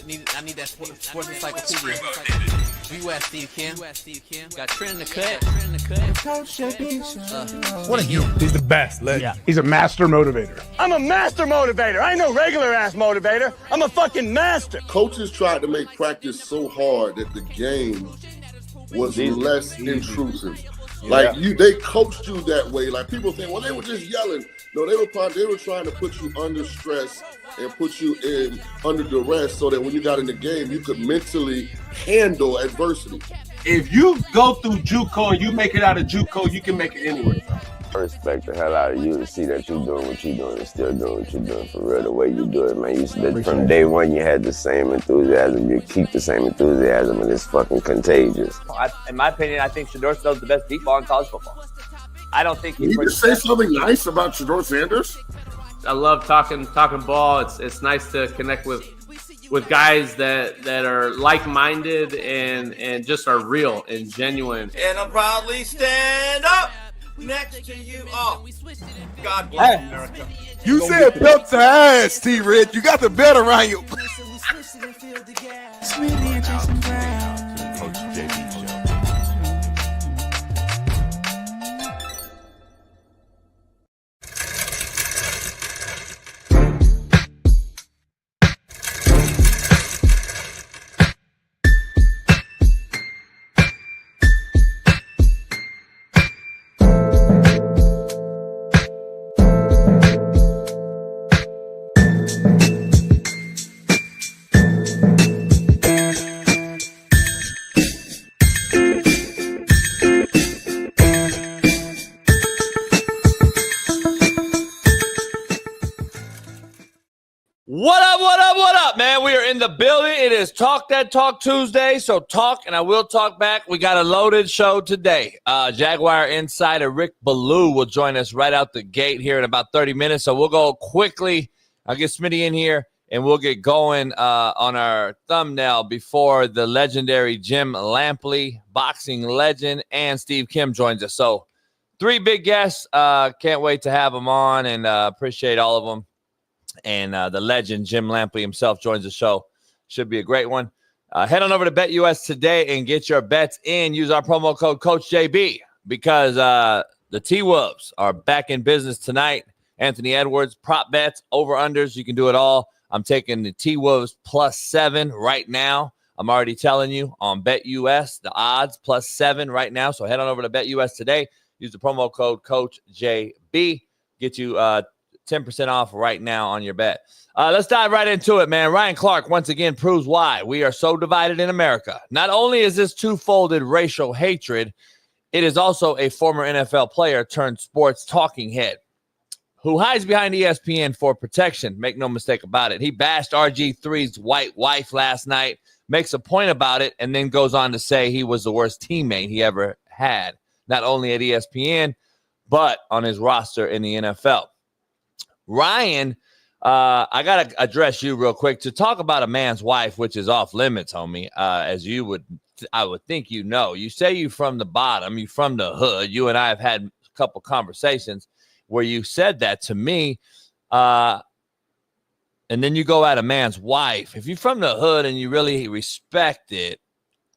I need that sports encyclopedia. U.S. Steve Kim. Got Trent in the cut. What are you? He's the best. Yeah. He's a master motivator. I'm a master motivator. I ain't no regular ass motivator. I'm a fucking master. Coaches tried to make practice so hard that the game was less intrusive. Like they coached you that way. Like people think, well, they were just yelling. No, they were trying to put you under stress and put you in under duress so that when you got in the game, you could mentally handle adversity. If you go through JUCO and you make it out of JUCO, you can make it anywhere. I respect the hell out of you to see that you're doing what you're doing and still doing what you're doing for real, the way you do it, man. From day one, you had the same enthusiasm. You keep the same enthusiasm, and it's fucking contagious. In my opinion, I think Shedeur Sanders is the best deep ball in college football. I don't think Can you just say something nice about Shedeur Sanders? I love talking ball. It's nice to connect with guys that are like-minded and just are real and genuine. And I'll proudly stand up next to you all. God bless America. You said belt to ass, T-Red. You got the belt around you. Coach JB Show. What up, man? We are in the building. It is Talk That Talk Tuesday, so talk and I will talk back. We got a loaded show today. Jaguar insider Rick Belaloo will join us right out the gate here in about 30 minutes, so we'll go quickly. I'll get Smitty in here, and we'll get going on our thumbnail before the legendary Jim Lampley, boxing legend, and Steve Kim joins us. So 3 big guests. Can't wait to have them on, and appreciate all of them. And the legend Jim Lampley himself joins the show. Should be a great one. Head on over to BetUS today and get your bets in. Use our promo code CoachJB because the T-Wolves are back in business tonight. Anthony Edwards, prop bets, over-unders. You can do it all. I'm taking the T-Wolves +7 right now. I'm already telling you on BetUS, the odds +7 right now. So head on over to BetUS today. Use the promo code CoachJB. Get you 10% off right now on your bet. Let's dive right into it, man. Ryan Clark once again proves why we are so divided in America. Not only is this two-folded racial hatred, it is also a former NFL player turned sports talking head who hides behind ESPN for protection. Make no mistake about it. He bashed RG3's white wife last night, makes a point about it, and then goes on to say he was the worst teammate he ever had, not only at ESPN, but on his roster in the NFL. Ryan, I got to address you real quick to talk about a man's wife, which is off limits, homie, as I would think you know. You say you from the bottom, you from the hood. You and I have had a couple conversations where you said that to me, and then you go at a man's wife. If you're from the hood and you really respect it,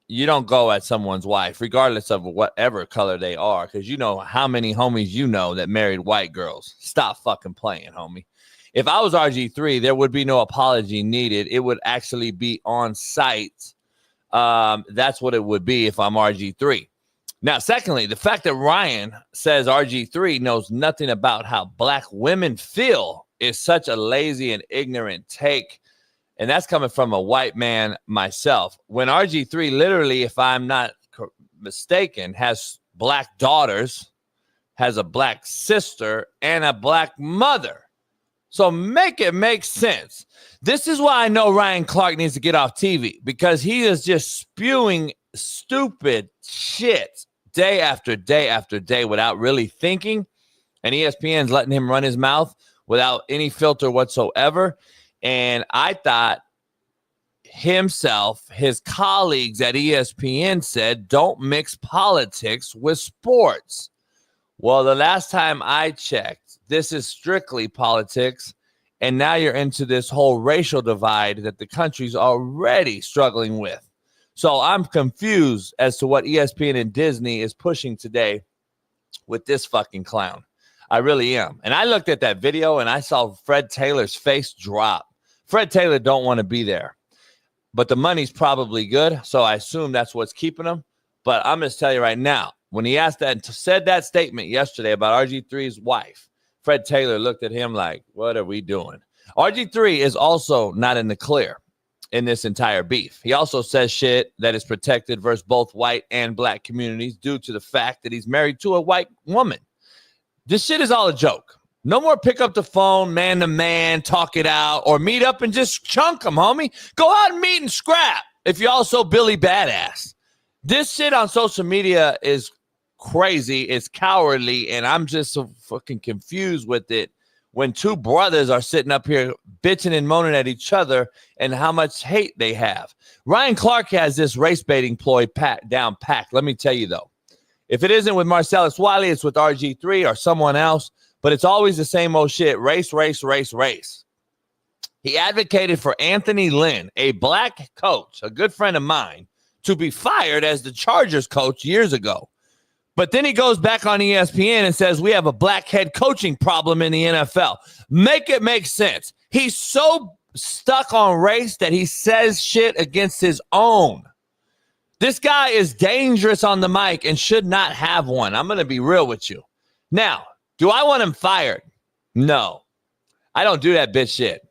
you don't go at someone's wife, regardless of whatever color they are, because you know how many homies you know that married white girls. Stop fucking playing, homie. If I was RG3, there would be no apology needed. It would actually be on site. That's what it would be if I'm RG3. Now, secondly, the fact that Ryan says RG3 knows nothing about how black women feel is such a lazy and ignorant take. And that's coming from a white man myself. When RG3 literally, if I'm not mistaken, has black daughters, has a black sister, and a black mother. So make it make sense. This is why I know Ryan Clark needs to get off TV, because he is just spewing stupid shit day after day after day without really thinking. And ESPN's letting him run his mouth without any filter whatsoever. And I thought himself, his colleagues at ESPN said, don't mix politics with sports. Well, the last time I checked, this is strictly politics, And now you're into this whole racial divide that the country's already struggling with. So I'm confused as to what ESPN and Disney is pushing today with this fucking clown. I really am. And I looked at that video and I saw Fred Taylor's face drop. Fred Taylor don't want to be there. But the money's probably good, so I assume that's what's keeping him. But I'm going to tell you right now, when he asked that and said that statement yesterday about RG3's wife, Fred Taylor looked at him like, what are we doing? RG3 is also not in the clear in this entire beef. He also says shit that is protected versus both white and black communities due to the fact that he's married to a white woman. This shit is all a joke. No more pick up the phone, man to man, talk it out, or meet up and just chunk them, homie. Go out and meet and scrap if you're also Billy Badass. This shit on social media is crazy. It's cowardly, and I'm just so fucking confused with it when two brothers are sitting up here bitching and moaning at each other and how much hate they have. Ryan Clark has this race baiting ploy down packed. Let me tell you, though. If it isn't with Marcellus Wiley, it's with RG3 or someone else. But it's always the same old shit. Race, race, race, race. He advocated for Anthony Lynn, a black coach, a good friend of mine, to be fired as the Chargers coach years ago. But then he goes back on ESPN and says, we have a black head coaching problem in the NFL. Make it make sense. He's so stuck on race that he says shit against his own. This guy is dangerous on the mic and should not have one. I'm going to be real with you. Now, do I want him fired? No. I don't do that bitch shit.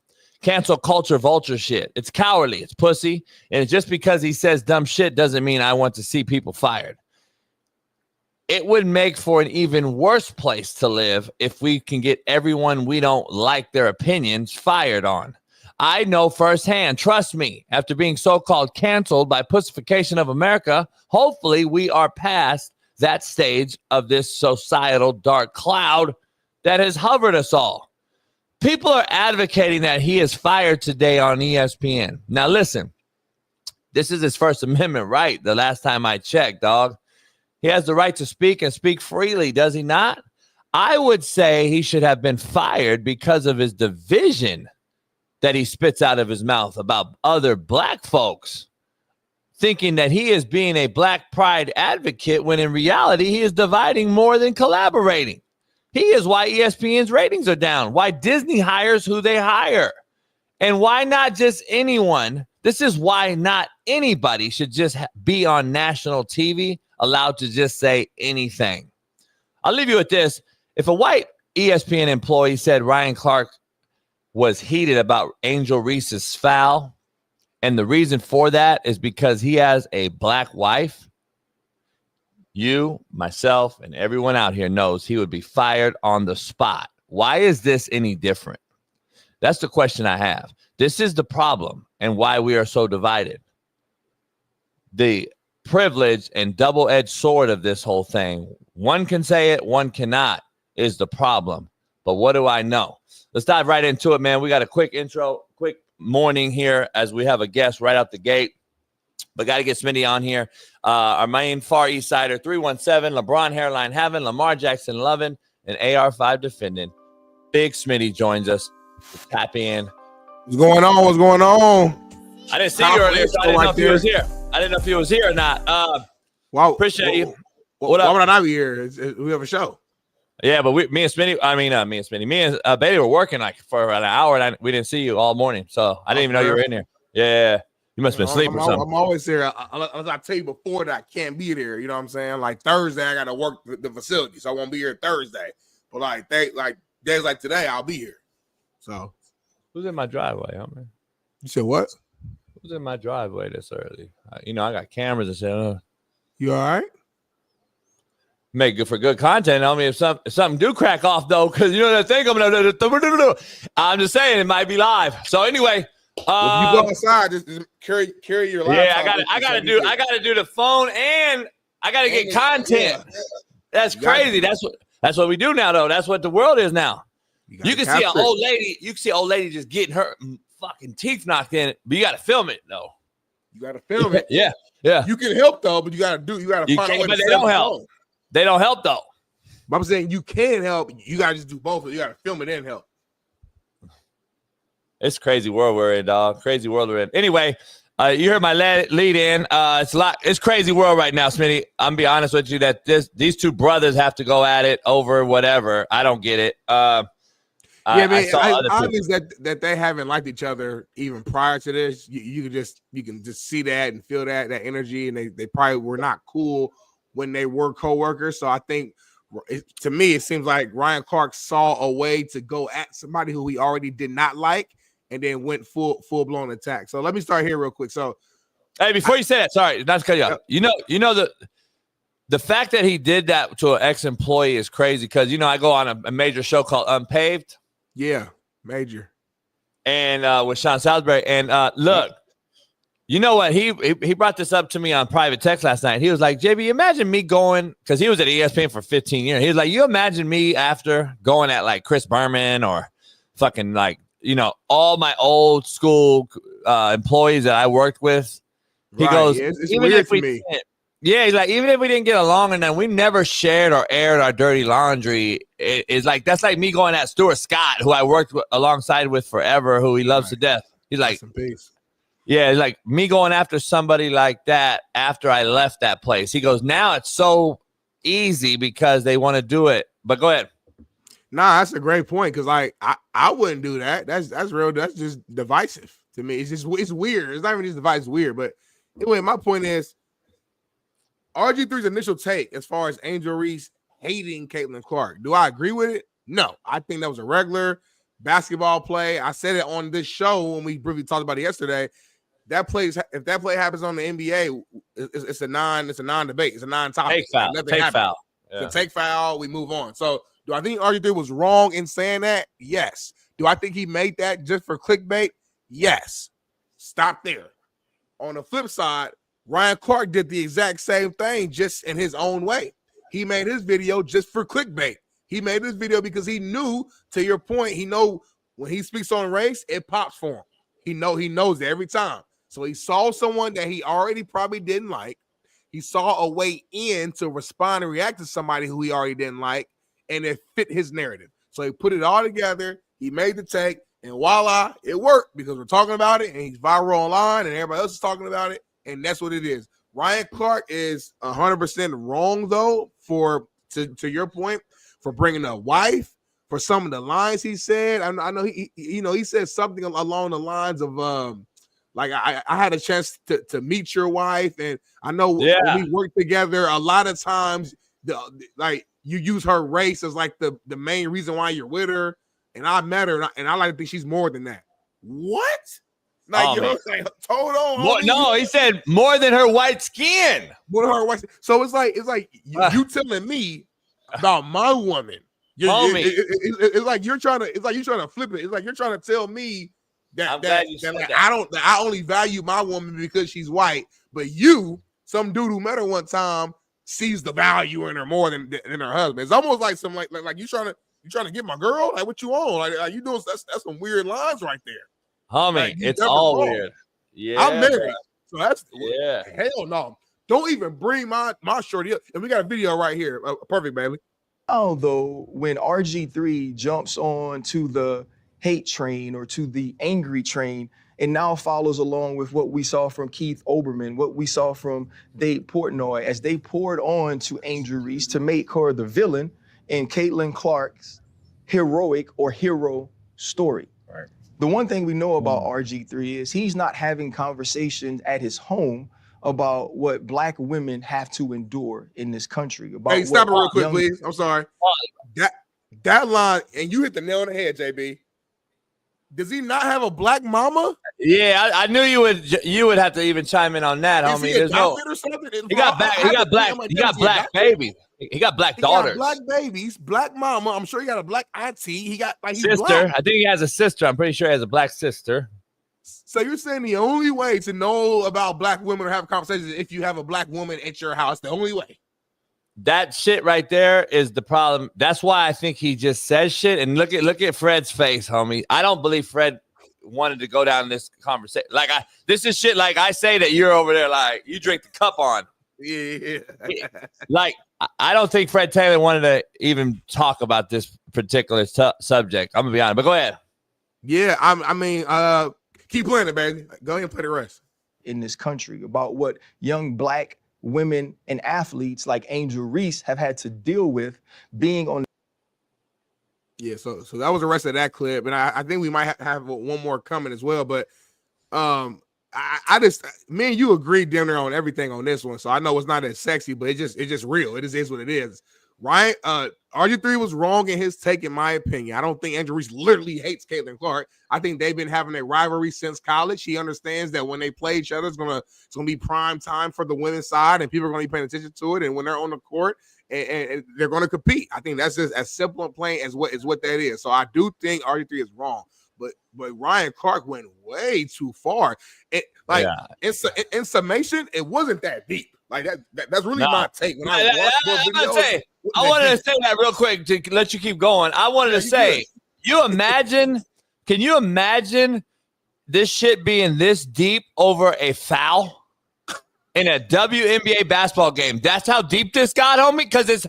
Cancel culture vulture shit. It's cowardly. It's pussy. And just because he says dumb shit doesn't mean I want to see people fired. It would make for an even worse place to live if we can get everyone we don't like their opinions fired on. I know firsthand, trust me, after being so-called canceled by pussification of America, hopefully we are past that stage of this societal dark cloud that has hovered us all. People are advocating that he is fired today on ESPN. Now, listen, this is his First Amendment right. The last time I checked, dog, he has the right to speak and speak freely, does he not? I would say he should have been fired because of his division that he spits out of his mouth about other black folks, thinking that he is being a black pride advocate when in reality he is dividing more than collaborating. He is why ESPN's ratings are down, why Disney hires who they hire, and why not just anyone. This is why not anybody should just be on national TV, allowed to just say anything. I'll leave you with this. If a white ESPN employee said Ryan Clark was heated about Angel Reese's foul, and the reason for that is because he has a black wife, you, myself, and everyone out here knows he would be fired on the spot. Why is this any different? That's the question I have. This is the problem and why we are so divided. The privilege and double-edged sword of this whole thing, one can say it, one cannot, is the problem. But what do I know? Let's dive right into it, man. We got a quick intro, quick morning here as we have a guest right out the gate. But got to get Smitty on here. Our main Far East Sider, 317, LeBron Hairline Heaven, Lamar Jackson Lovin', and AR5 Defending. Big Smitty joins us. Tap in. What's going on? What's going on? I didn't see you earlier, so I didn't know if he was here. I didn't know if he was here or not. Wow. Appreciate you. What up? Why would I not be here? We have a show. Yeah, but me and Bailey were working like for an hour, and we didn't see you all morning, so I didn't even know you were in here. Yeah, you must have been asleep or something. I'm always here. Unless I tell you before that I can't be there. You know what I'm saying? Like Thursday, I got to work the facility, so I won't be here Thursday. But like days like today, I'll be here. So who's in my driveway, homie? You said what? Who's in my driveway this early? I got cameras and shit. You all right? Make good for good content. I mean, if something do crack off though, because you know that thing I'm just saying it might be live. So anyway, if you go outside, just carry your laptop. Yeah, I gotta do the phone and I gotta get content. Yeah. That's crazy. That's what we do now though. That's what the world is now. You can see an old lady. You can see an old lady just getting her fucking teeth knocked in, but you gotta film it though. You gotta film it. Yeah. You can help though, but you gotta find a way but they don't help. They don't help though. But I'm saying you can help. You gotta just do both. You gotta film it and help. It's crazy world we're in, dog. Crazy world we're in. Anyway, you heard my lead in. It's crazy world right now, Smitty. I'm gonna be honest with you that these two brothers have to go at it over whatever. I don't get it. Obvious that they haven't liked each other even prior to this. You can just see that and feel that energy, and they probably were not cool when they were co-workers. So I think to me it seems like Ryan Clark saw a way to go at somebody who he already did not like, and then went full blown attack. So let me start here real quick. So, hey, before you say that, sorry, not to cut you off. You know the fact that he did that to an ex-employee is crazy because I go on a major show called Unpaved. Yeah, major. And with Shaun Salisbury. And look, you know what? He brought this up to me on private text last night. He was like, JB, imagine me going, because he was at ESPN for 15 years. He was like, you imagine me after going at like Chris Berman or fucking like, all my old school employees that I worked with. He goes, it's weird to me. Yeah, he's like, even if we didn't get along and then we never shared or aired our dirty laundry, it's like that's like me going at Stuart Scott, who I worked alongside with forever, who he loves to death. He's like, yeah, it's like me going after somebody like that after I left that place. He goes, now it's so easy because they want to do it. But go ahead. Nah, that's a great point because I wouldn't do that. That's real. That's just divisive to me. It's weird. It's not even just divisive. It's weird. But anyway, my point is, RG3's initial take as far as Angel Reese hating Caitlin Clark. Do I agree with it? No. I think that was a regular basketball play. I said it on this show when we briefly talked about it yesterday. If that play happens on the NBA, it's a non-debate. It's a non-topic. Take foul. Yeah. So take foul. We move on. So do I think RG3 was wrong in saying that? Yes. Do I think he made that just for clickbait? Yes. Stop there. On the flip side, Ryan Clark did the exact same thing, just in his own way. He made his video just for clickbait. He made this video because he knew, to your point, he know when he speaks on race, it pops for him. He knows it every time. So he saw someone that he already probably didn't like. He saw a way in to respond and react to somebody who he already didn't like, and it fit his narrative. So he put it all together. He made the take, and voila, it worked because we're talking about it, and he's viral online, and everybody else is talking about it. And that's what it is. Ryan Clark is 100% wrong, though, to your point, for bringing a wife, for some of the lines he said. I know he said something along the lines of like I had a chance to meet your wife, and I know when we work together, a lot of times like you use her race as like the main reason why you're with her. And I met her, and I like to think she's more than that. What? Like, hold on. No, he said more than her white skin. More than her white skin. So it's like you telling me about my woman. It's like you're trying to flip it. It's like you're trying to tell me that I only value my woman because she's white, but you, some dude who met her one time, sees the value in her more than her husband. It's almost like some like you trying to get my girl. Like, what you on? Like you doing? That's some weird lines right there. Homie, like, it's all weird. Yeah, I'm married, so that's hell no. Don't even bring my shorty up. And we got a video right here. Perfect, baby. Although when RG3 jumps on to the hate train or to the angry train and now follows along with what we saw from Keith Olbermann, what we saw from Dave Portnoy, as they poured on to Angel Reese to make her the villain in Caitlin Clark's heroic or hero story. Right. The one thing we know about RG3 is he's not having conversations at his home about what Black women have to endure in this country. About hey, stop it real quick, please. I'm sorry. That line, and you hit the nail on the head, JB. Does he not have a Black mama? Yeah, I knew you would have to even chime in on that, homie. There's no. He got black babies. He got black daughters. Got black babies, Black mama. I'm sure he got a Black auntie. He got like sister. Black. I think he has a sister. I'm pretty sure he has a Black sister. So you're saying the only way to know about Black women or have conversations is if you have a Black woman at your house? The only way. That shit right there is the problem. That's why I think he just says shit. And look at Fred's face, homie. I don't believe Fred wanted to go down this conversation. Like this is shit. Like I say that you're over there, like you drink the cup on. Yeah. Like I don't think Fred Taylor wanted to even talk about this particular subject. I'm gonna be honest, but go ahead. Yeah, I mean, keep playing it, baby. Go ahead and play the rest. In this country about what young Black women and athletes like Angel Reese have had to deal with being on. Yeah, so that was the rest of that clip, and I think we might have one more coming as well. But I just, me and you agreed damn near on everything on this one, so I know it's not as sexy, but it's just real. It just is what it is. Ryan, RG3 was wrong in his take, in my opinion. I don't think Angel Reese literally hates Caitlin Clark. I think they've been having a rivalry since college. He understands that when they play each other, it's gonna be prime time for the women's side, and people are gonna be paying attention to it. And when they're on the court, and they're gonna compete. I think that's just as simple and plain as what that is. So I do think RG3 is wrong. But Ryan Clark went way too far. In summation, it wasn't that deep. Like that's really my take. When I wanted to say that real quick to let you keep going. I wanted to say, can you imagine this shit being this deep over a foul in a WNBA basketball game? That's how deep this got, homie. Because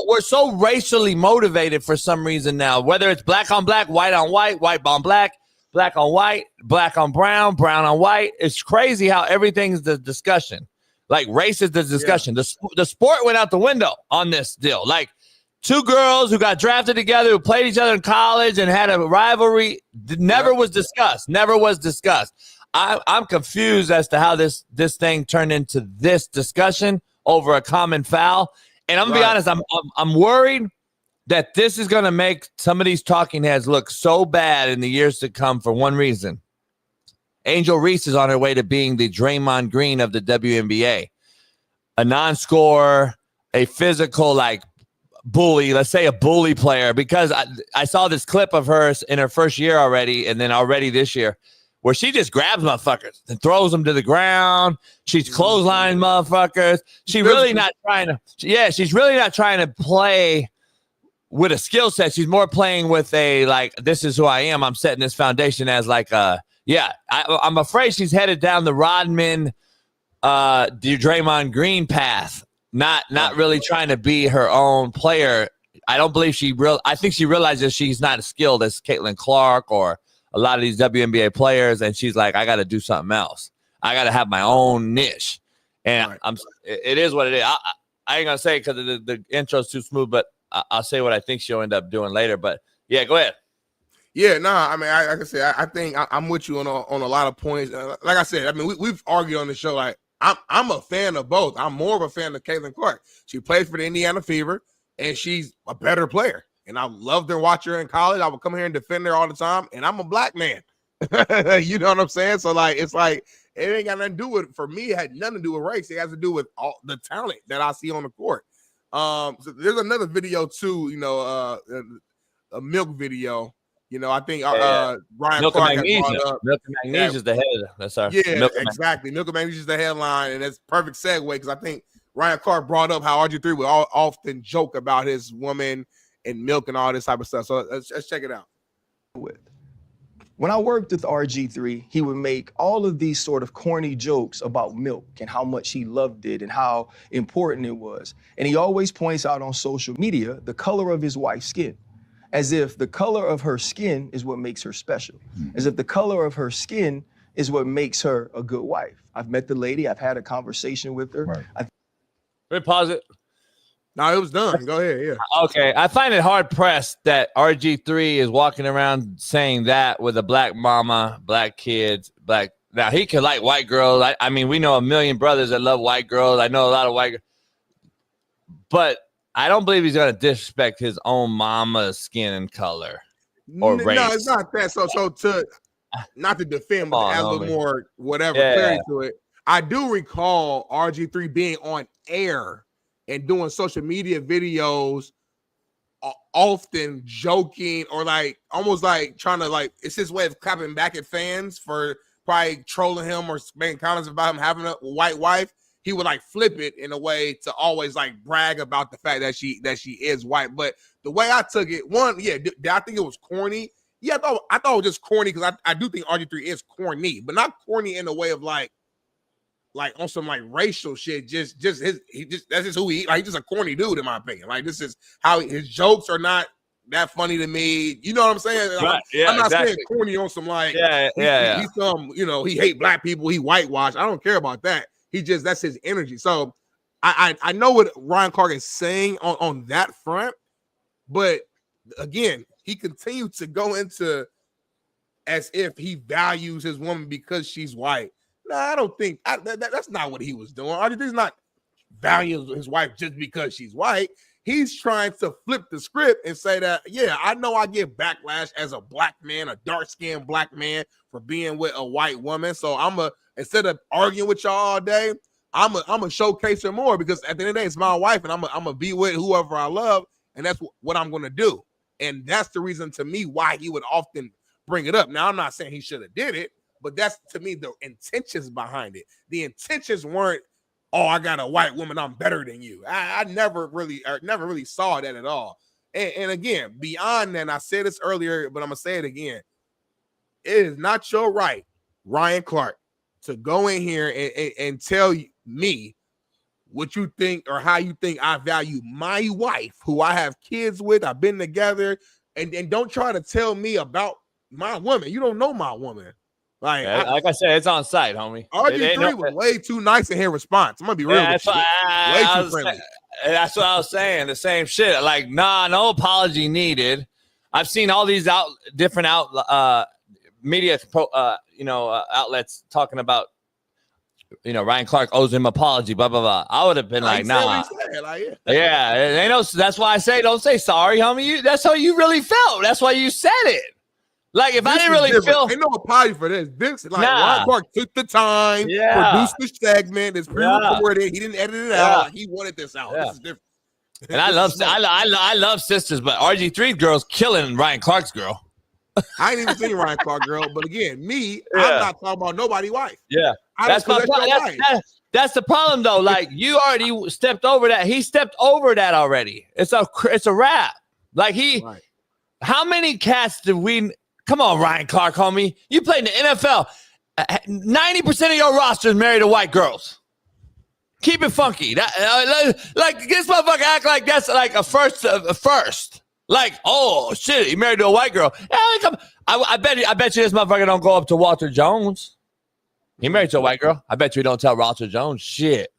we're so racially motivated for some reason now. Whether it's black on black, white on white, white on black, black on white, black on brown, brown on white. It's crazy how everything's the discussion. Like race is the discussion. Yeah. The sport went out the window on this deal. Like two girls who got drafted together, who played each other in college and had a rivalry, never was discussed. Never was discussed. I'm confused as to how this thing turned into this discussion over a common foul. And I'm gonna be honest, I'm worried that this is gonna make some of these talking heads look so bad in the years to come for one reason. Angel Reese is on her way to being the Draymond Green of the WNBA. A non-scorer, a physical like bully, let's say a bully player, because I saw this clip of hers in her first year already, and then already this year, where she just grabs motherfuckers and throws them to the ground. She's clotheslining motherfuckers. She's really not trying to play with a skill set. She's more playing with a, like, this is who I am. I'm setting this foundation as like I'm afraid she's headed down the Rodman, Draymond Green path, not really trying to be her own player. I don't believe I think she realizes she's not as skilled as Caitlin Clark or a lot of these WNBA players, and she's like, I got to do something else. I got to have my own niche, and it is what it is. I ain't gonna say it because the intro's too smooth, but I'll say what I think she'll end up doing later. But yeah, go ahead. Yeah, no, I mean, like I said, I think I'm with you on a lot of points. Like I said, I mean, we've argued on the show. Like I'm a fan of both. I'm more of a fan of Caitlin Clark. She plays for the Indiana Fever, and she's a better player. And I loved her, watch her in college. I would come here and defend her all the time. And I'm a black man. You know what I'm saying? So like, it's like, it ain't got nothing to do with, for me, it had nothing to do with race. It has to do with all the talent that I see on the court. So there's another video too, a milk video. I think Ryan Milk Clark and has brought up. Milk and Magnesia is the head. That's our exactly. Milk and Magnesia is the headline, and that's perfect segue because I think Ryan Clark brought up how RG3 would often joke about his woman and milk and all this type of stuff. So let's check it out. When I worked with RG3, he would make all of these sort of corny jokes about milk and how much he loved it and how important it was. And he always points out on social media the color of his wife's skin, as if the color of her skin is what makes her special, as if the color of her skin is what makes her a good wife. I've met the lady. I've had a conversation with her. Right. Let me pause it. No, it was done. Go ahead. Yeah. Okay. I find it hard pressed that RG3 is walking around saying that with a black mama, black kids, black. Now he could like white girls. I mean, we know a million brothers that love white girls. I know a lot of white girls, but I don't believe he's going to disrespect his own mama's skin and color or race. No, it's not that. So to not to defend, but to add a little more clarity to it. I do recall RG3 being on air and doing social media videos, often joking or like almost like trying to like, it's his way of clapping back at fans for probably trolling him or making comments about him having a white wife. He would like flip it in a way to always like brag about the fact that she is white. But the way I took it, did I think it was corny? Yeah, I thought it was just corny because I do think RG3 is corny, but not corny in a way of like on some like racial shit. That's just who he like. He's just a corny dude in my opinion. Like this is how his jokes are not that funny to me. You know what I'm saying? Right. Yeah, I'm not exactly. saying corny on some like, yeah. He's some, he hate black people. He whitewash. I don't care about that. That's his energy. So I know what Ryan Clark is saying on that front, but again, he continued to go into as if he values his woman because she's white. No, I don't think that's not what he was doing. He's not valuing his wife just because she's white. He's trying to flip the script and say that, yeah, I know I get backlash as a black man, a dark-skinned black man, for being with a white woman. So instead of arguing with y'all all day, I'm a showcase her more, because at the end of the day, it's my wife, and I'm gonna be with whoever I love, and that's what I'm gonna do. And that's the reason to me why he would often bring it up. Now, I'm not saying he should have did it, but that's to me the intentions behind it. The intentions weren't, oh, I got a white woman, I'm better than you. I never really saw that at all. And again, beyond that, and I said this earlier, but I'm gonna say it again. It is not your right, Ryan Clark, to go in here and tell me what you think or how you think I value my wife, who I have kids with, I've been together, and don't try to tell me about my woman. You don't know my woman. Like I said, it's on site, homie. RG3 was way too nice in his response. I'm gonna be real with you. Way too friendly. That's what I was saying. The same shit. Like, nah, no apology needed. I've seen all these different media outlets talking about, Ryan Clark owes him apology, blah blah blah. I would have been like, nah. Yeah. That's why I say don't say sorry, homie. That's how you really felt. That's why you said it. Like, if I didn't really feel, ain't no apology for this. Ryan Clark took the time, produced the segment. It's pre-recorded. He didn't edit it out. Like, he wanted this out. This is different. And I love sisters, but RG3 girl's killing Ryan Clark's girl. I ain't even seen Ryan Clark girl, but again, I'm not talking about nobody's wife. Yeah, that's the problem though. Like, you already stepped over that. He stepped over that already. It's a wrap. Like, how many cats did we? Come on, Ryan Clark, homie. You played in the NFL. 90% of your roster is married to white girls. Keep it funky. Like, this motherfucker act like that's like a first. Like, oh shit, he married to a white girl. I bet you this motherfucker don't go up to Walter Jones. He married to a white girl. I bet you don't tell Walter Jones shit.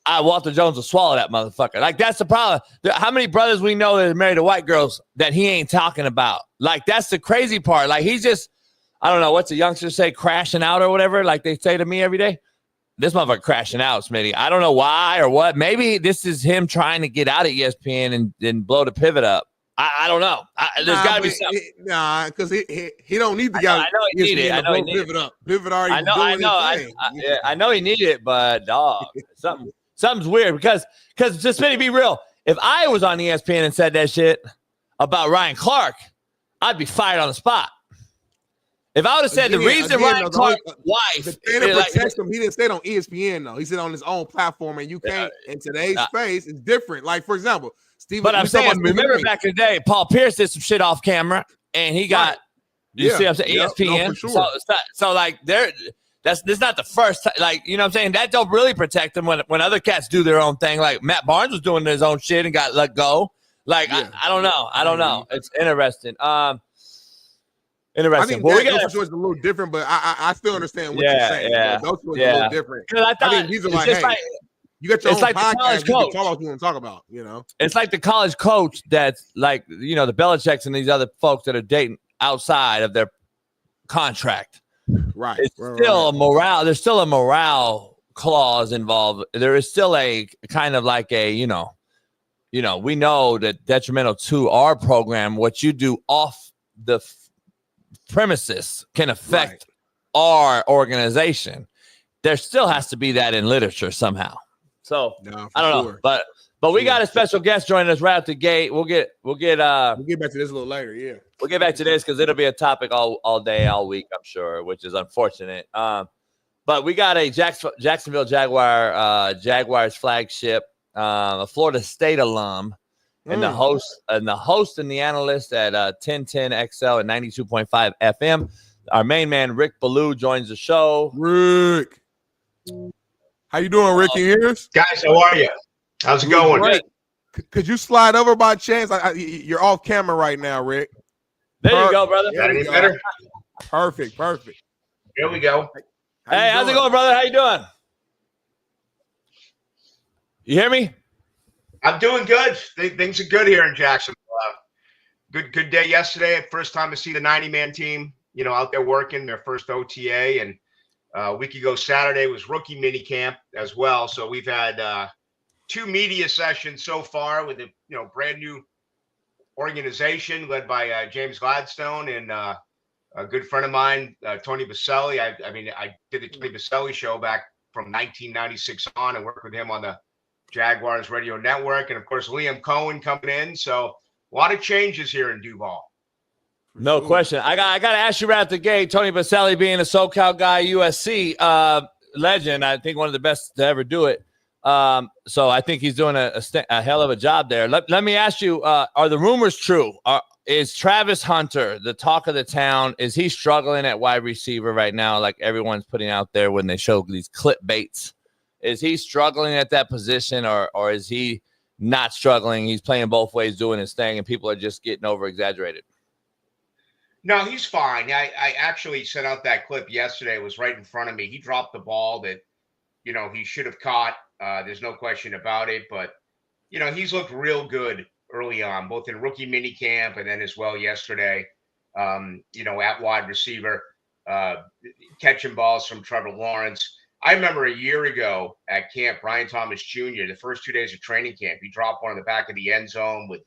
Walter Jones will swallow that motherfucker. Like, that's the problem. How many brothers we know that are married to white girls that he ain't talking about? Like, that's the crazy part. Like, he's just, I don't know, what's the youngsters say, crashing out or whatever, like they say to me every day. This motherfucker crashing out, Smitty. I don't know why or what. Maybe this is him trying to get out of ESPN and blow the pivot up. I don't know. There's got to be something. Nah, because he don't need the guy. I know he need it. I know he need pivot up. Pivot already. I know he need it, but dog, something's weird because just Smitty, be real. If I was on ESPN and said that shit about Ryan Clark, I'd be fired on the spot. If I would have said the reason Ryan Clark's wife, the thing that protects him, he didn't say it on ESPN though. He said on his own platform, and you can't. In today's space, it's different. Like, for example, Stephen. But I'm saying, remember back in the day, Paul Pierce did some shit off camera, and he got. You see what I'm saying? ESPN. No, for sure. So like this not the first time. Like, you know what I'm saying? That don't really protect him when other cats do their own thing. Like Matt Barnes was doing his own shit and got let go. Like, I don't know. I don't know. It's interesting. I think that choice is a little different, but I still understand what you're saying. Yeah, those choices are a little different. I think these are like, hey, you got your own podcast. You can talk about what you want to talk about. You know, it's like the college coach that's like, the Belichicks and these other folks that are dating outside of their contract. Right. It's still a morale. There's still a morale clause involved. There is still a kind of like a, we know that detrimental to our program, what you do off the premises can affect our organization. There still has to be that in literature somehow. So I don't know, but we got a special guest joining us right out the gate. We'll get back to this a little later. Yeah, we'll get back to this because it'll be a topic all day, all week, I'm sure, which is unfortunate. But we got a Jacksonville Jaguars flagship, a Florida State alum. And the host and the analyst at 1010 XL and 92.5 FM. Our main man, Rick Belaloo, joins the show. Rick. How you doing, Rick? Can you hear us? Guys, how are you? How's it going? Great. Could you slide over by chance? You're off camera right now, Rick. There you go, brother. Got any better? Perfect. Here we go. Hey, how's it going, brother? How you doing? You hear me? I'm doing good. Things are good here in Jacksonville. Good day yesterday. First time to see the 90-man team, out there working their first OTA. And a week ago Saturday was rookie mini camp as well. So we've had 2 media sessions so far with a brand new organization led by James Gladstone and a good friend of mine, Tony Baselli. I did the Tony Baselli show back from 1996 on and worked with him on the Jaguars radio network. And of course, Liam Cohen coming in. So a lot of changes here in Duval. No question. I got to ask you right at the gate, Tony Baselli being a SoCal guy, USC legend, I think one of the best to ever do it. So I think he's doing a hell of a job there. Let me ask you, are the rumors true? Is Travis Hunter the talk of the town? Is he struggling at wide receiver right now, like everyone's putting out there when they show these clip baits? Is he struggling at that position, or is he not struggling? He's playing both ways, doing his thing, and people are just getting over-exaggerated. No, he's fine. I actually sent out that clip yesterday. It was right in front of me. He dropped the ball that, he should have caught. There's no question about it. But, he's looked real good early on, both in rookie mini camp and then as well yesterday, at wide receiver, catching balls from Trevor Lawrence. I remember a year ago at camp, Brian Thomas Jr., the first 2 days of training camp, he dropped one in the back of the end zone with,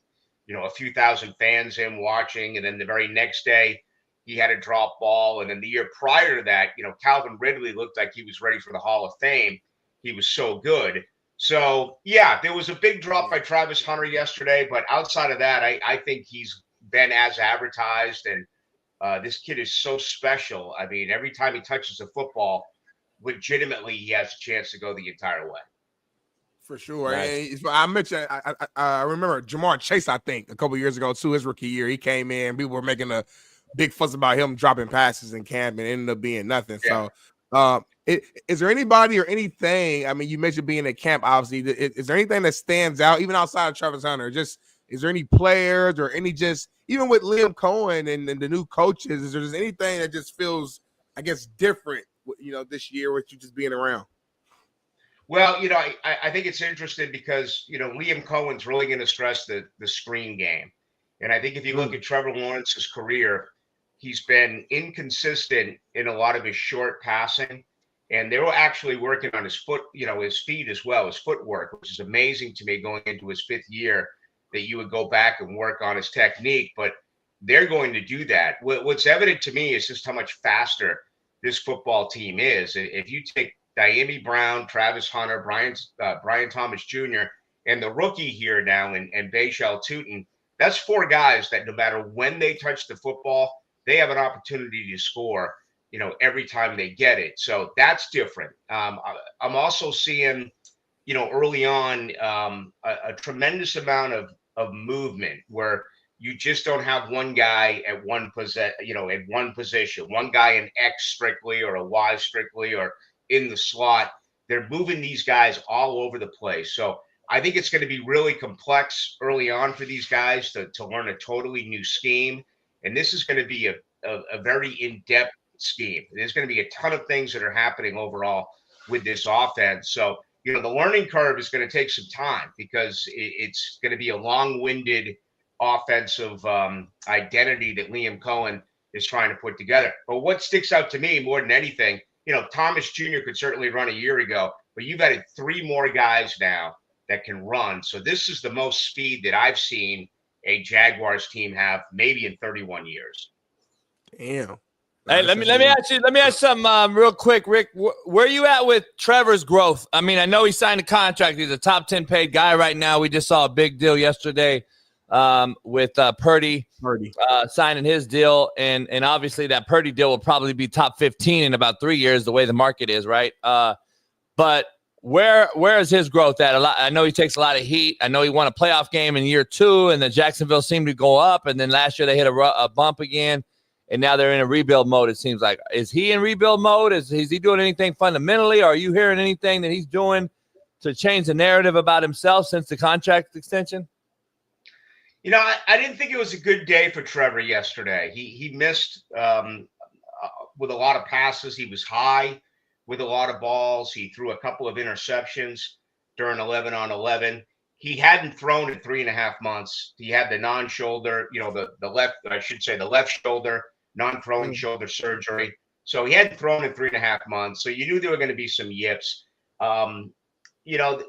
a few thousand fans in watching. And then the very next day, he had a drop ball. And then the year prior to that, Calvin Ridley looked like he was ready for the Hall of Fame. He was so good. So, yeah, there was a big drop by Travis Hunter yesterday. But outside of that, I think he's been as advertised. And this kid is so special. I mean, every time he touches the football, legitimately, he has a chance to go the entire way. For sure. Nice. And I mentioned, I remember Jamar Chase, I think, a couple of years ago, too, his rookie year. He came in. People were making a big fuss about him dropping passes in camp and ended up being nothing. Yeah. So is there anybody or anything, I mean, you mentioned being at camp, obviously. Is there anything that stands out, even outside of Travis Hunter? Just, is there any players or any just, even with Liam Cohen and the new coaches, is there just anything that just feels, I guess, different, this year with you just being around? Well, I think it's interesting because, Liam Cohen's really going to stress the screen game. And I think if you look at Trevor Lawrence's career, he's been inconsistent in a lot of his short passing. And they were actually working on his his feet as well, his footwork, which is amazing to me going into his 5th year that you would go back and work on his technique. But they're going to do that. What's evident to me is just how much faster this football team is. If you take Diami Brown, Travis Hunter, Brian Thomas Jr., and the rookie here now, and Bashal Tutin, that's 4 guys that no matter when they touch the football, they have an opportunity to score, every time they get it. So that's different. I'm also seeing, early on, a tremendous amount of movement where you just don't have one guy at one position, one guy in X strictly or a Y strictly or in the slot. They're moving these guys all over the place. So I think it's going to be really complex early on for these guys to learn a totally new scheme. And this is going to be a very in-depth scheme. There's going to be a ton of things that are happening overall with this offense. So, the learning curve is going to take some time because it's going to be a long-winded offensive identity that Liam Cohen is trying to put together. But what sticks out to me more than anything, Thomas Jr. could certainly run a year ago, but you've added 3 more guys now that can run. So this is the most speed that I've seen a Jaguars team have maybe in 31 years. Damn. Hey, let me ask you something real quick, Rick. Where are you at with Trevor's growth? I mean, I know he signed a contract. He's a top 10 paid guy right now. We just saw a big deal yesterday with Purdy signing his deal, and obviously that Purdy deal will probably be top 15 in about 3 years, the way the market is, right? But where is his growth at? I know he takes a lot of heat. I know he won a playoff game in year 2, and then Jacksonville seemed to go up, and then last year they hit a bump again, and now they're in a rebuild mode, it seems like. Is he in rebuild mode? Is he doing anything fundamentally? Or are you hearing anything that he's doing to change the narrative about himself since the contract extension? You know, I didn't think it was a good day for Trevor yesterday. He missed with a lot of passes. He was high with a lot of balls. He threw a couple of interceptions during 11 on 11. He hadn't thrown in 3.5 months. He had the non-shoulder, you know, the left, I should say the left shoulder, non-throwing shoulder surgery. So he hadn't thrown in 3.5 months. So you knew there were going to be some yips. You know,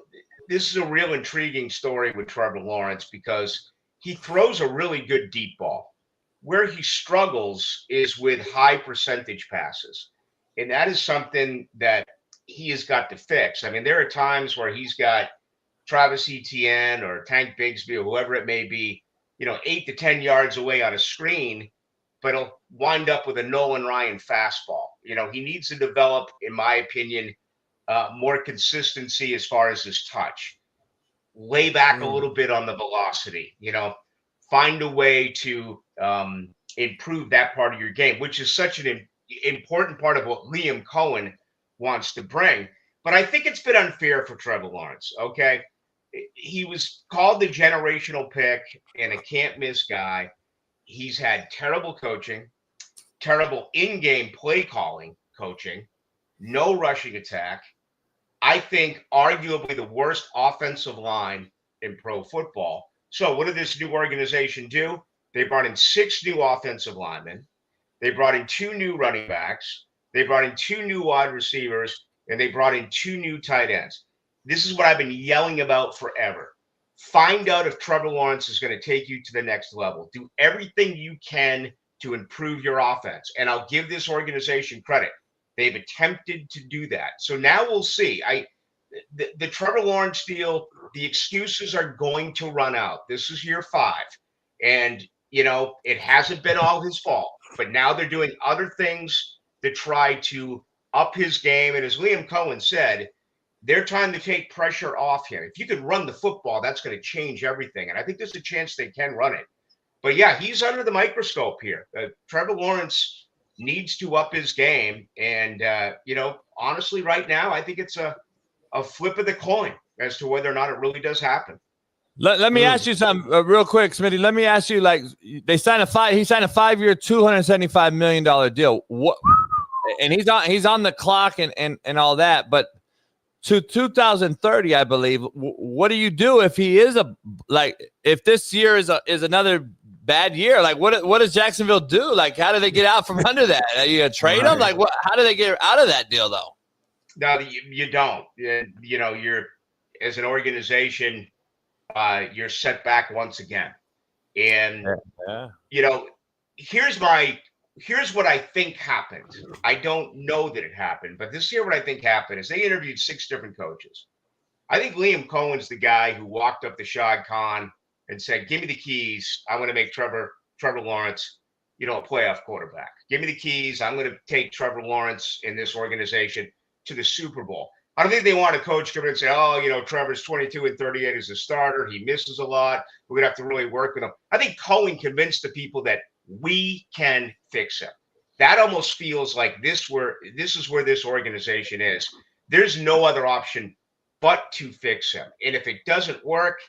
this is a real intriguing story with Trevor Lawrence because he throws a really good deep ball. Where he struggles is with high percentage passes. And that is something that he has got to fix. I mean, there are times where he's got Travis Etienne or Tank Bigsby or whoever it may be, you know, 8 to 10 yards away on a screen, but he'll wind up with a Nolan Ryan fastball. You know, he needs to develop, in my opinion, more consistency as far as his touch. Lay back a little bit on the velocity, you know, find a way to improve that part of your game, which is such an important part of what Liam Cohen wants to bring. But I think it's been unfair for Trevor Lawrence, okay? He was called the generational pick and a can't-miss guy. He's had terrible coaching, terrible in-game play calling coaching, no rushing attack. I think arguably the worst offensive line in pro football. So what did this new organization do? They brought in 6 new offensive linemen. They brought in 2 new running backs. They brought in 2 new wide receivers, and they brought in 2 new tight ends. This is what I've been yelling about forever. Find out if Trevor Lawrence is going to take you to the next level. Do everything you can to improve your offense. And I'll give this organization credit. They've attempted to do that. So now we'll see. The Trevor Lawrence deal, the excuses are going to run out. This is year 5. And, you know, it hasn't been all his fault. But now they're doing other things to try to up his game. And as Liam Cohen said, they're trying to take pressure off him. If you could run the football, that's going to change everything. And I think there's a chance they can run it. But, yeah, he's under the microscope here. Trevor Lawrence needs to up his game. And, you know, honestly, right now, I think it's a flip of the coin as to whether or not it really does happen. Let me ask you something real quick, Smitty. Let me ask you, like, he signed a 5-year, $275 million deal. What? And he's on the clock and all that. But to 2030, I believe. What do you do if he is if this year is another bad year? Like, what does Jacksonville do? Like, how do they get out from under that? Are you gonna trade him? Like, what? How do they get out of that deal, though? No, you don't. You know, you're as an organization, you're set back once again. And you know, here's what I think happened. I don't know that it happened, but this year what I think happened is they interviewed 6 different coaches. I think Liam Cohen's the guy who walked up to Shad Khan and said, "Give me the keys. I want to make Trevor Lawrence, you know, a playoff quarterback. Give me the keys. I'm going to take Trevor Lawrence in this organization to the Super Bowl." I don't think they want a coach come in and say, "Oh, you know, Trevor's 22 and 38 as a starter. He misses a lot. We're going to have to really work with him." I think Cohen convinced the people that we can fix him. That almost feels like this is where this organization is. There's no other option but to fix him. And if it doesn't work,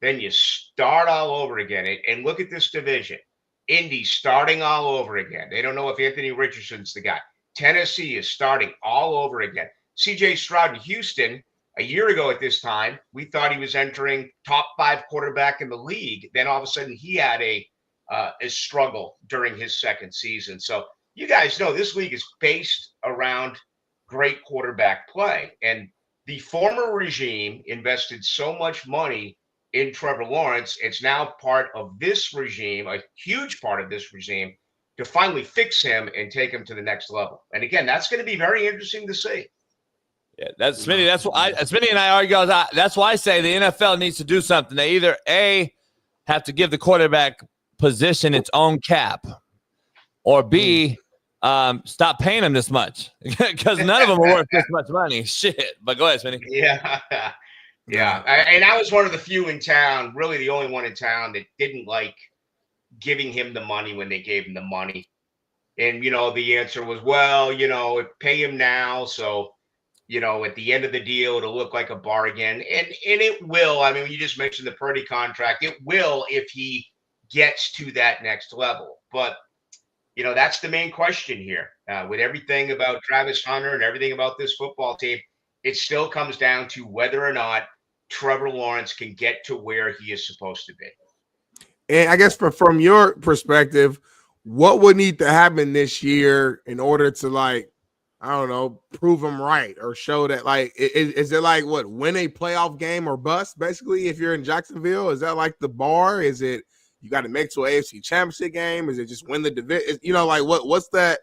then you start all over again. And look at this division. Indy starting all over again. They don't know if Anthony Richardson's the guy. Tennessee is starting all over again. C.J. Stroud in Houston, a year ago at this time, we thought he was entering top 5 quarterback in the league. Then all of a sudden he had a struggle during his second season. So you guys know this league is based around great quarterback play. And the former regime invested so much money in Trevor Lawrence. It's now part of this regime, a huge part of this regime, to finally fix him and take him to the next level. And again, that's going to be very interesting to see. Yeah, that's Smitty. Smitty and I argue. That's why I say the NFL needs to do something. They either have to give the quarterback position its own cap, or B, stop paying him this much, because none of them are worth this much money. Shit. But go ahead, Smitty. Yeah. Yeah. And I was one of the few in town, really the only one in town, that didn't like giving him the money when they gave him the money. And, you know, the answer was, well, you know, pay him now. So at the end of the deal, it'll look like a bargain. And it will. I mean, you just mentioned the Purdy contract. It will if he gets to that next level. But, that's the main question here. With everything about Travis Hunter and everything about this football team, it still comes down to whether or not Trevor Lawrence can get to where he is supposed to be. And I guess from your perspective, what would need to happen this year in order to prove them right or show that is it win a playoff game or bust basically if you're in Jacksonville? Is that like the bar? Is it you got to make to an AFC championship game? Is it just win the division? What's the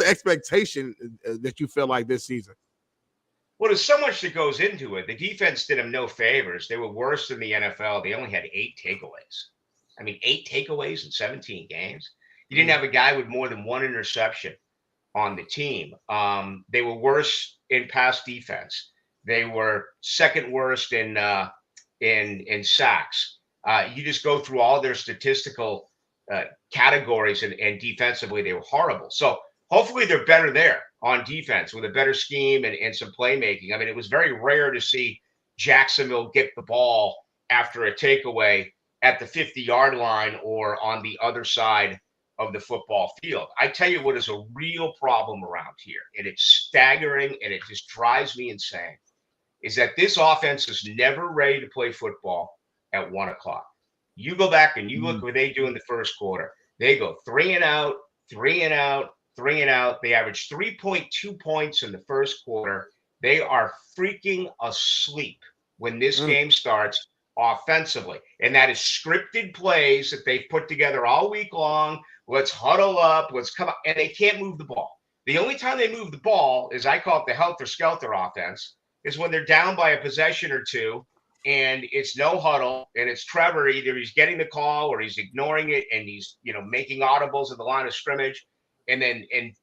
expectation that you feel like this season? Well, there's so much that goes into it. The defense did them no favors. They were worse than the NFL. They only had 8 takeaways. I mean, 8 takeaways in 17 games. You didn't have a guy with more than 1 interception on the team. They were worse in pass defense. They were second worst in sacks. You just go through all their statistical categories, and defensively they were horrible. So hopefully they're better there on defense with a better scheme and some playmaking. I mean, it was very rare to see Jacksonville get the ball after a takeaway at the 50-yard line or on the other side of the football field. I tell you what is a real problem around here, and it's staggering, and it just drives me insane, is that this offense is never ready to play football at 1 o'clock. You go back and you look what they do in the first quarter. They go 3 and out, 3 and out, 3 and out. They average 3.2 points in the first quarter. They are freaking asleep when this game starts offensively. And that is scripted plays that they've put together all week long. Let's huddle up. Let's come up. And they can't move the ball. The only time they move the ball is, I call it the helter-skelter offense, is when they're down by a possession or two and it's no huddle and it's Trevor. Either he's getting the call or he's ignoring it and he's, making audibles at the line of scrimmage and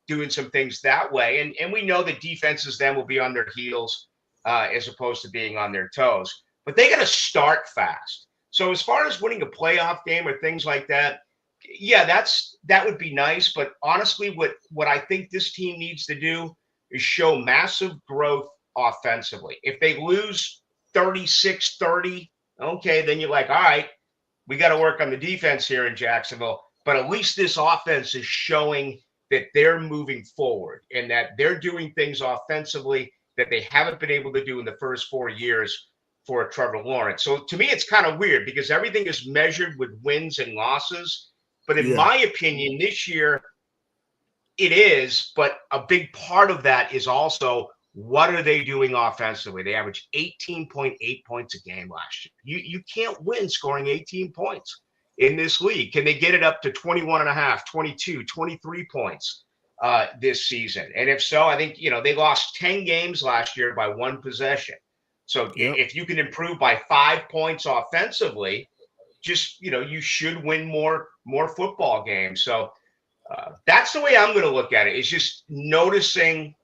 doing some things that way. And we know that defenses then will be on their heels as opposed to being on their toes. But they got to start fast. So as far as winning a playoff game or things like that, yeah, that would be nice. But honestly, what I think this team needs to do is show massive growth offensively. If they lose 36-30, okay, then you're like, all right, we got to work on the defense here in Jacksonville. But at least this offense is showing that they're moving forward and that they're doing things offensively that they haven't been able to do in the first 4 years for Trevor Lawrence. So to me, it's kind of weird because everything is measured with wins and losses. But in my opinion, this year it is. But a big part of that is also, what are they doing offensively? They averaged 18.8 points a game last year. You can't win scoring 18 points in this league. Can they get it up to 21.5, 22, 23 points this season? And if so, I think, they lost 10 games last year by 1 possession. So if you can improve by 5 points offensively, just, you should win more football games. So that's the way I'm going to look at it. It's just noticing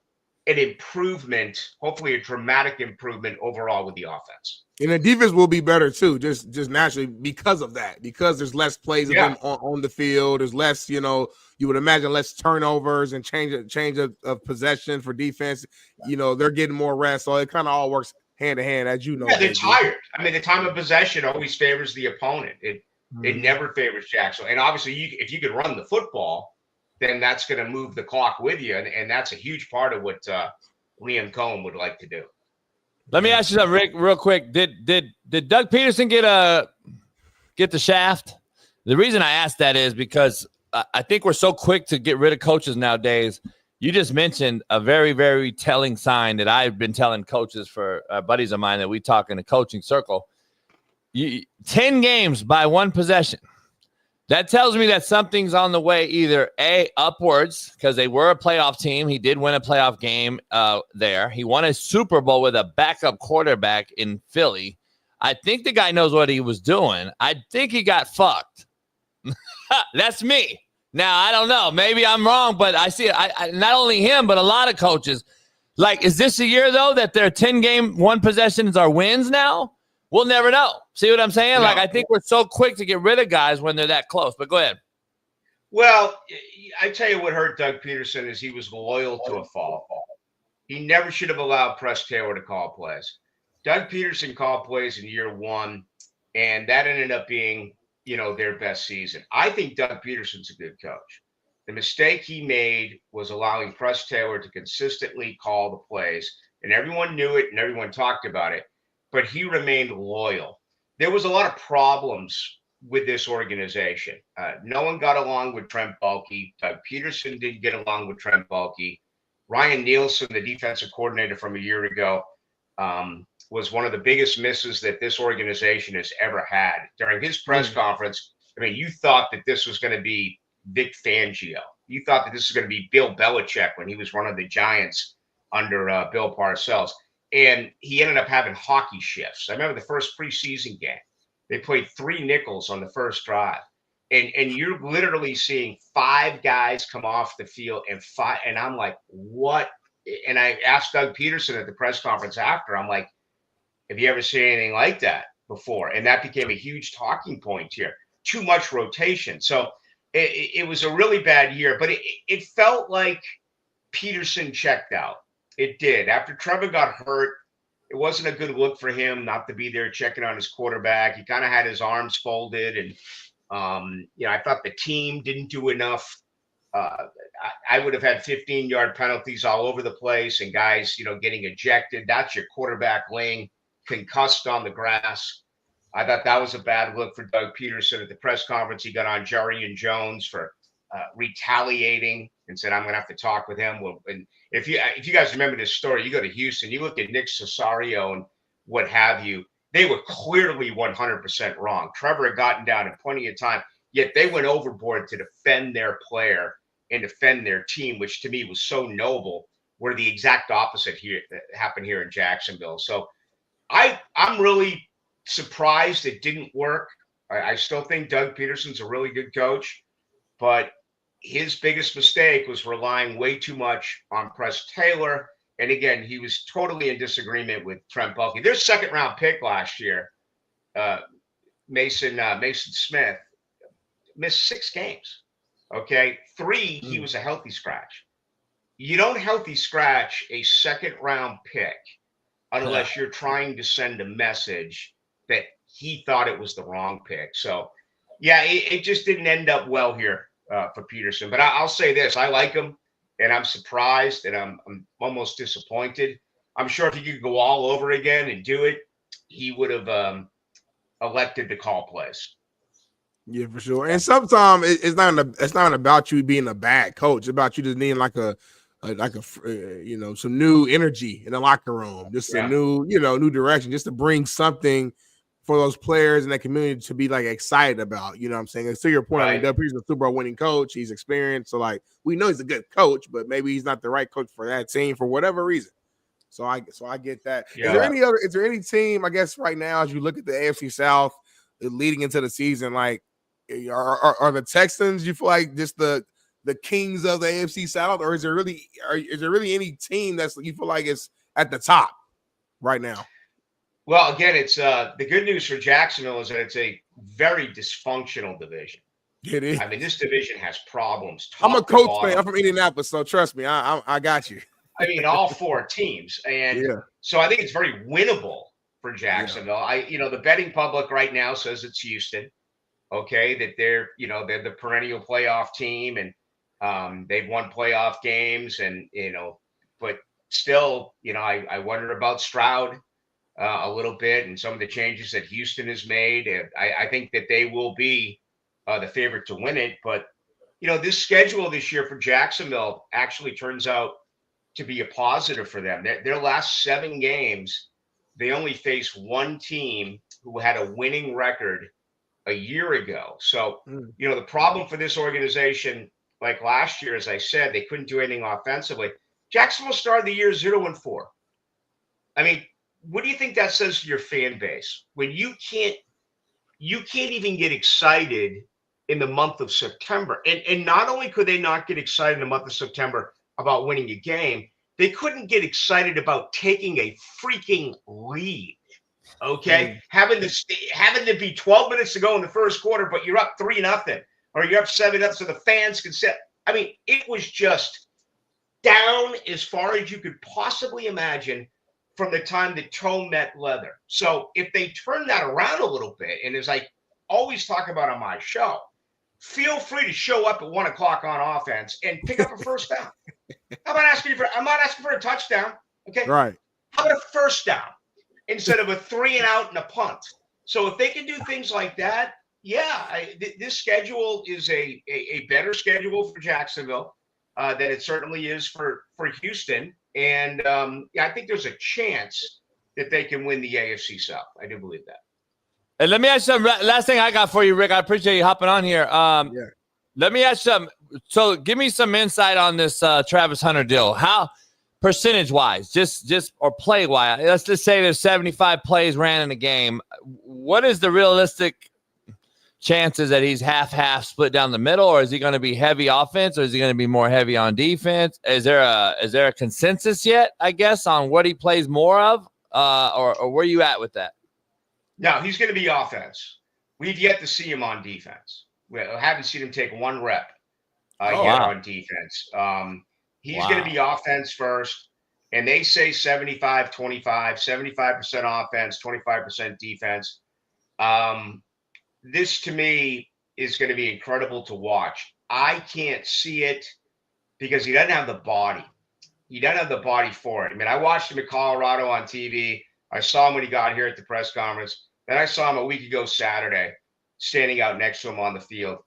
an improvement, hopefully a dramatic improvement overall with the offense. And the defense will be better too, just naturally because of that, because there's less plays of them on the field. There's less, you would imagine less turnovers and change of possession for defense. They're getting more rest. So it kind of all works hand to hand, as you know. Yeah, they're tired. I mean, the time of possession always favors the opponent. It never favors Jacksonville. And obviously, if you could run the football, then that's going to move the clock with you. And that's a huge part of what Liam Cohen would like to do. Let me ask you something, Rick, real quick. Did Doug Peterson get the shaft? The reason I asked that is because I think we're so quick to get rid of coaches nowadays. You just mentioned a very, very telling sign that I've been telling coaches for buddies of mine that we talk in the coaching circle. 10 games by 1 possession. That tells me that something's on the way, either A, upwards, because they were a playoff team. He did win a playoff game there. He won a Super Bowl with a backup quarterback in Philly. I think the guy knows what he was doing. I think he got fucked. That's me. Now, I don't know. Maybe I'm wrong, but I see it. Not only him, but a lot of coaches. Like, is this a year, though, that their 10-game 1 possessions are wins now? We'll never know. See what I'm saying? No. Like, I think we're so quick to get rid of guys when they're that close. But go ahead. Well, I tell you what hurt Doug Peterson is he was loyal to a fault. He never should have allowed Press Taylor to call plays. Doug Peterson called plays in year one, and that ended up being, their best season. I think Doug Peterson's a good coach. The mistake he made was allowing Press Taylor to consistently call the plays, and everyone knew it and everyone talked about it, but he remained loyal. There was a lot of problems with this organization. No one got along with Trent Baalke. Doug Peterson didn't get along with Trent Baalke. Ryan Nielsen, the defensive coordinator from a year ago, was one of the biggest misses that this organization has ever had. During his press conference, you thought that this was going to be Vic Fangio. You thought that this was going to be Bill Belichick when he was running the Giants under Bill Parcells. And he ended up having hockey shifts. I remember the first preseason game. They played 3 nickels on the first drive. And you're literally seeing 5 guys come off the field and I'm like, what? And I asked Doug Peterson at the press conference after, I'm like, have you ever seen anything like that before? And that became a huge talking point here. Too much rotation. So it was a really bad year, but it felt like Peterson checked out. It did. After Trevor got hurt, it wasn't a good look for him not to be there checking on his quarterback. He kind of had his arms folded, and I thought the team didn't do enough. I would have had 15-yard penalties all over the place and guys, getting ejected. That's your quarterback laying concussed on the grass. I thought that was a bad look for Doug Peterson. At the press conference, he got on Jerry and Jones for retaliating and said, I'm going to have to talk with him. Well, and if you guys remember this story, you go to Houston, you look at Nick Cesario and what have you, they were clearly 100% wrong. Trevor had gotten down in plenty of time, yet they went overboard to defend their player and defend their team, which to me was so noble, where the exact opposite here happened here in Jacksonville. So I'm really surprised it didn't work. I still think Doug Peterson's a really good coach, but his biggest mistake was relying way too much on Press Taylor. And again, he was totally in disagreement with Trent Baalke. Their second-round pick last year, Mason Smith, missed 6 games. Okay, 3, he was a healthy scratch. You don't healthy scratch a second-round pick unless you're trying to send a message that he thought it was the wrong pick. So, yeah, it just didn't end up well here for Peterson. But I'll say this. I like him, and I'm surprised, and I'm almost disappointed. I'm sure if he could go all over again and do it, he would have elected to call plays. Yeah, for sure. And sometimes it's not about you being a bad coach. It's about you just needing some new energy in the locker room, just a new direction, just to bring something for those players and that community to be excited about. You know what I'm saying? And to your point, Right. Doug Peterson's a Super Bowl winning coach. He's experienced, so we know he's a good coach, but maybe he's not the right coach for that team for whatever reason. So I get that. Yeah. Is there any team, I guess, right now as you look at the AFC South leading into the season, are the Texans, you feel like just the kings of the AFC South, or is there really any team that's you feel like is at the top right now? Well, again, it's the good news for Jacksonville is that it's a very dysfunctional division. It is. I mean, this division has problems. I'm a top to Colts bottom. fan. I'm from Indianapolis, so trust me, I got you. I mean, all 4 teams, and so I think it's very winnable for Jacksonville. Yeah. The betting public right now says it's Houston. Okay, that they're the perennial playoff team, and they've won playoff games, and but still, I wonder about Stroud a little bit and some of the changes that Houston has made. I think that they will be the favorite to win it, but this schedule this year for Jacksonville actually turns out to be a positive for them. Their last 7 games, they only faced 1 team who had a winning record a year ago. So, the problem for this organization, like last year, as I said, they couldn't do anything offensively. Jacksonville started the year 0-4. I mean, what do you think that says to your fan base when you can't even get excited in the month of September? And not only could they not get excited in the month of September about winning a game, they couldn't get excited about taking a freaking lead. Okay, having to be 12 minutes to go in the first quarter, but you're up 3-0, or you're up 7-0, so the fans can sit. I mean, it was just down as far as you could possibly imagine from the time the toe met leather. So if they turn that around a little bit, and as I always talk about on my show, feel free to show up at 1 o'clock on offense and pick up a first down. I'm not asking for a touchdown. Okay. Right. How about a first down instead of a 3 and out and a punt? So if they can do things like that, this schedule is a better schedule for Jacksonville than it certainly is for Houston. And I think there's a chance that they can win the AFC South. I do believe that. And let me ask you something. Last thing I got for you, Rick. I appreciate you hopping on here. Let me ask you something. So give me some insight on this Travis Hunter deal. How percentage-wise, just or play-wise, let's just say there's 75 plays ran in a game. What is the realistic chances that he's half split down the middle, or is he going to be heavy offense, or is he going to be more heavy on defense? Is there a consensus yet, I guess, on what he plays more of, or where you at with that? No, he's going to be offense. We've yet to see him on defense. We haven't seen him take 1 rep yet on defense. He's going to be offense first, and they say 75-25, 75% offense, 25% defense. This, to me, is going to be incredible to watch. I can't see it because he doesn't have the body. He doesn't have the body for it. I mean, I watched him at Colorado on TV. I saw him when he got here at the press conference. Then I saw him a week ago Saturday, standing out next to him on the field.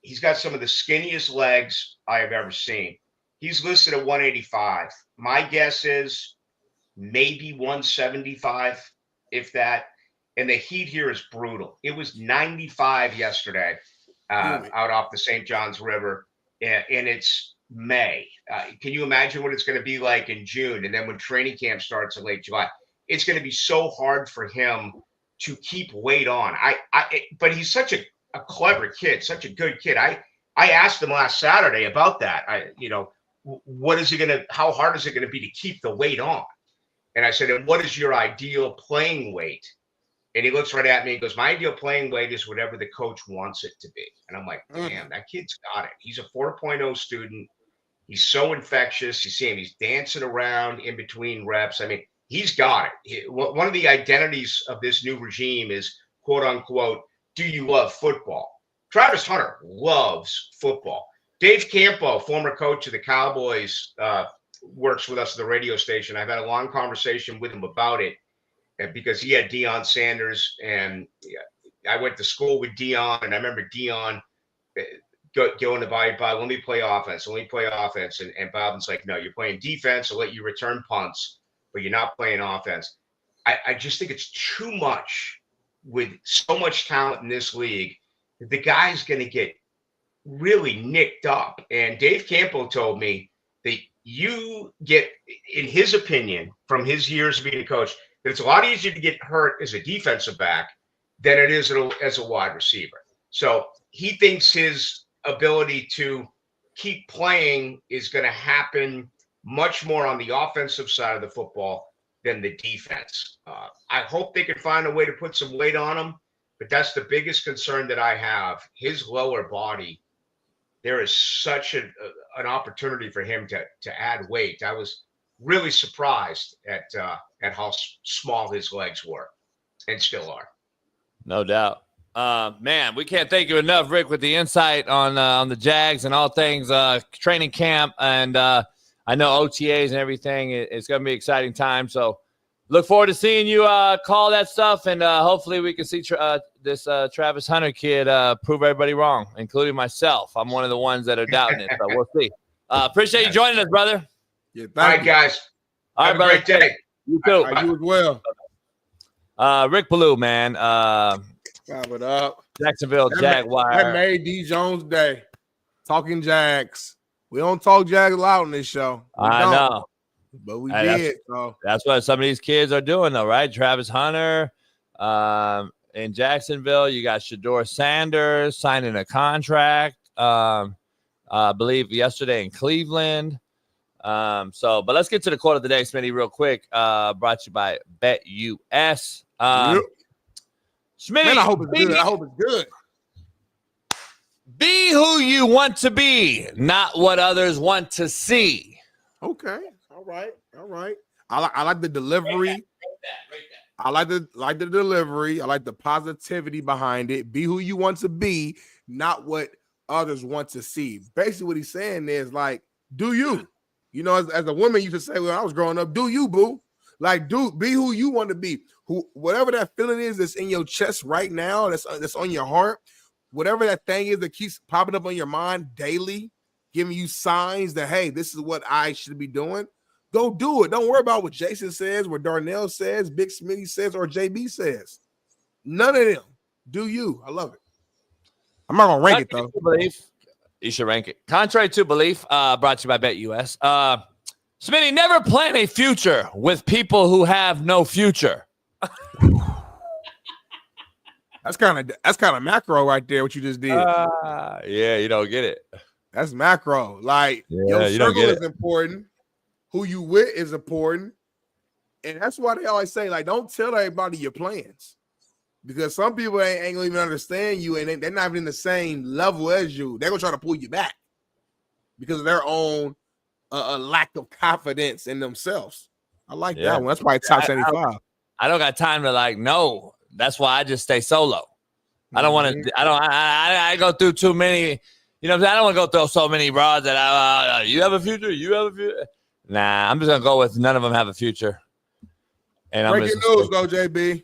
He's got some of the skinniest legs I have ever seen. He's listed at 185. My guess is maybe 175, if that. And the heat here is brutal. It was 95 yesterday out off the St. Johns River, and it's May. Can you imagine what it's going to be like in June? And then when training camp starts in late July, it's going to be so hard for him to keep weight on. But he's such a clever kid, such a good kid. I asked him last Saturday about that. How hard is it going to be to keep the weight on? And I said, and what is your ideal playing weight? And he looks right at me and goes, my ideal playing weight is whatever the coach wants it to be. And I'm like, damn, that kid's got it. He's a 4.0 student. He's so infectious. You see him, he's dancing around in between reps. I mean, he's got it. One of the identities of this new regime is, quote unquote, do you love football? Travis Hunter loves football. Dave Campo, former coach of the Cowboys, works with us at the radio station. I've had a long conversation with him about it because he had Deion Sanders, and I went to school with Deion, and I remember Deion going to Bob, let me play offense. And Bob's like, no, you're playing defense. I'll let you return punts, but you're not playing offense. I just think it's too much with so much talent in this league. The guy's going to get really nicked up. And Dave Campo told me that you get, in his opinion, from his years of being a coach, that it's a lot easier to get hurt as a defensive back than it is as a wide receiver. So he thinks his ability to keep playing is going to happen much more on the offensive side of the football than the defense. I hope they can find a way to put some weight on him, but that's the biggest concern that I have. His lower body, there is such an opportunity for him to add weight. I was really surprised at how small his legs were and still are. No doubt. Man, we can't thank you enough, Rick, with the insight on the Jags and all things training camp. And I know OTAs and everything. It's going to be an exciting time. So look forward to seeing you call that stuff. And hopefully we can see this Travis Hunter kid prove everybody wrong, including myself. I'm one of the ones that are doubting it. So we'll see. Appreciate you joining us, brother. Yeah, all right, guys. All right, brother. Great day. You too. You as well. Rick Belaloo, man. Clap it up. Jacksonville Jaguar. That made D Jones' day. Talking Jags. We don't talk Jags a lot on this show. I know. But we did. So. That's what some of these kids are doing, though, right? Travis Hunter in Jacksonville. You got Shedeur Sanders signing a contract, I believe, yesterday in Cleveland. But let's get to the quote of the day, Smitty, real quick. Brought to you by BetUS. Smitty, man, I hope it's good. I hope it's good. Be who you want to be, not what others want to see. Okay. All right. I like the delivery. Rate that. I like the delivery. I like the positivity behind it. Be who you want to be, not what others want to see. Basically, what he's saying is like, do you? You know, as a woman used to say when I was growing up, do you, boo? Like, be who you want to be. Whatever that feeling is that's in your chest right now, that's on your heart, whatever that thing is that keeps popping up on your mind daily, giving you signs that, hey, this is what I should be doing. Go do it. Don't worry about what Jason says, what Darnell says, Big Smitty says, or JB says. None of them. Do you? I love it. I'm not gonna rank it though. You should rank it. Contrary to belief, brought to you by BetUS. Smitty, never plan a future with people who have no future. That's kind of macro right there. What you just did. Yeah, you don't get it. That's macro. Like your circle is important. Who you with is important. And that's why they always say, like, don't tell everybody your plans. Because some people ain't gonna even understand you, and they're not even in the same level as you. They're gonna try to pull you back because of their own a lack of confidence in themselves. I like that one. That's why it's top 75. I don't got time to no. That's why I just stay solo. I don't want to. I go through too many. You know, I don't want to go through so many broads that you have a future. You have a future. Nah, I'm just gonna go with none of them have a future. And breaking news though, JB.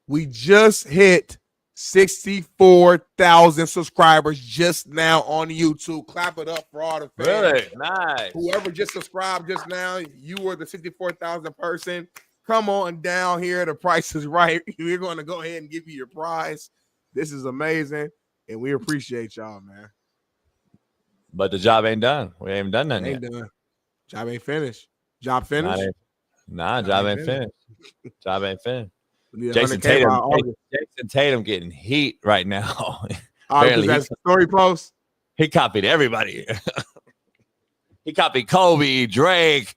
We just hit 64,000 subscribers just now on YouTube. Clap it up for all the fans. Really nice. Whoever just subscribed just now, you were the 64,000 person. Come on down here. The price is right. We're going to go ahead and give you your prize. This is amazing, and we appreciate y'all, man. But the job ain't done. We ain't done nothing yet. Done. Job ain't finished. Job finished? Job ain't finished. Job ain't finished. Jason Tatum getting heat right now. Apparently, that's the story post. He copied everybody. He copied Kobe, Drake,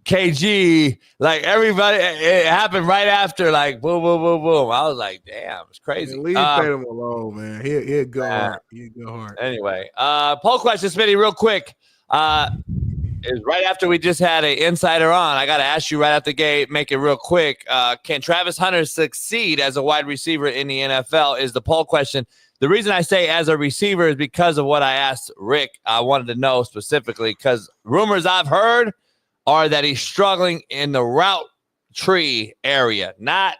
KG, everybody. It happened right after, boom, boom, boom, boom. I was like, damn, it's crazy. Leave Tatum alone, man. He'll go hard. He'll go hard. Anyway, poll question, Smitty, real quick. Is right after we just had an insider on. I got to ask you right out the gate, make it real quick. Can Travis Hunter succeed as a wide receiver in the NFL is the poll question. The reason I say as a receiver is because of what I asked Rick. I wanted to know specifically because rumors I've heard are that he's struggling in the route tree area, not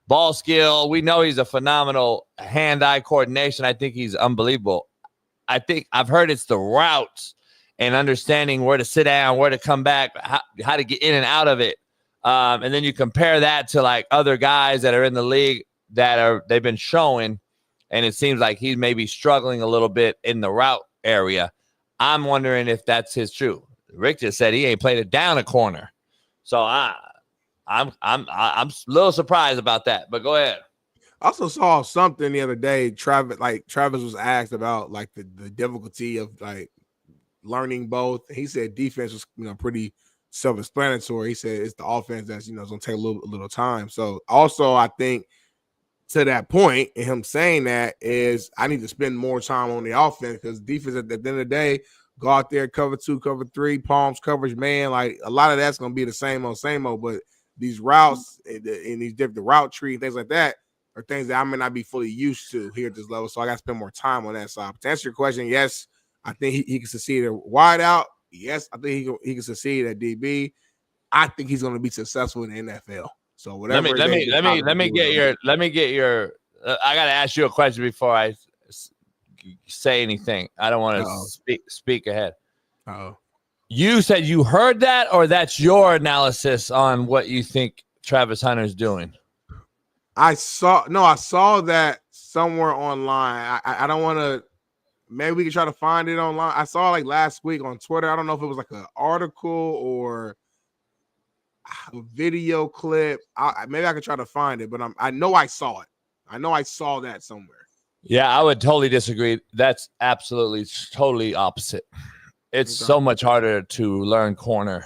ball skill. We know he's a phenomenal hand-eye coordination. I think he's unbelievable. I think I've heard it's the routes and understanding where to sit down, where to come back, how to get in and out of it. And then you compare that to other guys that are in the league they've been showing, and it seems like he's maybe struggling a little bit in the route area. I'm wondering if that's his true. Rick just said he ain't played it down a corner. So I'm a little surprised about that, but go ahead. I also saw something the other day. Travis was asked about the difficulty of learning both. He said defense was pretty self-explanatory. He said it's the offense that's it's gonna take a little time. So also I think to that point, and him saying that is I need to spend more time on the offense because defense at the end of the day, go out there, cover 2, cover 3, palms coverage, man. A lot of that's gonna be the same old, but these routes and these different route tree and things like that are things that I may not be fully used to here at this level. So I gotta spend more time on that side. But to answer your question, yes. I think he can succeed at wide out. Yes, I think he can succeed at DB. I think he's going to be successful in the NFL. So whatever. Let me get your. I got to ask you a question before I say anything. I don't want to speak ahead. You said you heard that, or that's your analysis on what you think Travis Hunter's doing? I saw that somewhere online. I don't want to. Maybe we can try to find it online. I saw last week on Twitter. I don't know if it was an article or a video clip. Maybe I could try to find it, but I know I saw it. I know I saw that somewhere. Yeah, I would totally disagree. That's absolutely totally opposite. It's so much harder to learn corner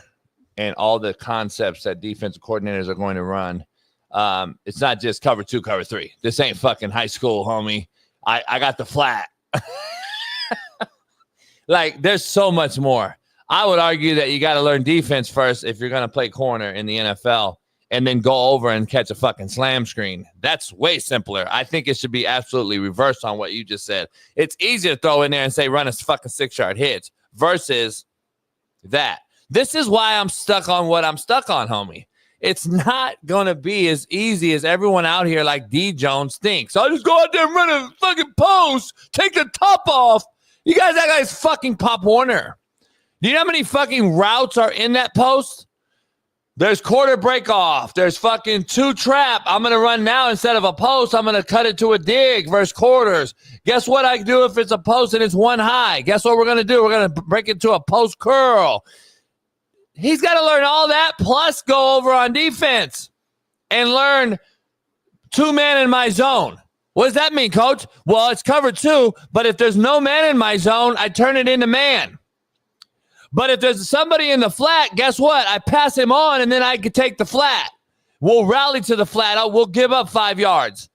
and all the concepts that defensive coordinators are going to run. It's not just cover 2, cover 3. This ain't fucking high school, homie. I got the flat. Like, there's so much more. I would argue that you got to learn defense first if you're going to play corner in the NFL, and then go over and catch a fucking slam screen. That's way simpler. I think it should be absolutely reversed on what you just said. It's easy to throw in there and say run a fucking 6-yard hitch versus that. This is why I'm stuck on what I'm stuck on, homie. It's not going to be as easy as everyone out here like D. Jones thinks. I'll just go out there and run a fucking post, take the top off. You guys act like it's fucking Pop Warner. Do you know how many fucking routes are in that post? There's quarter break off. There's fucking 2 trap. I'm going to run now instead of a post. I'm going to cut it to a dig versus quarters. Guess what I do if it's a post and it's 1 high? Guess what we're going to do? We're going to break it to a post curl. He's got to learn all that plus go over on defense and learn 2-man in my zone. What does that mean, coach? Well, it's covered 2, but if there's no man in my zone, I turn it into man. But if there's somebody in the flat, guess what? I pass him on, and then I can take the flat. We'll rally to the flat. We'll give up 5 yards.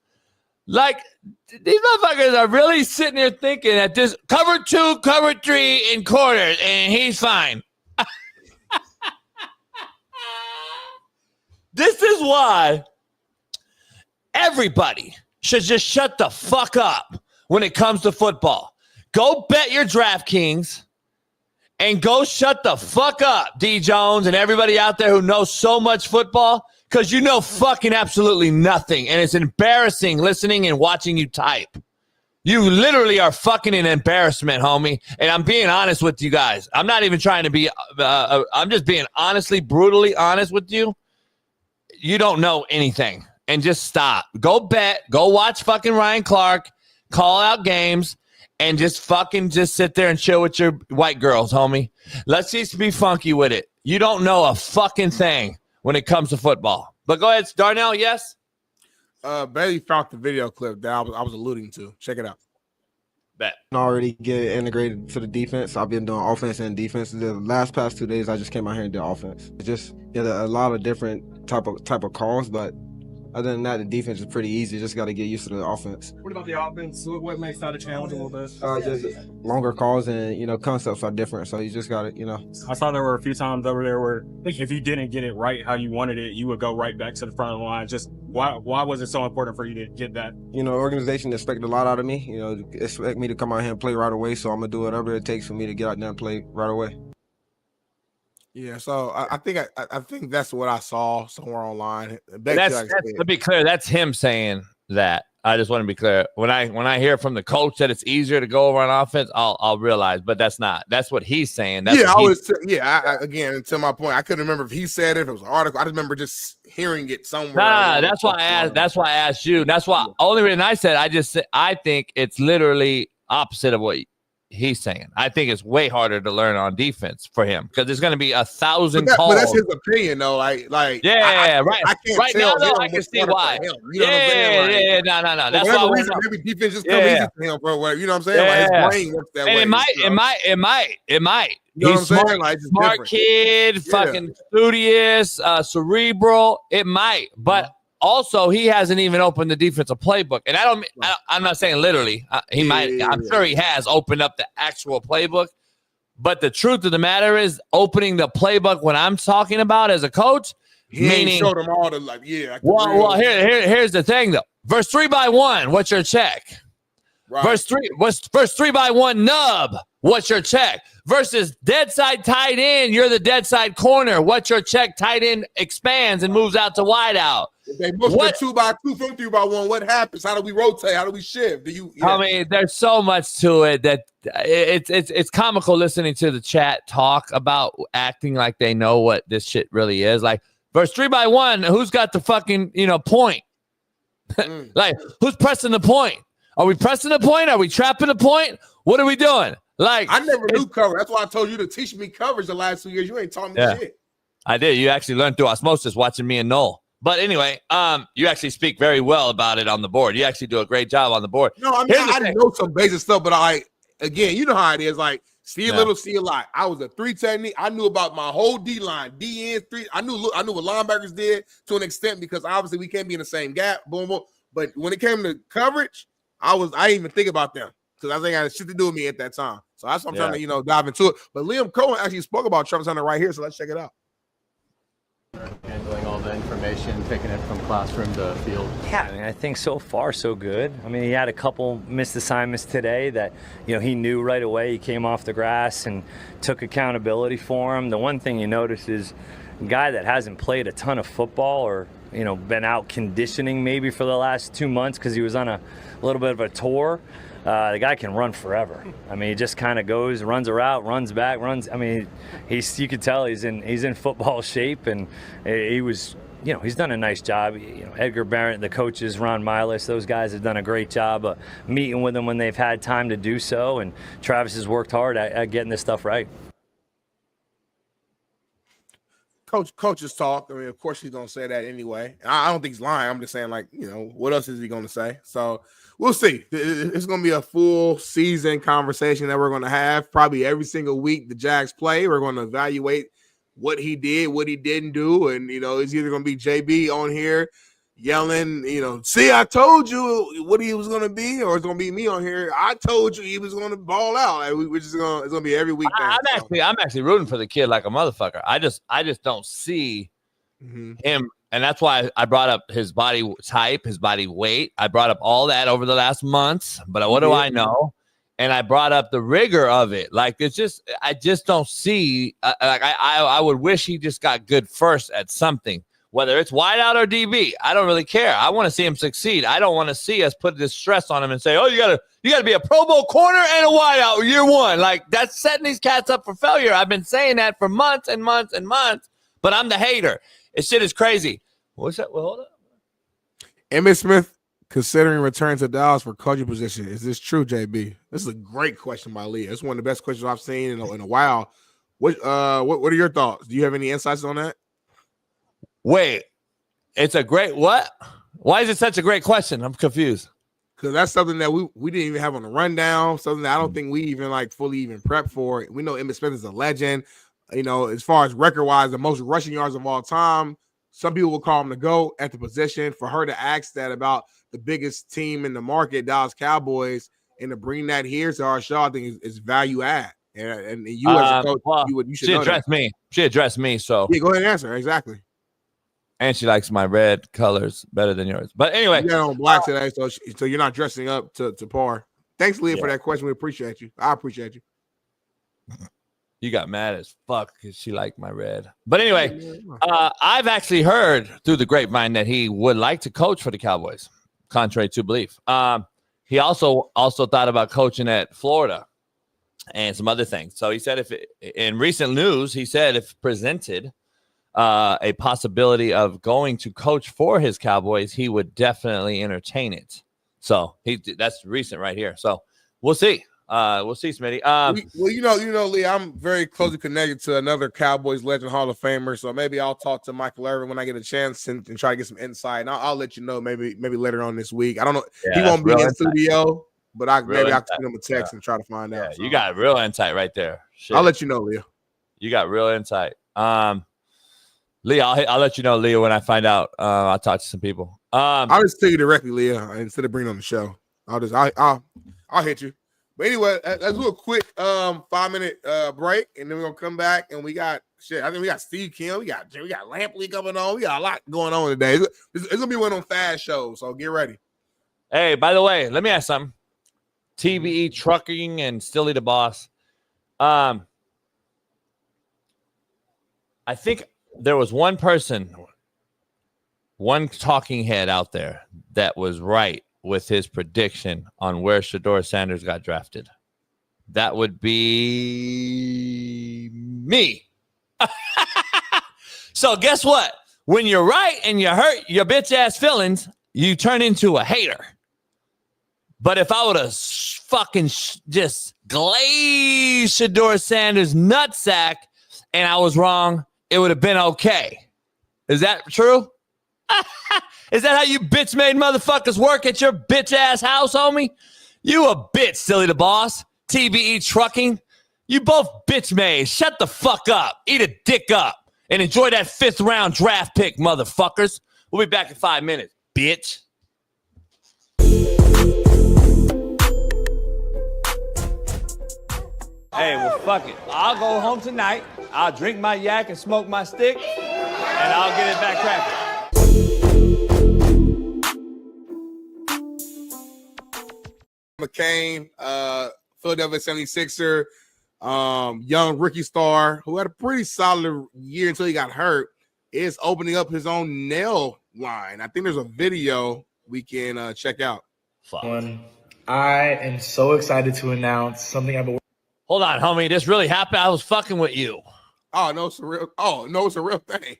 Like, these motherfuckers are really sitting here thinking that this cover 2, cover 3 in quarters, and he's fine. This is why everybody should just shut the fuck up when it comes to football. Go bet your DraftKings. And go shut the fuck up, D. Jones, and everybody out there who knows so much football, because you know fucking absolutely nothing. And it's embarrassing listening and watching you type. You literally are fucking an embarrassment, homie. And I'm being honest with you guys. I'm not even trying to be, I'm just being honestly, brutally honest with you. You don't know anything. And just stop. Go bet. Go watch fucking Ryan Clark. Call out games. And just sit there and chill with your white girls, homie. Let's just be funky with it. You don't know a fucking thing when it comes to football. But go ahead, Darnell, yes? Bailey found the video clip that I was alluding to. Check it out. Bet. Already get integrated to the defense. I've been doing offense and defense. The last past 2 days, I just came out here and did offense. Just get a lot of different type of calls, but other than that, the defense is pretty easy. Just got to get used to the offense. What about the offense? What makes that a challenge a little bit? Just longer calls and, concepts are different. So you just got to, I saw there were a few times over there where if you didn't get it right how you wanted it, you would go right back to the front of the line. Just why was it so important for you to get that? Organization expected a lot out of me. Expect me to come out here and play right away. So I'm going to do whatever it takes for me to get out there and play right away. Yeah, so I think that's what I saw somewhere online. Let's be clear. That's him saying that. I just want to be clear. When I hear from the coach that it's easier to go over on offense, I'll realize. But that's not. That's what he's saying. Again, to my point, I couldn't remember if he said it. If it was an article. I just remember just hearing it somewhere. That's why I asked. That's why I asked you. That's why. Only reason I said I think it's literally opposite of what he's saying. I think it's way harder to learn on defense for him because there's going to be 1,000 calls. But that's his opinion, though. Right. I can't right now, though, I can see why. No. That's why maybe defense just come easy for him for you know what I'm saying. Like his brain works that way. It might. You know He's smart, like, smart kid, fucking studious, cerebral. It might, but. Also, he hasn't even opened the defensive playbook, and I'm not saying literally. He might. I'm sure he has opened up the actual playbook. But the truth of the matter is, opening the playbook. When I'm talking about as a coach, he ain't showed them all the Well, here's the thing though. Verse 3x1. What's your check? Right. Verse 3x1 nub. What's your check? Versus dead side tight end. You're the dead side corner. What's your check? Tight end expands and moves out to wide out. If they move 2x2 from 3x1, what happens? How do we rotate? How do we shift? I mean, there's so much to it that it's comical listening to the chat talk about acting like they know what this shit really is. Like verse 3x1, who's got the fucking point? Like who's pressing the point? Are we pressing the point? Are we trapping the point? What are we doing? Like I never knew cover. That's why I told you to teach me coverage the last 2 years. You ain't taught me shit. I did. You actually learned through osmosis watching me and Noel. But anyway, you actually speak very well about it on the board. You actually do a great job on the board. No, I mean I know some basic stuff, but again, you know how it is. Like see a little, see a lot. I was a 3 technique. I knew about my whole D line, D ends, 3. I knew what linebackers did to an extent because obviously we can't be in the same gap. Boom, boom. But when it came to coverage, I didn't even think about them. because I think I had shit to do with me at that time. So that's what I'm trying to, dive into it. But Liam Cohen actually spoke about Travis Hunter right here, so let's check it out. Handling all the information, taking it from classroom to field. Yeah, I mean, I think so far so good. I mean, he had a couple missed assignments today that, he knew right away. He came off the grass and took accountability for him. The one thing you notice is a guy that hasn't played a ton of football or, been out conditioning maybe for the last 2 months because he was on a little bit of a tour. The guy can run forever. I mean, he just kind of goes, runs a route, runs back, runs. I mean, you could tell he's in football shape, and he was, he's done a nice job. Edgar Barrett, the coaches, Ron Miles, those guys have done a great job of meeting with him when they've had time to do so, and Travis has worked hard at getting this stuff right. Coaches talk. I mean, of course he's gonna say that anyway. I don't think he's lying. I'm just saying, what else is he gonna say? So we'll see. It's gonna be a full season conversation that we're gonna have probably every single week the Jags play. We're gonna evaluate what he did, what he didn't do, and it's either gonna be JB on here yelling, see, I told you what he was gonna be, or it's gonna be me on here. I told you he was gonna ball out. It's gonna be every week. I'm actually rooting for the kid like a motherfucker. I just don't see him, and that's why I brought up his body type, his body weight. I brought up all that over the last months, but what do I know? And I brought up the rigor of it. I just don't see. I would wish he just got good first at something. Whether it's wideout or DB, I don't really care. I want to see him succeed. I don't want to see us put this stress on him and say, "Oh, you gotta be a Pro Bowl corner and a wideout year one." That's setting these cats up for failure. I've been saying that for months and months and months, but I'm the hater. This shit is crazy. What's that? Well, hold up. Emmit Smith considering return to Dallas for coaching position. Is this true, JB? This is a great question by Leah. It's one of the best questions I've seen in a while. What are your thoughts? Do you have any insights on that? Wait, it's a great what? Why is it such a great question? I'm confused. Because that's something that we didn't even have on the rundown, something that I don't think we even fully even prepped for. We know Emmit Smith is a legend. As far as record-wise, the most rushing yards of all time. Some people will call him the GOAT at the position. For her to ask that about the biggest team in the market, Dallas Cowboys, and to bring that here to our show, I think is value add. And you as a coach, you should know that. She addressed me, so. Yeah, go ahead and answer. Exactly. And she likes my red colors better than yours. But anyway. You got on black today, so you're not dressing up to par. Thanks, Leah, for that question. We appreciate you. I appreciate you. You got mad as fuck because she liked my red. But anyway, I've actually heard through the grapevine that he would like to coach for the Cowboys, contrary to belief. He also thought about coaching at Florida and some other things. So he said in recent news, if presented a possibility of going to coach for his Cowboys, he would definitely entertain it. So that's recent right here. So we'll see. We'll see, Smitty. Lee, I'm very closely connected to another Cowboys legend, Hall of Famer. So maybe I'll talk to Michael Irvin when I get a chance and try to get some insight. And I'll let you know maybe later on this week. I don't know. He won't be in studio, but maybe I'll send him a text and try to find out. So. You got real insight right there. Shit. I'll let you know, Leah. You got real insight. Leah, I'll let you know, Leah, when I find out. I'll talk to some people. I'll just tell you directly, Leah, instead of bringing on the show. I'll hit you. But anyway, let's do a quick 5-minute break, and then we're gonna come back and we got shit. I think we got Steve Kim, we got Lampley coming on. We got a lot going on today. It's gonna be one of them fast shows, so get ready. Hey, by the way, let me ask something. TBE Trucking and Stilly the Boss. I think there was one person, one talking head out there that was right with his prediction on where Shedeur Sanders got drafted. That would be me. So guess what? When you're right and you hurt your bitch ass feelings, you turn into a hater. But if I would have fucking just glazed Shedeur Sanders' nutsack and I was wrong, it would have been okay. Is that true? Is that how you bitch-made motherfuckers work at your bitch-ass house, homie? You a bitch, Silly the Boss. TBE Trucking. You both bitch-made. Shut the fuck up. Eat a dick up. And enjoy that 5th-round draft pick, motherfuckers. We'll be back in 5 minutes, bitch. Hey, well, fuck it. I'll go home tonight. I'll drink my yak and smoke my stick, and I'll get it back cracking. McCain, Philadelphia 76er, young rookie star who had a pretty solid year until he got hurt, is opening up his own nail line. I think there's a video we can check out. I am so excited to announce something I've been. Hold on, homie. This really happened. I was fucking with you. Oh no, it's a real. Oh no, it's a real thing.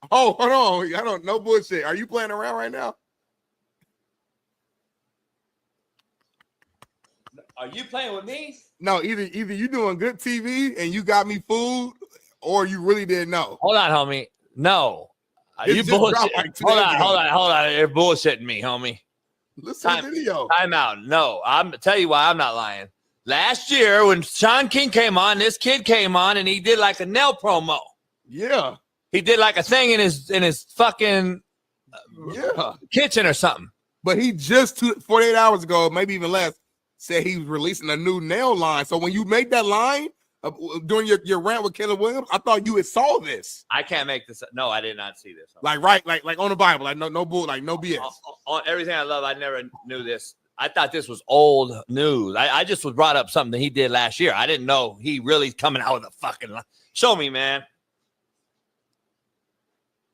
Oh, hold on. I don't. No bullshit. Are you playing around right now? Are you playing with me? No, either you doing good TV and you got me food, or you really didn't know. Hold on, homie. No. You bullshit. Hold on. You're bullshitting me, homie. Listen to the video. Time out. No, I'm tell you why I'm not lying. Last year when Shaun King came on, this kid came on and he did like a nail promo. Yeah. He did like a thing in his fucking kitchen or something. But he just 48 hours ago, maybe even less, said he was releasing a new nail line. So when you make that line during your rant with Caleb Williams, I thought you had saw this. I can't make this. No, I did not see this. Like on the Bible, like no bull, like no BS. On everything I love, I never knew this. I thought this was old news. I just was brought up something that he did last year. I didn't know he really coming out with a fucking line. Show me, man.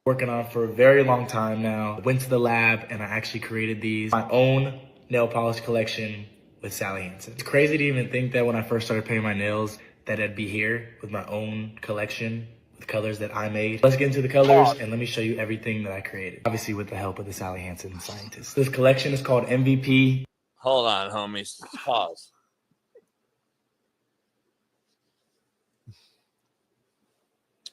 Working on for a very long time now. Went to the lab and I actually created these. My own nail polish collection with Sally Hansen. It's crazy to even think that when I first started painting my nails that I'd be here with my own collection with colors that I made. Let's get into the colors and let me show you everything that I created. Obviously with the help of the Sally Hansen scientists. This collection is called MVP. Hold on, homies. Pause.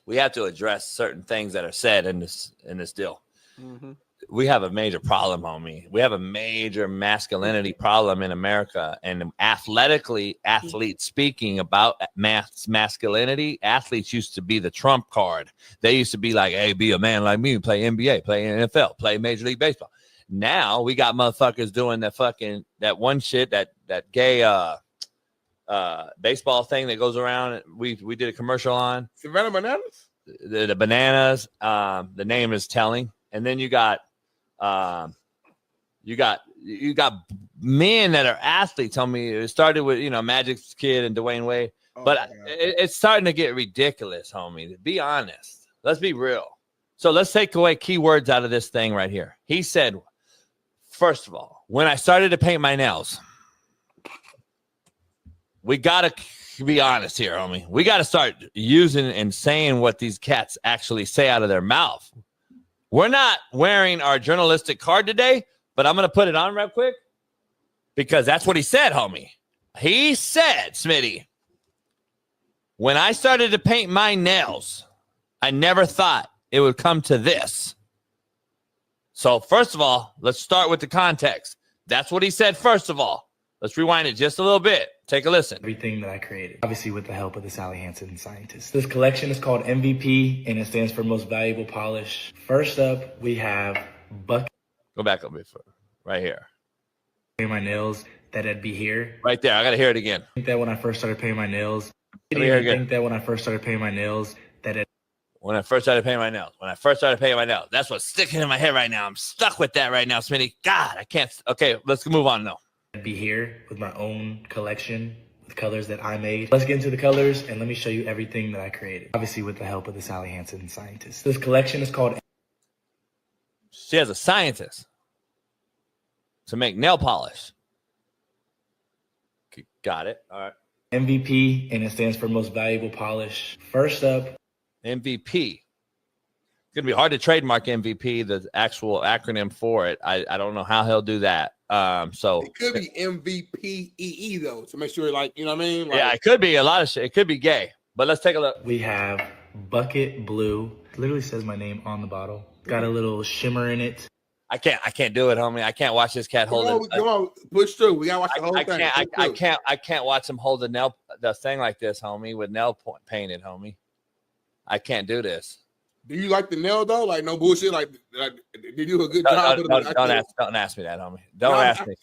We have to address certain things that are said in this deal. Mm-hmm. We have a major problem, homie. We have a major masculinity problem in America. And athletes speaking about masculinity, athletes used to be the trump card. They used to be like, hey, be a man like me, play NBA, play NFL, play Major League Baseball. Now we got motherfuckers doing that one shit, that gay baseball thing that goes around. We did a commercial on Savannah Bananas. The bananas. The name is telling. And then you got men that are athletes. Tell me, it started with Magic's kid and Dwayne Wade, but it's starting to get ridiculous, homie. To be honest, let's be real. So let's take away keywords out of this thing right here. He said, first of all, when I started to paint my nails, we gotta be honest here, homie. We gotta start using and saying what these cats actually say out of their mouth. We're not wearing our journalistic card today, but I'm going to put it on real quick because that's what he said, homie. He said, Smitty, when I started to paint my nails, I never thought it would come to this. So first of all, let's start with the context. That's what he said first of all. Let's rewind it just a little bit. Take a listen. Everything that I created, obviously with the help of the Sally Hansen scientists. This collection is called MVP, and it stands for Most Valuable Polish. First up, we have bucket. Go back a bit further. Right here. My nails, that I'd be here. Right there. I got to hear it again. I think that when I first started painting my nails. Let me hear it again. I think that when I first started painting my nails, when I first started painting my nails. That's what's sticking in my head right now. I'm stuck with that right now, Smitty. God, I can't. Okay, let's move on now. I'd be here with my own collection with colors that I made. Let's get into the colors and let me show you everything that I created. Obviously with the help of the Sally Hansen scientists. This collection is called. She has a scientist to make nail polish. Got it. All right. MVP, and it stands for Most Valuable Polish. First up, MVP. It's going to be hard to trademark MVP, the actual acronym for it. I don't know how he'll do that. So it could be MVPEE though, to make sure, like, you know what I mean? Like, yeah, it could be a lot of shit. It could be gay, but let's take a look. We have Bucket Blue. It literally says my name on the bottle. Got a little shimmer in it. I can't do it, homie. I can't watch this cat hold it. Come on, push through. We gotta watch the whole thing. I can't watch him hold the thing like this, homie, with nail painted, homie. I can't do this. Do you like the nail though? Like no bullshit. Like did you do a good job? Don't ask me that, homie. Don't ask me.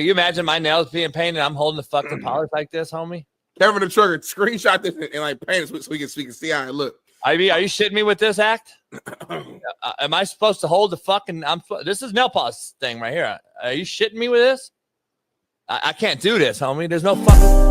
You imagine my nails being painted? I'm holding the fucking polish like this, homie. Kevin the Trucker, screenshot this and like paint it so we can see how it look. Are you shitting me with this act? Am I supposed to hold the fucking? This is nail polish thing right here. Are you shitting me with this? I can't do this, homie. There's no fucking.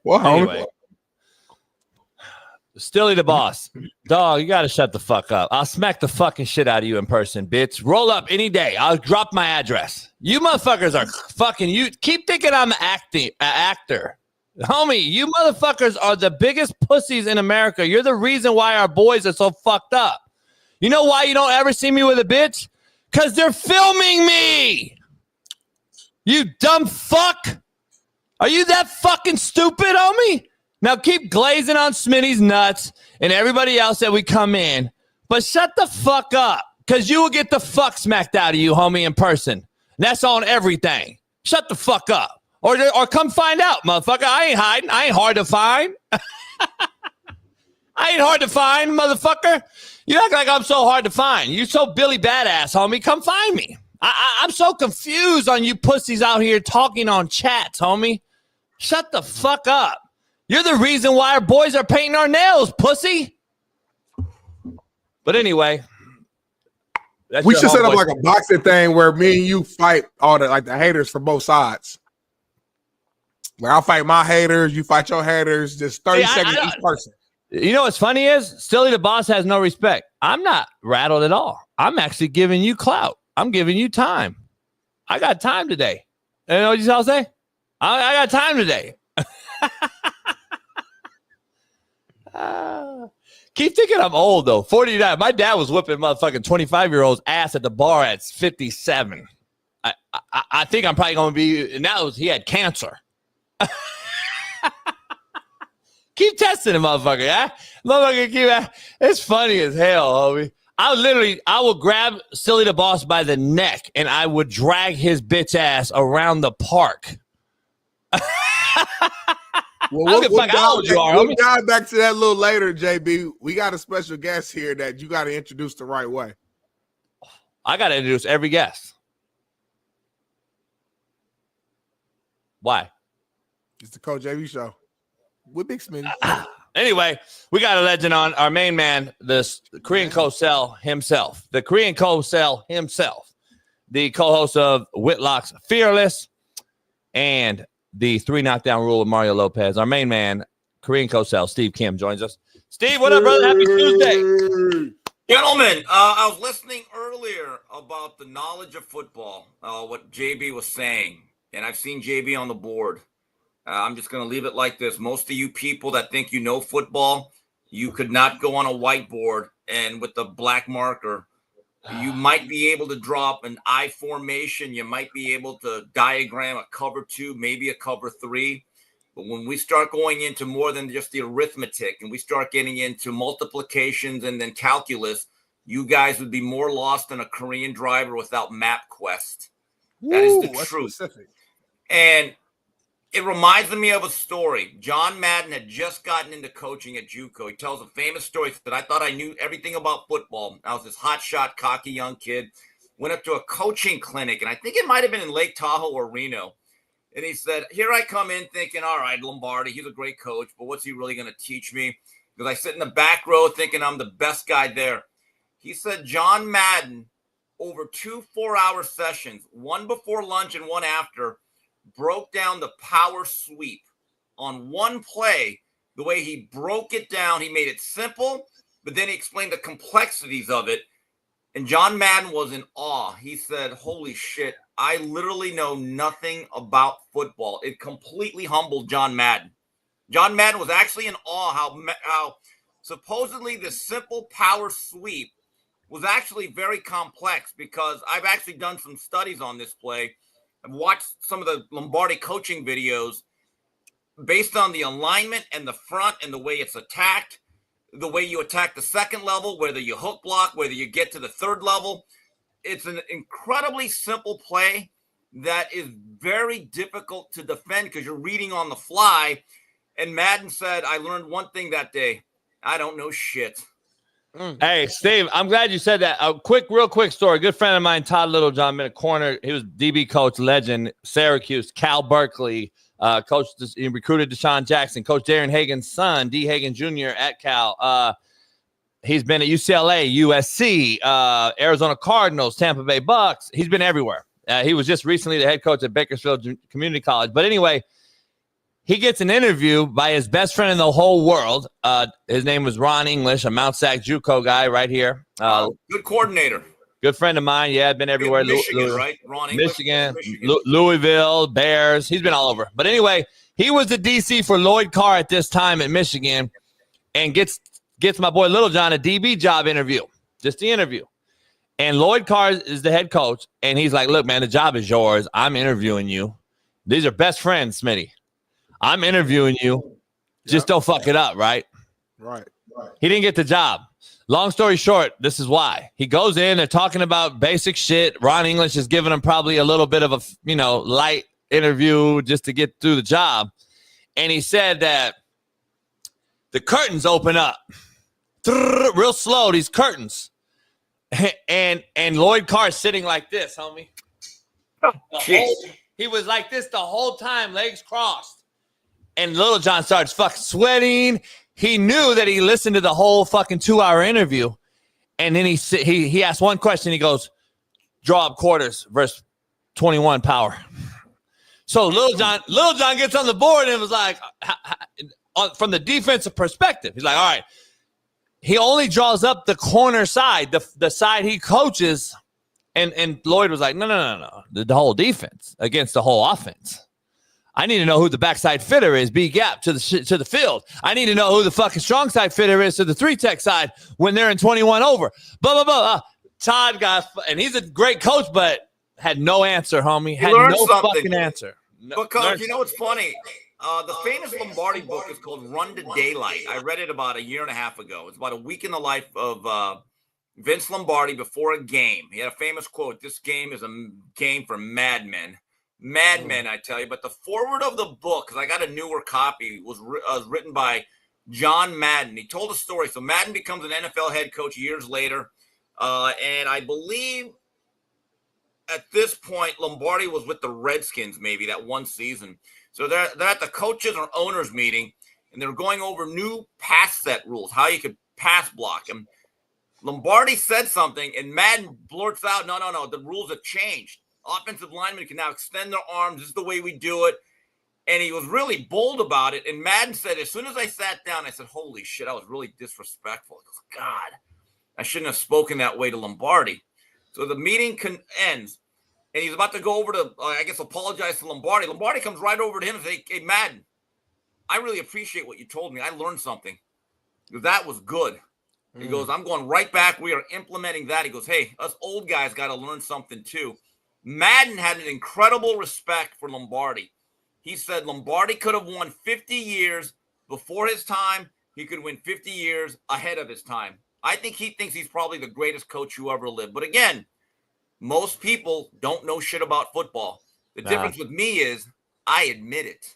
Well, anyway, Stilly the boss. Dog, you got to shut the fuck up. I'll smack the fucking shit out of you in person, bitch. Roll up any day. I'll drop my address. You motherfuckers are fucking you. Keep thinking I'm an actor. Homie, you motherfuckers are the biggest pussies in America. You're the reason why our boys are so fucked up. You know why you don't ever see me with a bitch? Because they're filming me. You dumb fuck. Are you that fucking stupid, homie? Now keep glazing on Smitty's nuts and everybody else that we come in. But shut the fuck up, because you will get the fuck smacked out of you, homie, in person. That's on everything. Shut the fuck up. Or come find out, motherfucker. I ain't hiding. I ain't hard to find. I ain't hard to find, motherfucker. You act like I'm so hard to find. You so Billy Badass, homie. Come find me. I'm so confused on you pussies out here talking on chats, homie. Shut the fuck up. You're the reason why our boys are painting our nails, pussy. But anyway. We should set up like a boxing thing where me and you fight all the haters from both sides. Like I'll fight my haters, you fight your haters, just 30 seconds each person. You know what's funny is Stilly the boss has no respect. I'm not rattled at all. I'm actually giving you clout. I'm giving you time. I got time today. You know what I'll say? I got time today. Keep thinking I'm old, though. 49. My dad was whipping motherfucking 25-year-old's ass at the bar at 57. I think I'm probably going to be, and that was, he had cancer. Keep testing him, motherfucker. Yeah? Motherfucker, it's funny as hell, homie. I would grab Silly the Boss by the neck and I would drag his bitch ass around the park. Well, we'll dive back to that a little later, JB. We got a special guest here that you got to introduce the right way. I got to introduce every guest. Why? It's the Coach JB show with Big Smitty. Anyway, we got a legend on, our main man, the Korean Cosell himself. The Korean Cosell himself. The co-host of Whitlock's Fearless and the 3 knockdown rule with Mario Lopez. Our main man, Korean Cosell, Steve Kim, joins us. Steve, what up, brother? Happy Tuesday. Gentlemen, I was listening earlier about the knowledge of football, what JB was saying, and I've seen JB on the board. I'm just going to leave it like this. Most of you people that think you know football, you could not go on a whiteboard and with the black marker, you might be able to draw up an I formation. You might be able to diagram a cover 2, maybe a cover 3. But when we start going into more than just the arithmetic and we start getting into multiplications and then calculus, you guys would be more lost than a Korean driver without MapQuest. That is the truth. Specific. And it reminds me of a story. John Madden had just gotten into coaching at JUCO. He tells a famous story that I thought I knew everything about football. I was this hotshot, cocky young kid. Went up to a coaching clinic, and I think it might have been in Lake Tahoe or Reno. And he said, here I come in thinking, all right, Lombardi, he's a great coach, but what's he really going to teach me? Because I sit in the back row thinking I'm the best guy there. He said John Madden, over 2 4-hour sessions, one before lunch and one after, broke down the power sweep on one play. The way he broke it down, he made it simple, but then he explained the complexities of it. And John Madden was in awe. He said, holy shit, I literally know nothing about football. It completely humbled John Madden. John Madden was actually in awe how supposedly this simple power sweep was actually very complex, because I've actually done some studies on this play. I've watched some of the Lombardi coaching videos based on the alignment and the front and the way it's attacked, the way you attack the second level, whether you hook block, whether you get to the third level. It's an incredibly simple play that is very difficult to defend because you're reading on the fly. And Madden said, I learned one thing that day. I don't know shit. Hey, Steve, I'm glad you said that. A real quick story. A good friend of mine, Todd Littlejohn, been a corner. He was DB coach, legend, Syracuse, Cal Berkeley. He recruited Deshaun Jackson. Coach Darren Hagan's son, D. Hagan Jr. at Cal. He's been at UCLA, USC, Arizona Cardinals, Tampa Bay Bucks. He's been everywhere. He was just recently the head coach at Bakersfield Community College. But anyway, he gets an interview by his best friend in the whole world. His name was Ron English, a Mount Sac JUCO guy right here. Good coordinator. Good friend of mine. Yeah, been everywhere. Michigan, right? Ron English, Michigan, Louisville, Bears. He's been all over. But anyway, he was the DC for Lloyd Carr at this time at Michigan, and gets my boy Littlejohn a DB job interview, just the interview. And Lloyd Carr is the head coach, and he's like, look, man, the job is yours. I'm interviewing you. These are best friends, Smitty. I'm interviewing you. Just don't fuck it up, right? Right. He didn't get the job. Long story short, this is why. He goes in, they're talking about basic shit. Ron English is giving him probably a little bit of a, light interview just to get through the job. And he said that the curtains open up. Real slow, these curtains. And Lloyd Carr sitting like this, homie. He was like this the whole time, legs crossed. And Littlejohn starts fucking sweating. He knew that he listened to the whole fucking 2-hour interview. And then he asked one question. He goes, draw up quarters versus 21 power. So Littlejohn gets on the board and was like, from the defensive perspective, he's like, all right, he only draws up the corner side, the side he coaches. And Lloyd was like, no. The whole defense against the whole offense. I need to know who the backside fitter is, B gap to the field. I need to know who the fucking strong side fitter is to the 3-tech side when they're in 21 over. Blah, blah, blah. Todd and he's a great coach, but had no answer, homie. Had no fucking answer. Because, you know what's funny? The famous Lombardi book is called Run to Daylight. I read it about a year and a half ago. It's about a week in the life of Vince Lombardi before a game. He had a famous quote, this game is a game for madmen. Madmen, I tell you. But the forward of the book, because I got a newer copy, was written by John Madden. He told a story. So Madden becomes an NFL head coach years later. And I believe at this point, Lombardi was with the Redskins maybe that one season. So they're at the coaches or owners meeting, and they're going over new pass set rules, how you could pass block. And Lombardi said something, and Madden blurts out, no, the rules have changed. Offensive linemen can now extend their arms. This is the way we do it. And he was really bold about it. And Madden said, as soon as I sat down, I said, holy shit, I was really disrespectful. He goes, God, I shouldn't have spoken that way to Lombardi. So the meeting ends. And he's about to go over to, apologize to Lombardi. Lombardi comes right over to him and says, hey, Madden, I really appreciate what you told me. I learned something. That was good. He goes, I'm going right back. We are implementing that. He goes, hey, us old guys got to learn something too. Madden had an incredible respect for Lombardi. He said Lombardi could have won 50 years before his time. He could win 50 years ahead of his time. I think he thinks he's probably the greatest coach who ever lived. But again, most people don't know shit about football. The difference with me is I admit it.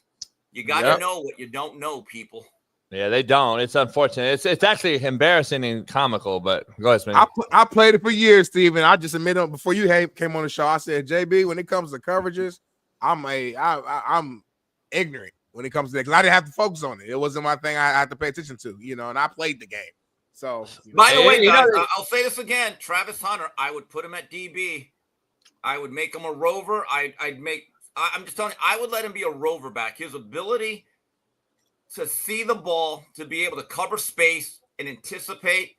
You got to know what you don't know, people. Yeah, they don't. It's unfortunate. It's actually embarrassing and comical, but go ahead, Smitty. I played it for years, Steven. I just admit before you came on the show, I said, JB, when it comes to coverages, I'm ignorant when it comes to that because I didn't have to focus on it. It wasn't my thing I had to pay attention to, and I played the game. So, by the way, guys, I'll say this again. Travis Hunter, I would put him at DB. I would make him a rover. I'm just telling you, I would let him be a rover back. His ability to see the ball, to be able to cover space and anticipate,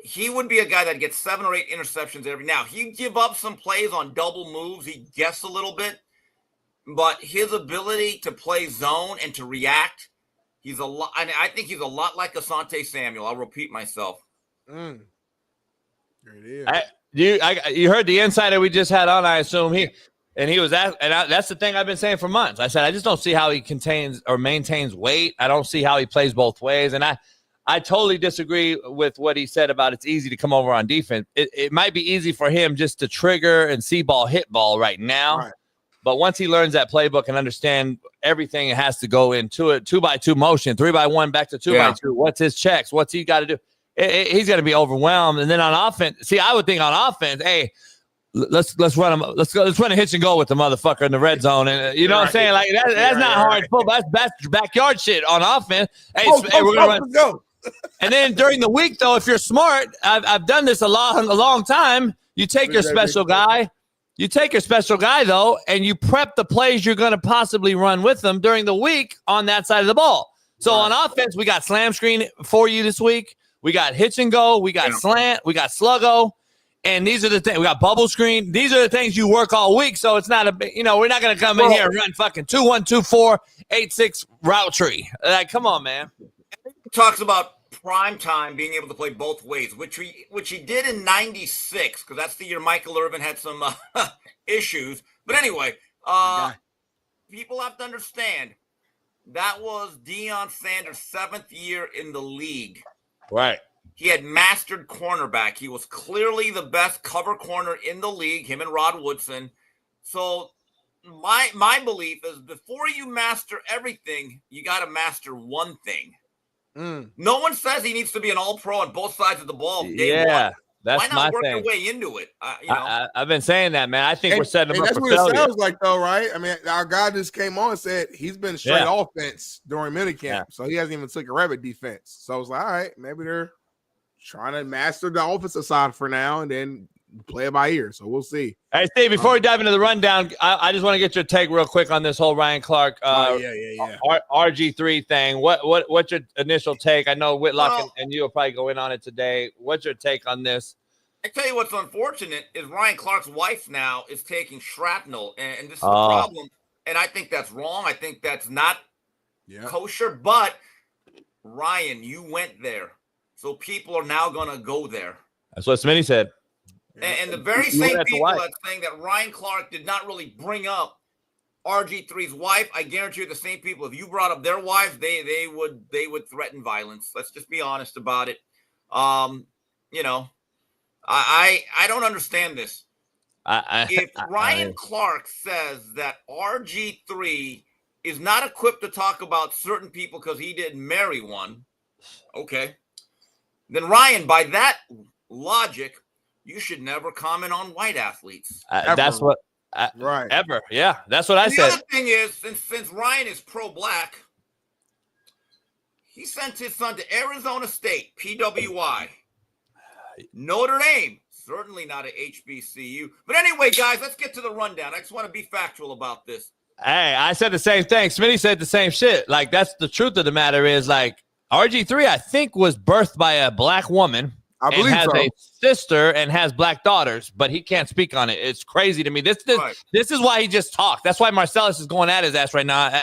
he would be a guy that gets 7 or 8 interceptions every. Now, he'd give up some plays on double moves. He'd guess a little bit. But his ability to play zone and to react, he's a lot. I think he's a lot like Asante Samuel. I'll repeat myself. There it is. You heard the insider we just had on, I assume. That's the thing I've been saying for months. I said, I just don't see how he contains or maintains weight. I don't see how he plays both ways. And I totally disagree with what he said about it's easy to come over on defense. It might be easy for him just to trigger and see ball, hit ball right now. Right. But once he learns that playbook and understand everything, it has to go into it. 2x2 motion, 3x1 back to 2x2. What's his checks? What's he got to do? He's going to be overwhelmed. And then on offense, see, I would think on offense, hey, let's run him. Let's run a hitch and go with the motherfucker in the red zone. And you know what I'm saying? Like that's not hard football. That's backyard shit on offense. Hey, we're gonna run. And then during the week, though, if you're smart, I've done this a long time. You take your special guy. You take your special guy, though, and you prep the plays you're going to possibly run with them during the week on that side of the ball. So on offense, we got slam screen for you this week. We got hitch and go. We got slant. We got sluggo. And these are the things. We got bubble screen. These are the things you work all week. So it's not we're not going to come in here and run fucking 2-1-2-4-8-6 route tree. Like, come on, man. Talks about prime time being able to play both ways, which he did in '96, because that's the year Michael Irvin had some issues. But anyway, people have to understand that was Deion Sanders' 7th year in the league. Right. He had mastered cornerback. He was clearly the best cover corner in the league, him and Rod Woodson. So my belief is before you master everything, you got to master one thing. No one says he needs to be an all-pro on both sides of the ball. Yeah, that's Why not my work thing. your way into it? I've been saying that, man. I think we're setting him up that's for what failure. it sounds like, though, right? I mean, our guy just came on and said he's been straight offense during minicamp, so he hasn't even took a rabbit defense. So it's like, all right, maybe they're trying to master the offensive side for now and then play it by ear. So we'll see. Hey, Steve, before we dive into the rundown, I just want to get your take real quick on this whole Ryan Clark RG3 thing. What's your initial take? I know Whitlock and you will probably go in on it today. What's your take on this? I tell you what's unfortunate is Ryan Clark's wife now is taking shrapnel, and this is the problem. And I think that's wrong. I think that's not kosher. But Ryan, you went there, so people are now going to go there. That's what Smitty said. And the very same people that's saying that Ryan Clark did not really bring up RG3's wife, I guarantee you the same people, if you brought up their wives, they would threaten violence. Let's just be honest about it. I don't understand this. If Ryan Clark says that RG3 is not equipped to talk about certain people because he didn't marry one, okay, then Ryan, by that logic, you should never comment on white athletes. That's what, ever. Yeah, that's what I said. The other thing is, since Ryan is pro-black, he sent his son to Arizona State, PWI. Notre Dame, certainly not an HBCU. But anyway, guys, let's get to the rundown. I just want to be factual about this. Hey, I said the same thing. Smitty said the same shit. Like, that's the truth of the matter is, like, RG3, I think, was birthed by a black woman. I believe has so. a sister and has black daughters, but he can't speak on it. It's crazy to me. This is why he just talked. That's why Marcellus is going at his ass right now.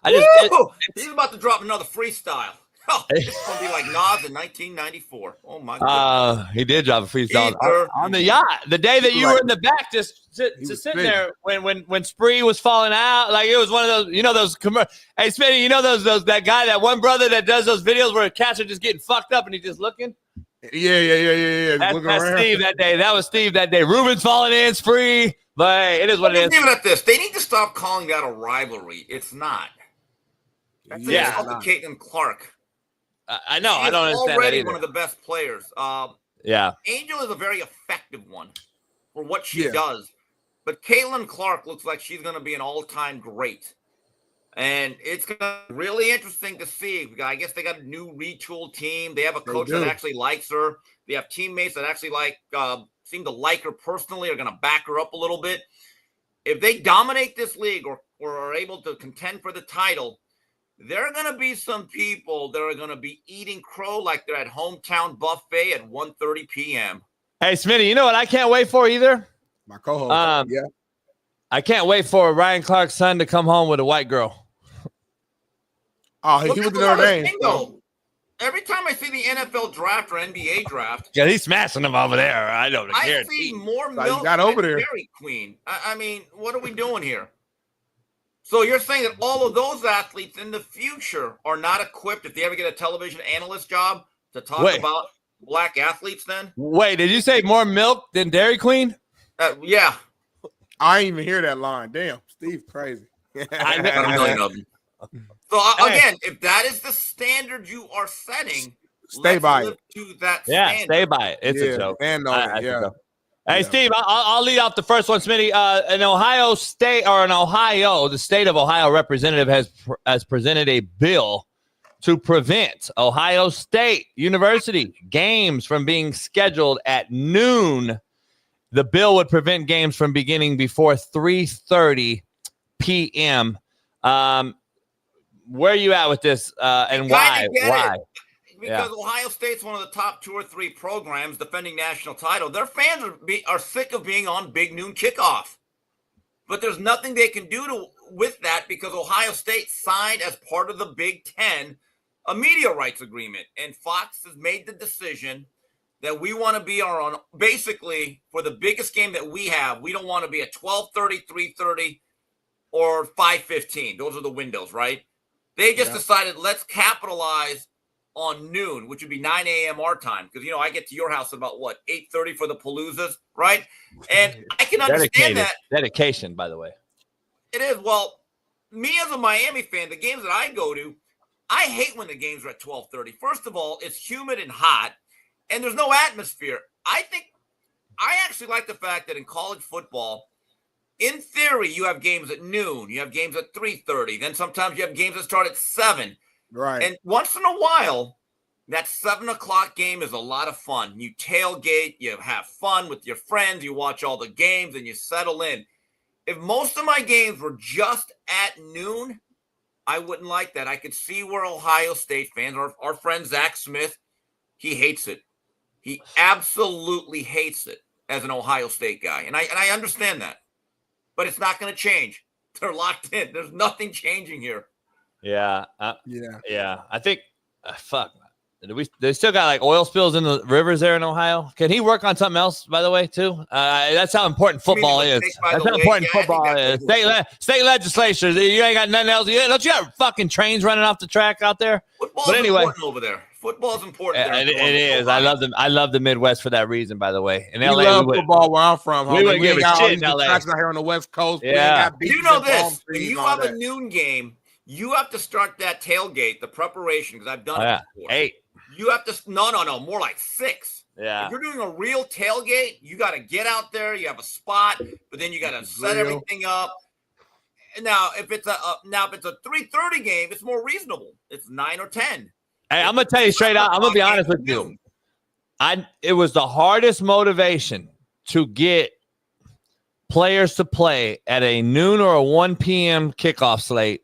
He's about to drop another freestyle. Oh, it's going to be like Nas in 1994. Oh, my God. He did drop a freestyle on the yacht. The day that you were in the back just sitting there when Spree was falling out. Like, it was one of those, those commercials. Hey, Smitty, that guy, that one brother that does those videos where cats are just getting fucked up and he's just looking? Yeah. That's Steve that day. That was Steve that day. Ruben's falling in, Spree. But hey, it is what it is. Leave it at this. They need to stop calling that a rivalry. It's not. That's Caitlin Clark. I know. I don't understand already that either. One of the best players. Angel is a very effective one for what she does. But Caitlin Clark looks like she's going to be an all-time great. And it's going to be really interesting to see. I guess they got a new retooled team. They have a coach that actually likes her. They have teammates that actually seem to like her personally, are going to back her up a little bit. If they dominate this league or are able to contend for the title, there are going to be some people that are going to be eating crow like they're at hometown buffet at 1:30 p.m. Hey, Smitty, you know what I can't wait for either? My co-host. Yeah. I can't wait for Ryan Clark's son to come home with a white girl. Oh, he was in Notre Dame. So. Every time I see the NFL draft or NBA draft, yeah, he's smashing them over there. I don't care. I see more milk got over than there. Dairy Queen. I mean, what are we doing here? So you're saying that all of those athletes in the future are not equipped, if they ever get a television analyst job, to talk about black athletes then? Wait, did you say more milk than Dairy Queen? Yeah. I didn't even hear that line. Damn, Steve crazy. I got a million of them. So again, if that is the standard you are setting, stay by it. To that yeah, stay by it. It's a joke. Hey, Steve, I'll lead off the first one, Smitty. An Ohio State or the state of Ohio representative has presented a bill to prevent Ohio State University games from being scheduled at noon. The bill would prevent games from beginning before 3:30 p.m. Where are you at with this, and why? Why? Because Ohio State's one of the top 2 or 3 programs defending national title. Their fans are sick of being on big noon kickoff. But there's nothing they can do with that because Ohio State signed as part of the Big Ten a media rights agreement. And Fox has made the decision that we want to be on, basically, for the biggest game that we have, we don't want to be at 12:30, 3:30, or 5:15. Those are the windows, right? They just decided, let's capitalize on noon, which would be 9 a.m. our time. Because, I get to your house at about, 8:30 for the Paloozas, right? And I can understand that. Dedication, by the way. It is. Well, me as a Miami fan, the games that I go to, I hate when the games are at 12:30. First of all, it's humid and hot, and there's no atmosphere. I actually like the fact that in college football, in theory, you have games at noon. You have games at 3:30. Then sometimes you have games that start at 7. Right. And once in a while, that 7 o'clock game is a lot of fun. You tailgate, you have fun with your friends, you watch all the games, and you settle in. If most of my games were just at noon, I wouldn't like that. I could see where Ohio State fans, our friend Zach Smith, he hates it. He absolutely hates it as an Ohio State guy. And I understand that. But it's not going to change. They're locked in. There's nothing changing here. Yeah. Yeah. I think, they still got like oil spills in the rivers there in Ohio. Can he work on something else, by the way, too? That's how important football is. That's how important football is. State legislature. You ain't got nothing else. Don't you have fucking trains running off the track out there? Football's important over there. Football's important. It is. I love the Midwest for that reason, by the way. In LA, love football where I'm from. We wouldn't give a shit in LA. Out here on the West Coast. Yeah. You know this. When you have a noon game, you have to start that tailgate, the preparation, because I've done it before. 8. You have to, no, more like 6. Yeah. If you're doing a real tailgate, you got to get out there. You have a spot, but then you got to set everything up. And now, if it's a 3:30 game, it's more reasonable. It's 9 or 10. Hey, I'm gonna tell you straight out. I'm gonna be honest with you. It was the hardest motivation to get players to play at a noon or a 1 p.m. kickoff slate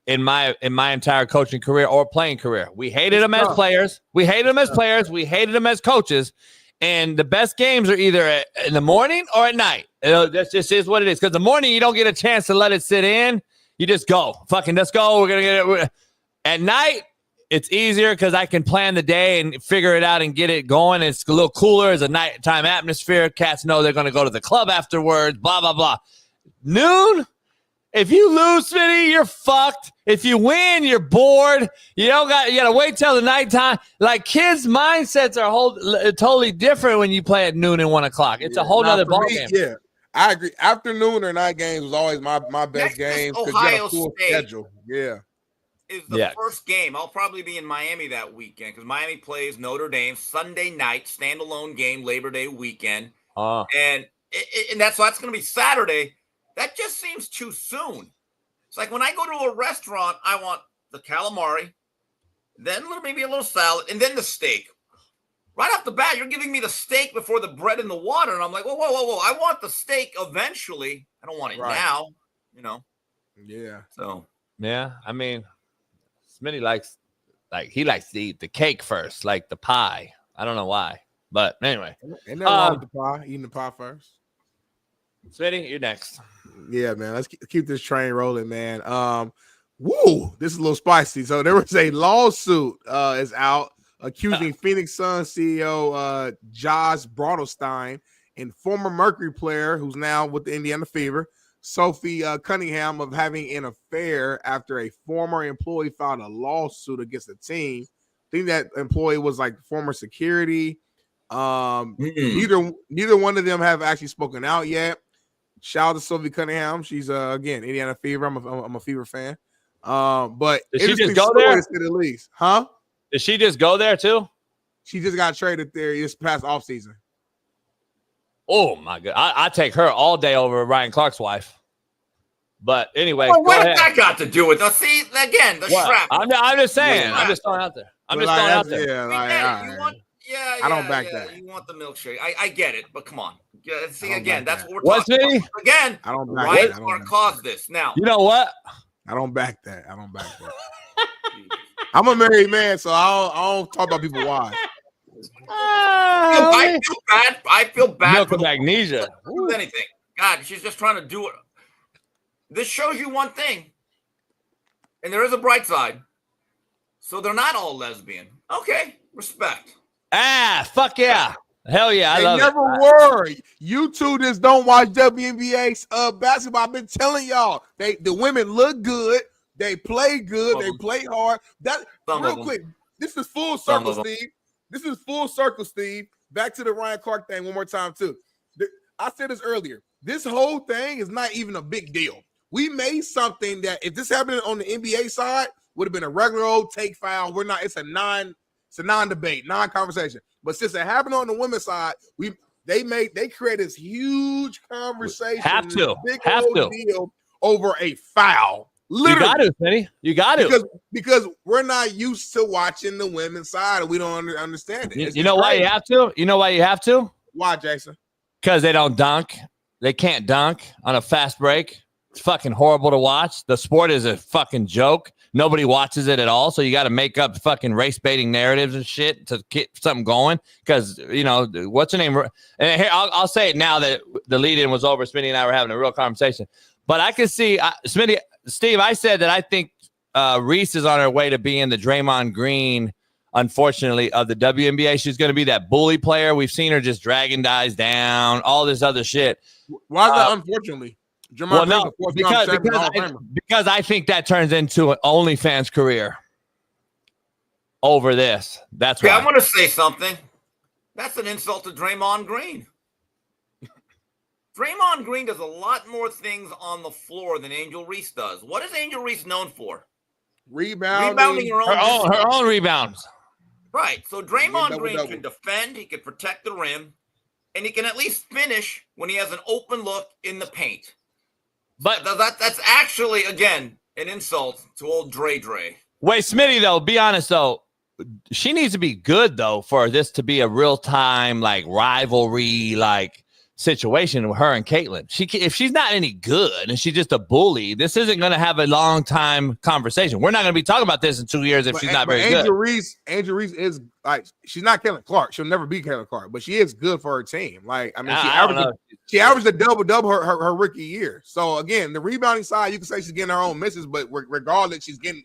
in my entire coaching career or playing career. We hated them as players. We hated them as players. We hated them as coaches. And the best games are either in the morning or at night. That just is what it is. Because the morning, you don't get a chance to let it sit in. You just go. Fucking let's go. We're going to get it. At night, it's easier because I can plan the day and figure it out and get it going. It's a little cooler. It's a nighttime atmosphere. Cats know they're going to go to the club afterwards, blah, blah, blah. Noon? If you lose, Smitty, you're fucked. If you win, you're bored. You got to wait till the nighttime. Like, kids' mindsets are totally different when you play at noon and 1 o'clock. It's a whole nother ballgame. Yeah, I agree. Afternoon or night games was always my best game because you got a full schedule. Yeah. Is the first game. I'll probably be in Miami that weekend because Miami plays Notre Dame Sunday night, standalone game, Labor Day weekend. And that's going to be Saturday. That just seems too soon. It's like when I go to a restaurant, I want the calamari, then maybe a little salad, and then the steak. Right off the bat, you're giving me the steak before the bread and the water, and I'm like, whoa. I want the steak eventually. I don't want it now, Yeah. So. Yeah, I mean, Smitty likes to eat the cake first, like the pie. I don't know why, but anyway. Ain't nothing wrong with the pie. Eating the pie first. Smitty, you're next. Yeah, man. Let's keep this train rolling, man. Woo, this is a little spicy. So there was a lawsuit is out accusing Phoenix Suns CEO Josh Brodelstein and former Mercury player who's now with the Indiana Fever, Sophie Cunningham, of having an affair after a former employee filed a lawsuit against the team. I think that employee was like former security. Neither one of them have actually spoken out yet. Shout out to Sophie Cunningham. She's again Indiana Fever. I'm a Fever fan. But did she just go there? At least, huh? Did she just go there too? She just got traded there this past offseason. Oh my god, I take her all day over Ryan Clark's wife. But anyway, well, what has that got to do with us? See, again, the what? strap. I'm just saying. Yeah. I'm just throwing out there. Yeah, I don't back that. You want the milkshake? I get it, but come on. See, again, that's what we're What's talking me? about. Again, I don't back Ryan that. Clark caused this. Now, you know what? I don't back that. I'm a married man, so I don't talk about people wives. I feel bad Milk for of magnesia. Anything. God, she's just trying to do it. This shows you one thing, and there is a bright side. So they're not all lesbian. Okay, respect. Fuck yeah. Hell yeah, I love it. They never were. You two just don't watch WNBA basketball. I've been telling y'all, the women look good. They play good. They play hard. Real quick, this is full circle, Steve. This is full circle, Steve. Back to the Ryan Clark thing one more time, too. I said this earlier. This whole thing is not even a big deal. We made something that if this happened on the NBA side, would have been a regular old take foul. We're not. It's a non-debate, non-conversation. But since it happened on the women's side, they created this huge conversation. Have to deal over a foul. Literally. You got to, Smitty. You got to. Because we're not used to watching the women's side, and we don't understand it. You know why you have to? You know why you have to? Why, Jason? Because they don't dunk. They can't dunk on a fast break. It's fucking horrible to watch. The sport is a fucking joke. Nobody watches it at all. So you got to make up fucking race baiting narratives and shit to get something going. Because, what's her name? And here, I'll say it now that the lead-in was over. Smitty and I were having a real conversation. But I can see, Smitty, Steve, I said that I think Reese is on her way to being the Draymond Green, unfortunately, of the WNBA. She's going to be that bully player. We've seen her just dragging guys down, all this other shit. Why is that unfortunately? Well, no, because I think that turns into an OnlyFans career over this. That's right. I want to say something. That's an insult to Draymond Green. Draymond Green does a lot more things on the floor than Angel Reese does. What is Angel Reese known for? Rebounding her own rebounds. Right. So Draymond Green can defend, he can protect the rim, and he can at least finish when he has an open look in the paint. But that's actually, again, an insult to old Dre. Wait, Smitty, though, be honest, though. She needs to be good, though, for this to be a real-time, rivalry, situation with her and Caitlyn. If she's not any good and she's just a bully, this isn't going to have a long-time conversation. We're not going to be talking about this in 2 years if she's not very good. Angel Reese is, she's not Caitlyn Clark. She'll never be Caitlyn Clark, but she is good for her team. She averaged a double-double her rookie year. So, again, the rebounding side, you can say she's getting her own misses, but regardless, she's getting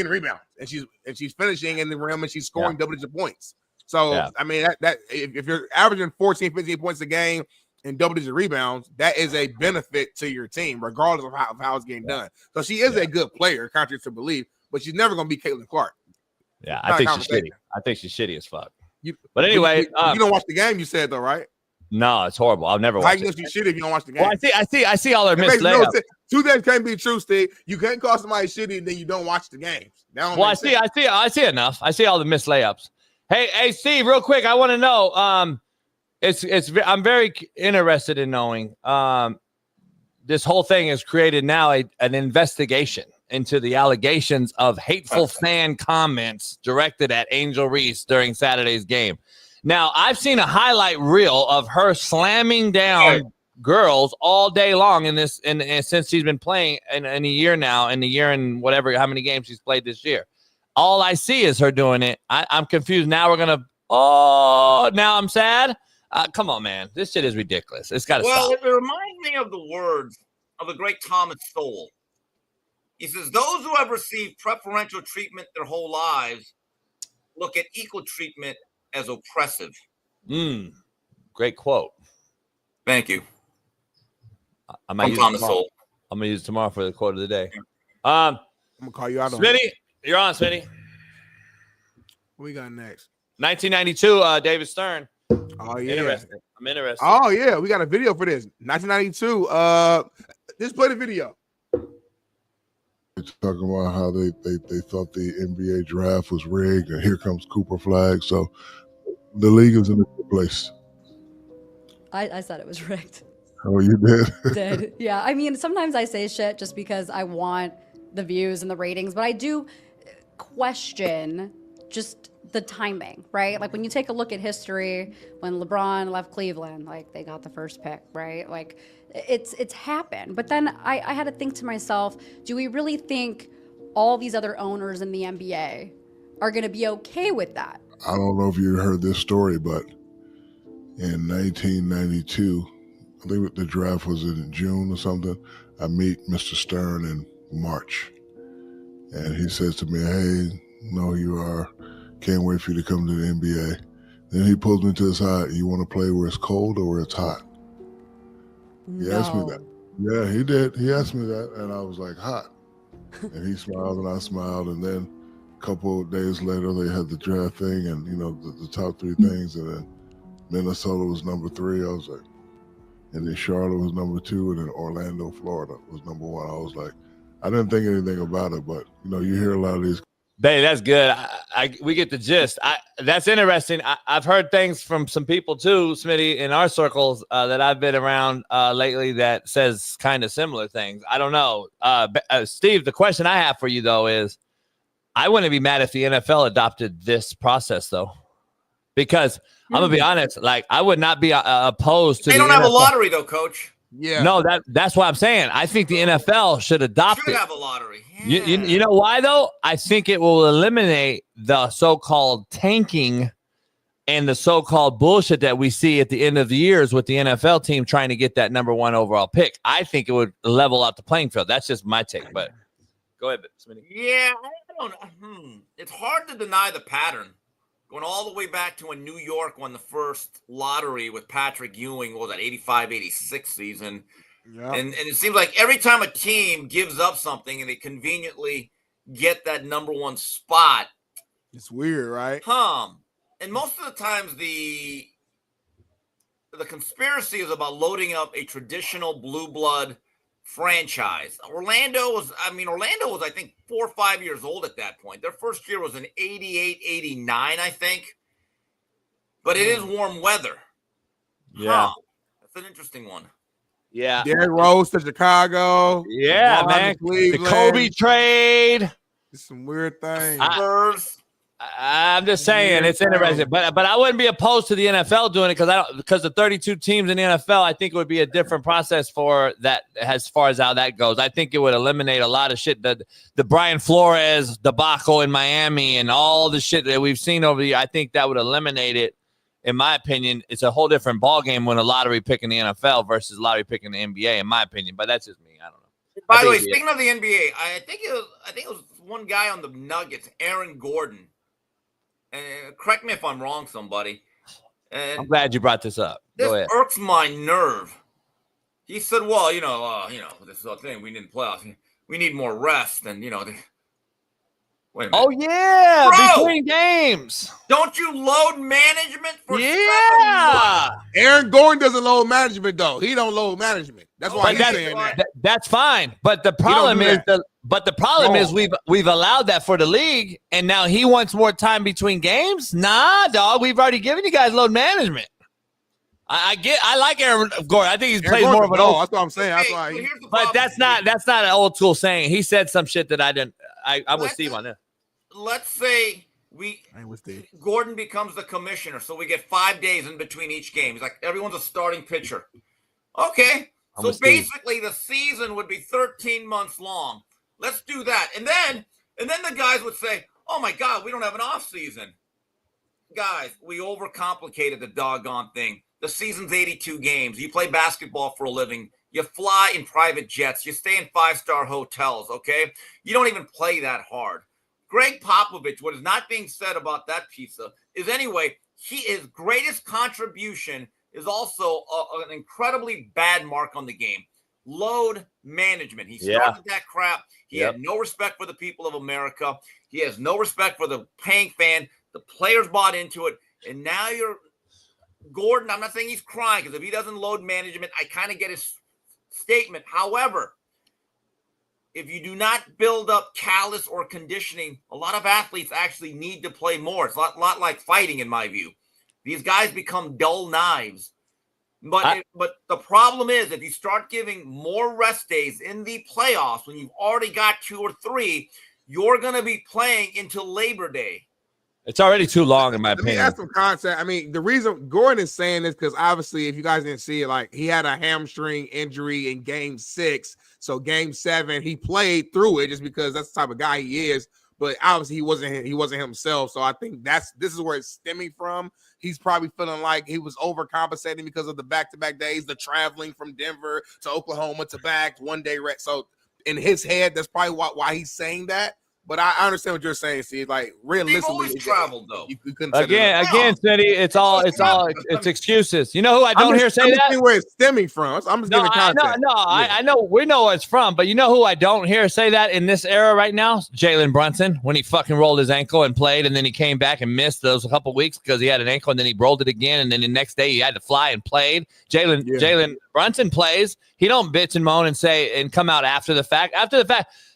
rebounds, and she's finishing in the rim, and she's scoring double-digit points. So, that if you're averaging 14, 15 points a game and double-digit rebounds, that is a benefit to your team, regardless of how it's getting done. So she is a good player, contrary to belief, but she's never going to be Caitlyn Clark. Yeah, I think she's shitty. I think she's shitty as fuck. But anyway, you don't watch the game, you said, though, right? No, it's horrible. I'll never watch it. How you know she's shitty if you don't watch the game? Well, I see all her missed layups. Two things can't be true, Steve. You can't call somebody shitty and then you don't watch the games. I see enough. I see all the missed layups. Hey, Steve, real quick, I want to know. I'm very interested in knowing. This whole thing has created now an investigation into the allegations of hateful fan comments directed at Angel Reese during Saturday's game. Now, I've seen a highlight reel of her slamming down girls all day long in this, and since she's been playing in a year now, in a year and whatever, how many games she's played this year. all I see is her doing it. I'm confused. Now we're going to, now I'm sad. Come on, man. This shit is ridiculous. It's got to stop. Well, it reminds me of the words of the great Thomas Sowell. He says, those who have received preferential treatment their whole lives look at equal treatment as oppressive. Great quote. Thank you. I might use Thomas Sowell. I'm going to use it tomorrow for the quote of the day. I'm going to call you out on Smitty, it. you're on, Smitty. What we got next? 1992, David Stern. Oh, yeah. Interesting. I'm interested. Oh, yeah. We got a video for this. 1992. Just play the video. Talking about how they thought the NBA draft was rigged, and here comes Cooper Flag. So the league is in a good place. I said it was rigged. Oh, you did? Yeah. I mean, sometimes I say shit just because I want the views and the ratings, but I do question just the timing, right? Like when you take a look at history, when LeBron left Cleveland, like they got the first pick, right? Like it's happened. But then I had to think to myself, do we really think all these other owners in the NBA are going to be okay with that? I don't know if you heard this story, but in 1992, I think the draft was in June or something, I meet Mr. Stern in March. And he says to me, hey, no, you are. Can't wait for you to come to the NBA. Then he pulls me to the side. You want to play where it's cold or where it's hot? He asked me that. Yeah, he did. He asked me that, and I was like, hot. And he smiled, and I smiled. And then a couple of days later, they had the draft thing, and the top three things. And then Minnesota was number 3. I was like, and then Charlotte was number 2, and then Orlando, Florida was number 1. I was like, I didn't think anything about it, but you hear a lot of these. Babe, that's good. We get the gist. That's interesting. I've heard things from some people too, Smitty, in our circles that I've been around lately that says kind of similar things. I don't know. Steve, the question I have for you though is, I wouldn't be mad if the NFL adopted this process though, because I'm gonna be honest. Like I would not be opposed to. They don't have a lottery though, Coach. Yeah. No, that's what I'm saying. I think the NFL should adopt it. Should have a lottery. You know why though? I think it will eliminate the so-called tanking and the so-called bullshit that we see at the end of the years with the NFL team trying to get that number 1 overall pick. I think it would level out the playing field. That's just my take. But go ahead, Smitty. Yeah, I don't know. It's hard to deny the pattern. Going all the way back to when New York won the first lottery with Patrick Ewing, what was that, 85, 86 season. Yeah. And it seems like every time a team gives up something and they conveniently get that number 1 spot. It's weird, right? And most of the times the conspiracy is about loading up a traditional blue blood franchise. Orlando was, I think, 4 or 5 years old at that point. Their first year was in 88, 89, I think. But it is warm weather. Yeah. That's an interesting one. Yeah. Derrick Rose to Chicago. Yeah, man. The Kobe trade. It's some weird things. I'm just saying it's interesting, but I wouldn't be opposed to the NFL doing it because the 32 teams in the NFL, I think it would be a different process for that as far as how that goes. I think it would eliminate a lot of shit. The Brian Flores debacle in Miami and all the shit that we've seen over the year, I think that would eliminate it. In my opinion, it's a whole different ballgame when a lottery pick in the NFL versus a lottery pick in the NBA, in my opinion. But that's just me. I don't know. By the way, speaking of the NBA, I think it was one guy on the Nuggets, Aaron Gordon. Correct me if I'm wrong, somebody. And I'm glad you brought this up. This Go ahead. irks my nerve. He said, "Well, this is a thing. We didn't playoffs. We need more rest." And wait a minute. Oh yeah, Bro, between games. Don't you load management for 7 months? Aaron Gordon doesn't load management though. He don't load management. That's why he's saying that. That's fine. But the problem is we've allowed that for the league, and now he wants more time between games. Nah, dog. We've already given you guys load management. I like Aaron Gordon. I think he plays more of an old. That's what I'm saying. That's why. But that's not an old school saying. He said some shit that I didn't. I'm with Steve on this. Let's say Gordon becomes the commissioner, so we get 5 days in between each game. He's like, everyone's a starting pitcher. Okay, so basically the season would be 13 months long. Let's do that, and then the guys would say, oh my God, we don't have an off season. Guys, we overcomplicated the doggone thing. The season's 82 games. You play basketball for a living. You fly in private jets. You stay in 5-star hotels, okay? You don't even play that hard. Greg Popovich, what is not being said about that pizza is anyway, his greatest contribution is also an incredibly bad mark on the game. Load management. He started that crap. He had no respect for the people of America. He has no respect for the paying fan. The players bought into it. And now you're Gordon. I'm not saying he's crying because if he doesn't load management, I kind of get his statement. However, if you do not build up callus or conditioning, a lot of athletes actually need to play more. It's a lot like fighting, in my view. These guys become dull knives. But the problem is if you start giving more rest days in the playoffs when you've already got 2 or 3, you're going to be playing until Labor Day. It's already too long, in my opinion. Let me add some context. I mean, the reason Gordon is saying this because obviously, if you guys didn't see it, like he had a hamstring injury in Game 6. So Game 7, he played through it just because that's the type of guy he is. But obviously, he wasn't himself. So I think this is where it's stemming from. He's probably feeling like he was overcompensating because of the back-to-back days, the traveling from Denver to Oklahoma to back, 1 day rest. So in his head, that's probably why he's saying that. But I understand what you're saying, Steve. Like realistically, They've always traveled though. You couldn't Again, Smitty, it's excuses. You know who I don't hear say that? Where it's stemming from. I'm just giving context. I know we know where it's from, but you know who I don't hear say that in this era right now? Jalen Brunson, when he fucking rolled his ankle and played, and then he came back and missed those a couple weeks because he had an ankle, and then he rolled it again, and then the next day he had to fly and played. Jalen Brunson plays. He don't bitch and moan and say and come out after the fact.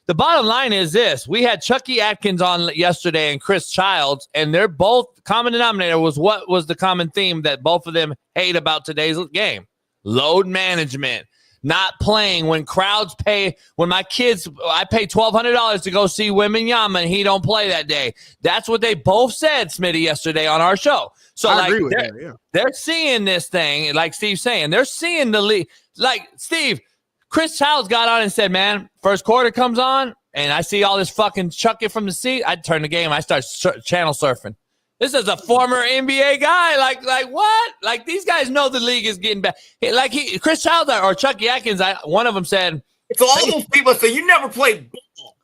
The bottom line is this. We had Chucky Atkins on yesterday and Chris Childs, and they're both common denominator was what was the common theme that both of them hate about today's game. Load management, not playing when crowds pay. When my kids, I pay $1,200 to go see Wembanyama, and he don't play that day. That's what they both said, Smitty, yesterday on our show. So I agree with that, yeah. They're seeing this thing, like Steve's saying. They're seeing the league. Like, Steve, Chris Childs got on and said, man, first quarter comes on and I see all this fucking chuck it from the seat. I'd turn the game. I start channel surfing. This is a former NBA guy. Like what? Like these guys know the league is getting bad. Like Chris Childs or Chucky Atkins, one of them said. It's all those people that say you never played ball.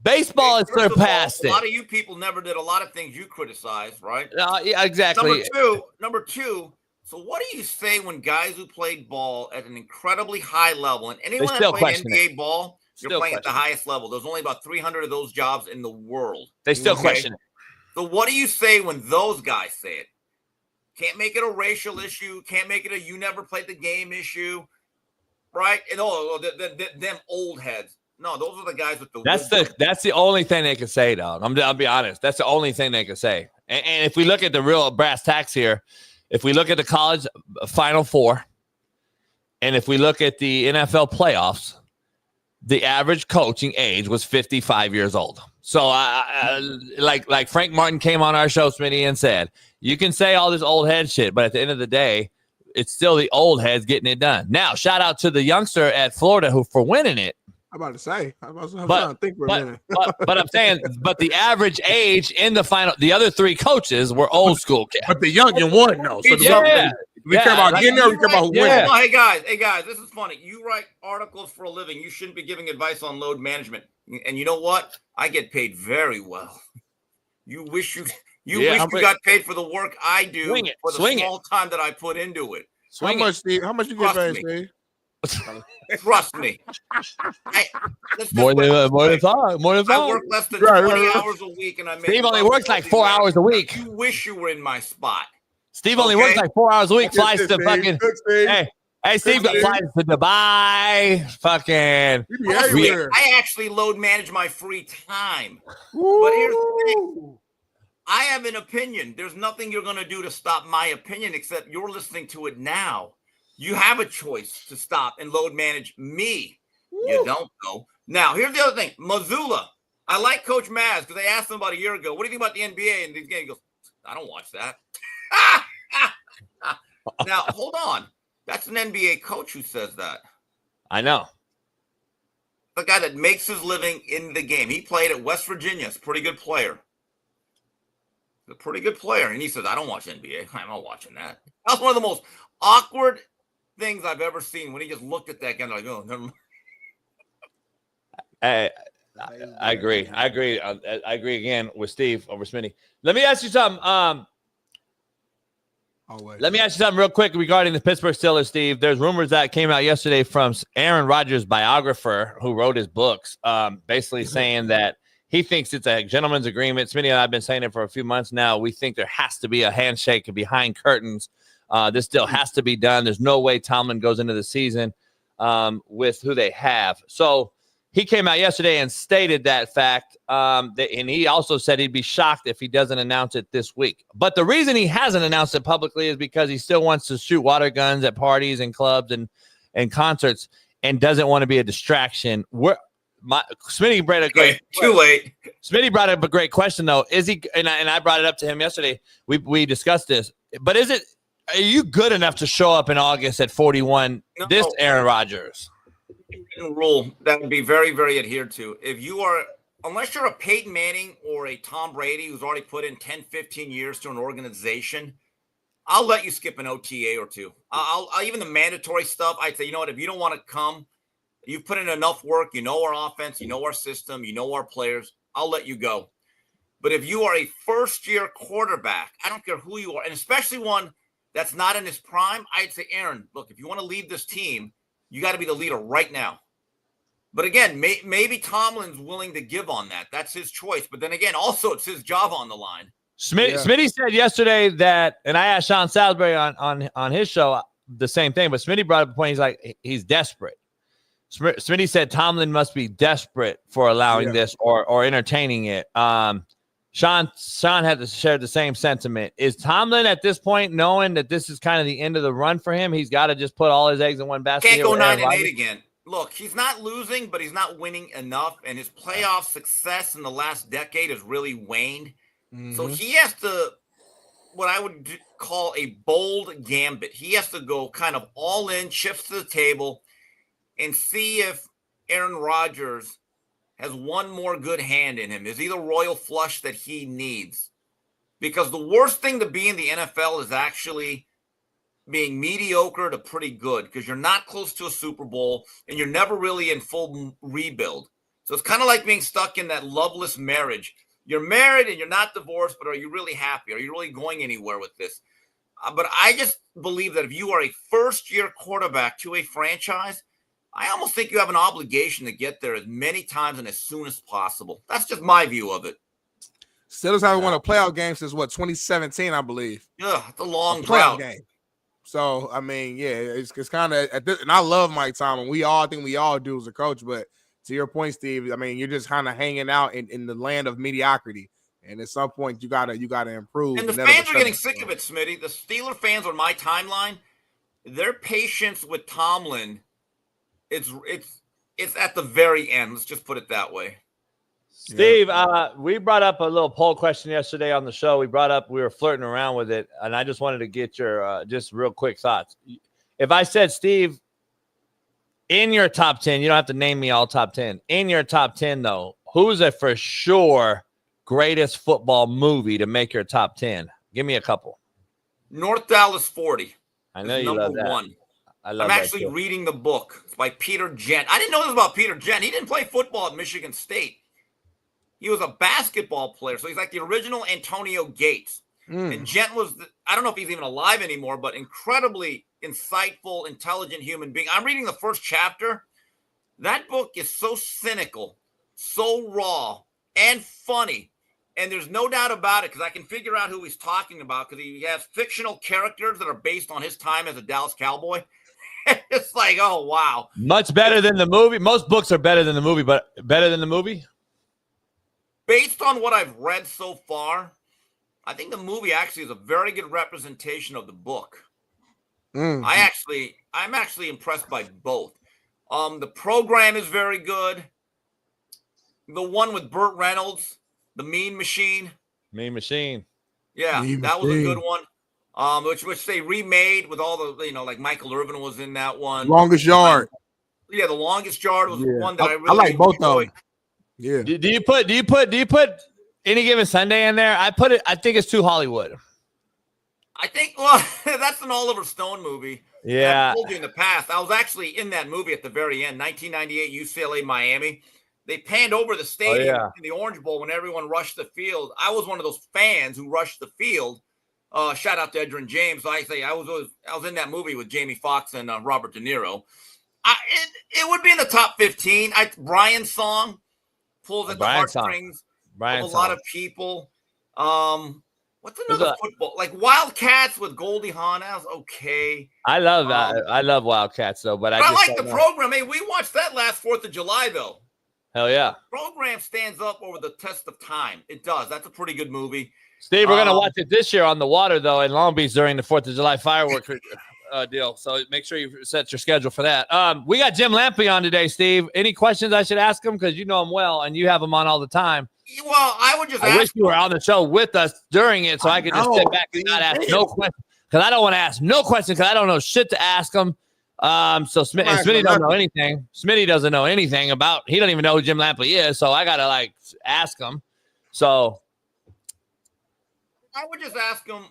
Baseball has surpassed it. A lot of you people never did a lot of things you criticize, right? Yeah, exactly. Number two. So what do you say when guys who played ball at an incredibly high level, and anyone that played NBA ball, you're playing at the highest level. There's only about 300 of those jobs in the world. They still question it. So what do you say when those guys say it? Can't make it a racial issue. Can't make it a you never played the game issue, right? And them old heads. No, those are the guys with the That's the only thing they can say, dog. I'll be honest. That's the only thing they can say. And if we look at the real brass tacks here, if we look at the college Final Four, and if we look at the NFL playoffs, the average coaching age was 55 years old. So, like Frank Martin came on our show, Smitty, and said, you can say all this old head shit, but at the end of the day, it's still the old heads getting it done. Now, shout out to the youngster at Florida for winning it. I'm about to say. I'm trying to think for a minute. but I'm saying, but the average age in the final, the other 3 coaches were old school kids. But the young won, though. So we care about getting there. We care about who wins. Oh, hey guys, this is funny. You write articles for a living. You shouldn't be giving advice on load management. And you know what? I get paid very well. You wish you got paid for the work I do for the small time that I put into it. How much, Steve? How much you get paid, Steve? Trust me. More than five. I work less than 20 hours a week, and I make. Steve only works like 4 hours a week. You wish you were in my spot. Steve only works like 4 hours a week. Flies to fucking. Hey, Steve flies to Dubai. Fucking. I actually load manage my free time. But here's the thing. I have an opinion. There's nothing you're going to do to stop my opinion except you're listening to it now. You have a choice to stop and load manage me. You don't, though. Now, here's the other thing. Missoula. I like Coach Maz because I asked him about a year ago, what do you think about the NBA? And he goes, I don't watch that. Now, hold on. That's an NBA coach who says that. I know. The guy that makes his living in the game. He played at West Virginia. He's a pretty good player. a pretty good player. And he says, I don't watch NBA. I'm not watching that. That was one of the most awkward things I've ever seen when he just looked at that guy and like, oh, never mind. I agree. I agree again with Steve over Smitty. Let me ask you something. Let me ask you something real quick regarding the Pittsburgh Steelers, Steve. There's rumors that came out yesterday from Aaron Rodgers' biographer who wrote his books, basically saying that he thinks it's a gentleman's agreement. Smitty and I have been saying it for a few months now. We think there has to be a handshake behind curtains. This deal has to be done. There's no way Tomlin goes into the season with who they have. So he came out yesterday and stated that fact, and he also said he'd be shocked if he doesn't announce it this week. But the reason he hasn't announced it publicly is because he still wants to shoot water guns at parties and clubs and concerts and doesn't want to be a distraction. Smitty brought a great too late. Smitty brought up a great question though. Is he? And I brought it up to him yesterday. We discussed this, but are you good enough to show up in August at 41? No. This Aaron Rodgers. Rule that would be very, very adhered to. If you are, unless you're a Peyton Manning or a Tom Brady who's already put in 10, 15 years to an organization, I'll let you skip an OTA or two. I'll even the mandatory stuff, I'd say, you know what, if you don't want to come, you've put in enough work, you know our offense, you know our system, you know our players, I'll let you go. But if you are a first-year quarterback, I don't care who you are, and especially one that's not in his prime, I'd say, Aaron, look, if you want to leave this team, you got to be the leader right now. But again, maybe Tomlin's willing to give on that. That's his choice. But then again, also it's his job on the line. Smitty said yesterday that, and I asked Shaun Salisbury on his show the same thing, but Smitty brought up a point. He's like, he's desperate. Smitty said Tomlin must be desperate for allowing this or entertaining it. Shaun had to share the same sentiment. Is Tomlin at this point knowing that this is kind of the end of the run for him? He's got to just put all his eggs in one basket. Can't go 9-8 again. Look, he's not losing, but he's not winning enough, and his playoff success in the last decade has really waned. Mm-hmm. So he has to, what I would call a bold gambit. He has to go kind of all in, chips to the table, and see if Aaron Rodgers has one more good hand in him. Is he the royal flush that he needs? Because the worst thing to be in the NFL is actually being mediocre to pretty good, because you're not close to a Super Bowl and you're never really in full rebuild. So it's kind of like being stuck in that loveless marriage. You're married and you're not divorced, but are you really happy? Are you really going anywhere with this? But I just believe that if you are a first-year quarterback to a franchise, I almost think you have an obligation to get there as many times and as soon as possible. That's just my view of it. Steelers haven't won a playoff game since, 2017, I believe. Yeah, it's a long playoff drought. game. So, I mean, yeah, it's kind of – and I love Mike Tomlin. I think we all do as a coach. But to your point, Steve, I mean, you're just kind of hanging out in the land of mediocrity. And at some point, you gotta improve. And the fans are getting sick of it, Smitty. The Steeler fans on my timeline, their patience with Tomlin – It's at the very end. Let's just put it that way. Steve, we brought up a little poll question yesterday on the show. We were flirting around with it, and I just wanted to get your just real quick thoughts. If I said, Steve, in your top 10, you don't have to name me all top 10. In your top 10, though, who's a for sure greatest football movie to make your top 10? Give me a couple. North Dallas 40. I know you love that. One. I'm actually reading the book. It's by Peter Gent. I didn't know this about Peter Gent. He didn't play football at Michigan State. He was a basketball player. So he's like the original Antonio Gates. And Gent was, I don't know if he's even alive anymore, but incredibly insightful, intelligent human being. I'm reading the first chapter. That book is so cynical, so raw, and funny. And there's no doubt about it, because I can figure out who he's talking about, because he has fictional characters that are based on his time as a Dallas Cowboy. It's like, oh, wow. Much better than the movie. Most books are better than the movie, but better than the movie? Based on what I've read so far, I think the movie actually is a very good representation of the book. I'm actually impressed by both. The program is very good. The one with Burt Reynolds, The Mean Machine. Mean Machine. Yeah, that was a good one. Which they remade with all the, like Michael Irvin was in that one. Longest Yard. Yeah, The Longest Yard was one that I really like both enjoyed. of them. Yeah. Do you put Any Given Sunday in there. I think it's too Hollywood. I think, well, that's an Oliver Stone movie. Yeah. I told you in the past, I was actually in that movie at the very end, 1998, UCLA, Miami. They panned over the stadium in the Orange Bowl when everyone rushed the field. I was one of those fans who rushed the field. Shout out to Edgerrin James. I was in that movie with Jamie Foxx and Robert De Niro. It would be in the top 15. Brian's song pulls at the heartstrings of a lot of people. What's another football? Like Wildcats with Goldie Hawn. That was okay. I love Wildcats though, but I like the program. Hey, we watched that last 4th of July though. Hell yeah. The program stands up over the test of time. It does. That's a pretty good movie. Steve, we're gonna watch it this year on the water though in Long Beach during the 4th of July fireworks deal. So make sure you set your schedule for that. We got Jim Lampley on today, Steve. Any questions I should ask him? Because you know him well and you have him on all the time. Well, I would just I wish you were on the show with us during it so I could just sit back and not ask no questions. Because I don't want to ask no questions because I don't know shit to ask him. So Smitty doesn't know anything. Smitty doesn't know anything about. He don't even know who Jim Lampley is. So I gotta ask him. So I would just ask him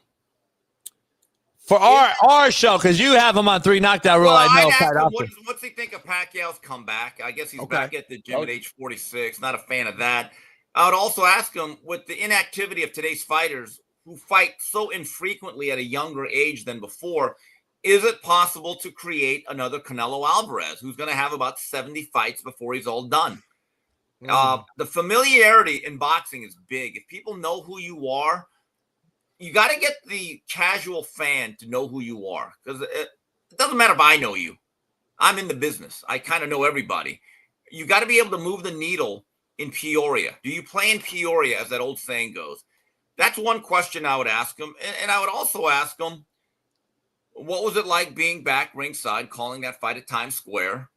for our show because you have him on 3 Knockdown Rule. I know quite often. What's he think of Pacquiao's comeback? I guess he's back at the gym at age 46. Not a fan of that. I would also ask him, with the inactivity of today's fighters who fight so infrequently at a younger age than before, is it possible to create another Canelo Alvarez who's going to have about 70 fights before he's all done? The familiarity in boxing is big. If people know who you are, you got to get the casual fan to know who you are, because it doesn't matter if I know you. I'm in the business. I kind of know everybody. You got to be able to move the needle in Peoria. Do you play in Peoria, as that old saying goes? That's one question I would ask him. And I would also ask him, what was it like being back ringside calling that fight at Times Square?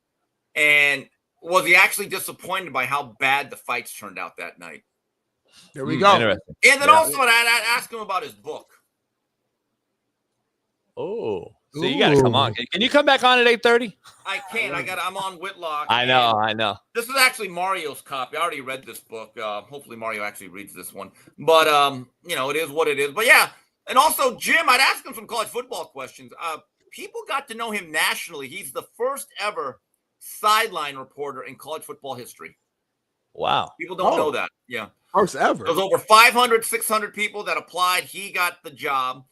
And was he actually disappointed by how bad the fights turned out that night? There we go. And then also I'd ask him about his book. Oh, so you got to come on. Can you come back on at 8:30? I can't. I'm on Whitlock. I know. This is actually Mario's copy. I already read this book. Hopefully Mario actually reads this one. But it is what it is. But yeah, and also Jim, I'd ask him some college football questions. People got to know him nationally. He's the first ever sideline reporter in college football history. Wow. People don't know that. Yeah. First ever. There was over 500, 600 people that applied. He got the job.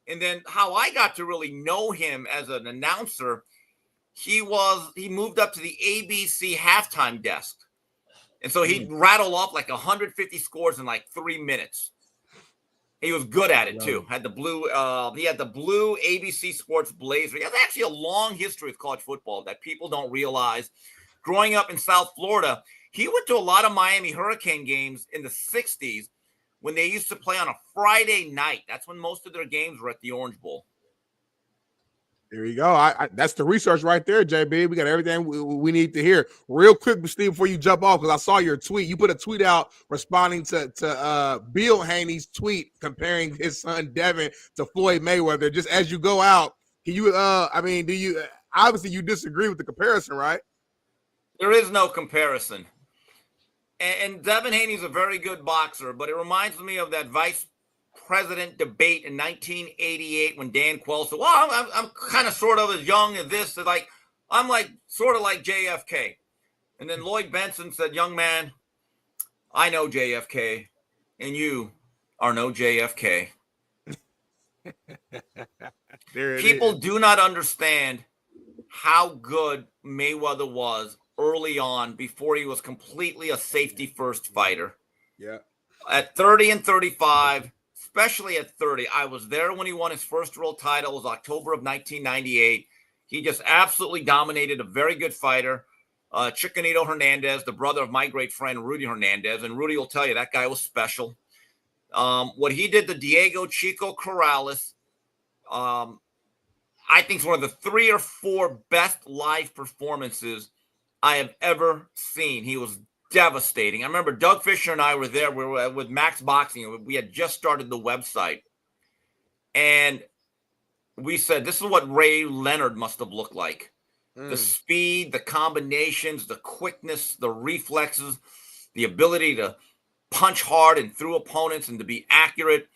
And then how I got to really know him as an announcer, he moved up to the ABC halftime desk. And so he'd rattle off like 150 scores in like 3 minutes. He was good at it too. He had the blue ABC Sports blazer. He has actually a long history with college football that people don't realize. Growing up in South Florida, he went to a lot of Miami Hurricane games in the 60s when they used to play on a Friday night. That's when most of their games were at the Orange Bowl. There you go. That's the research right there, JB. We got everything we need to hear. Real quick, Steve, before you jump off, because I saw your tweet. You put a tweet out responding to Bill Haney's tweet comparing his son Devin to Floyd Mayweather. Just as you go out, can you? Do you? Obviously, you disagree with the comparison, right? There is no comparison. And Devin Haney's a very good boxer, but it reminds me of that vice president debate in 1988 when Dan Quayle said, well, I'm kind of sort of as young as this. I'm like sort of like JFK. And then Lloyd Benson said, young man, I know JFK, and you are no JFK. People do not understand how good Mayweather was early on before he was completely a safety first fighter. Yeah. At 30 and 35, especially at 30, I was there when he won his first world title. It was October of 1998. He just absolutely dominated, a very good fighter. Chicanito Hernandez, the brother of my great friend Rudy Hernandez, and Rudy will tell you that guy was special. What he did to Diego Chico Corrales, I think is one of the 3 or 4 best live performances I have ever seen. He was devastating. I remember Doug Fisher and I were there. We were with Max Boxing. We had just started the website. And we said, this is what Ray Leonard must have looked like. The speed, the combinations, the quickness, the reflexes, the ability to punch hard and through opponents and to be accurate.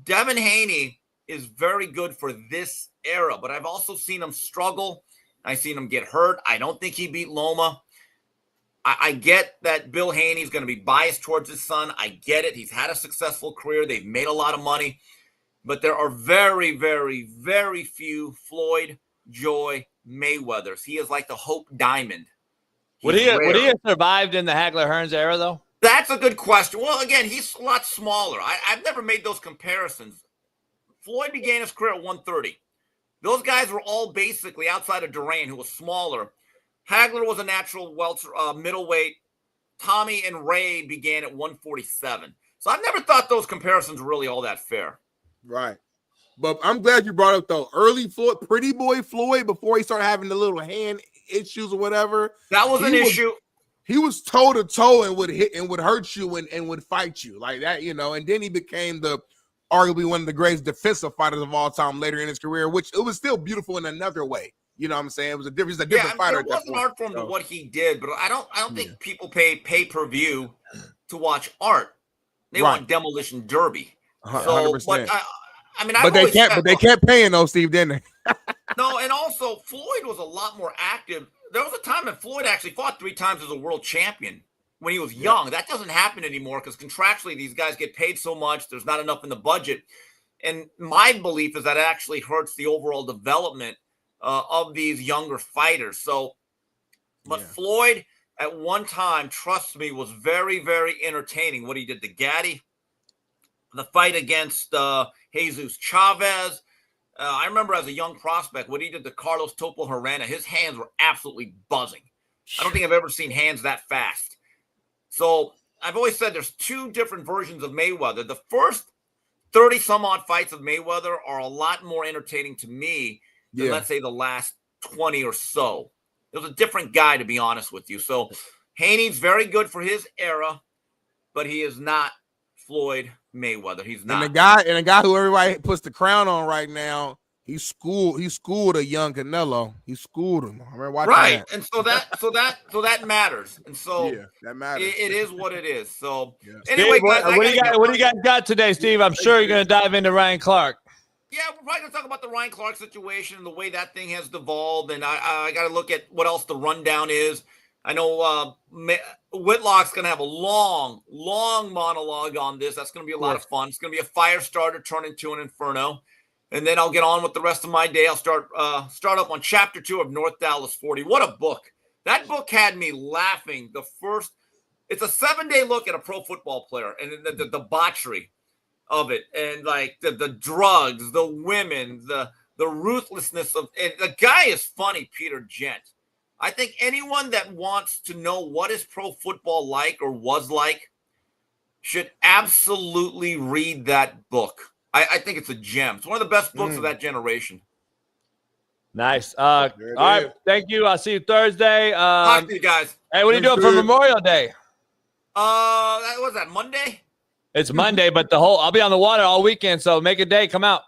Devin Haney is very good for this era, but I've also seen him struggle. I've seen him get hurt. I don't think he beat Loma. I get that Bill Haney's going to be biased towards his son. I get it. He's had a successful career. They've made a lot of money. But there are very, very, very few Floyd Joy Mayweathers. He is like the Hope Diamond. Would he have survived in the Hagler-Hearns era, though? That's a good question. Well, again, he's a lot smaller. I've never made those comparisons. Floyd began his career at 130. Those guys were all basically outside of Duran, who was smaller. Hagler was a natural middleweight. Tommy and Ray began at 147. So I've never thought those comparisons were really all that fair. Right. But I'm glad you brought up the early Floyd, Pretty Boy Floyd, before he started having the little hand issues or whatever. That was an issue. He was toe to toe and would hit and would hurt you and would fight you like that, you know. And then he became arguably one of the greatest defensive fighters of all time later in his career, which it was still beautiful in another way. You know what I'm saying? It was a different fighter. It wasn't art form to what he did, but I don't think people pay pay-per-view to watch art. They want Demolition Derby. 100%. So, but they kept paying though, Steve, didn't they? No, and also Floyd was a lot more active. There was a time that Floyd actually fought 3 times as a world champion when he was young. That doesn't happen anymore because contractually these guys get paid so much. There's not enough in the budget. And my belief is that it actually hurts the overall development of these younger fighters. But Floyd at one time, trust me, was very, very entertaining. What he did to Gaddy, the fight against Jesus Chavez. I remember as a young prospect, what he did to Carlos Topo Herrera, his hands were absolutely buzzing. I don't think I've ever seen hands that fast. So I've always said there's 2 different versions of Mayweather. The first 30 some odd fights of Mayweather are a lot more entertaining to me than let's say the last 20 or so. It was a different guy, to be honest with you. So Haney's very good for his era, but he is not Floyd Mayweather. He's not. And the guy who everybody puts the crown on right now, he schooled a young Canelo. He schooled him. I remember watching that. And so that matters. And so that matters. It is what it is. So anyway, guys, what do you guys got today, Steve? I'm sure you're going to dive into Ryan Clark. Yeah, we're probably going to talk about the Ryan Clark situation and the way that thing has devolved. And I got to look at what else the rundown is. I know Whitlock's going to have a long, long monologue on this. That's going to be a lot of fun. It's going to be a fire starter turned into an inferno. And then I'll get on with the rest of my day. I'll start up on chapter 2 of North Dallas 40. What a book. That book had me laughing. It's a 7-day look at a pro football player and the debauchery of it. And like the drugs, the women, the ruthlessness of, and the guy is funny, Peter Gent. I think anyone that wants to know what is pro football like or was like should absolutely read that book. I think it's a gem. It's one of the best books of that generation. Nice. All right. Thank you. I'll see you Thursday. Talk to you guys. Hey, what are you doing for Memorial Day? What was that, Monday? It's Monday, but I'll be on the water all weekend, so make a day. Come out.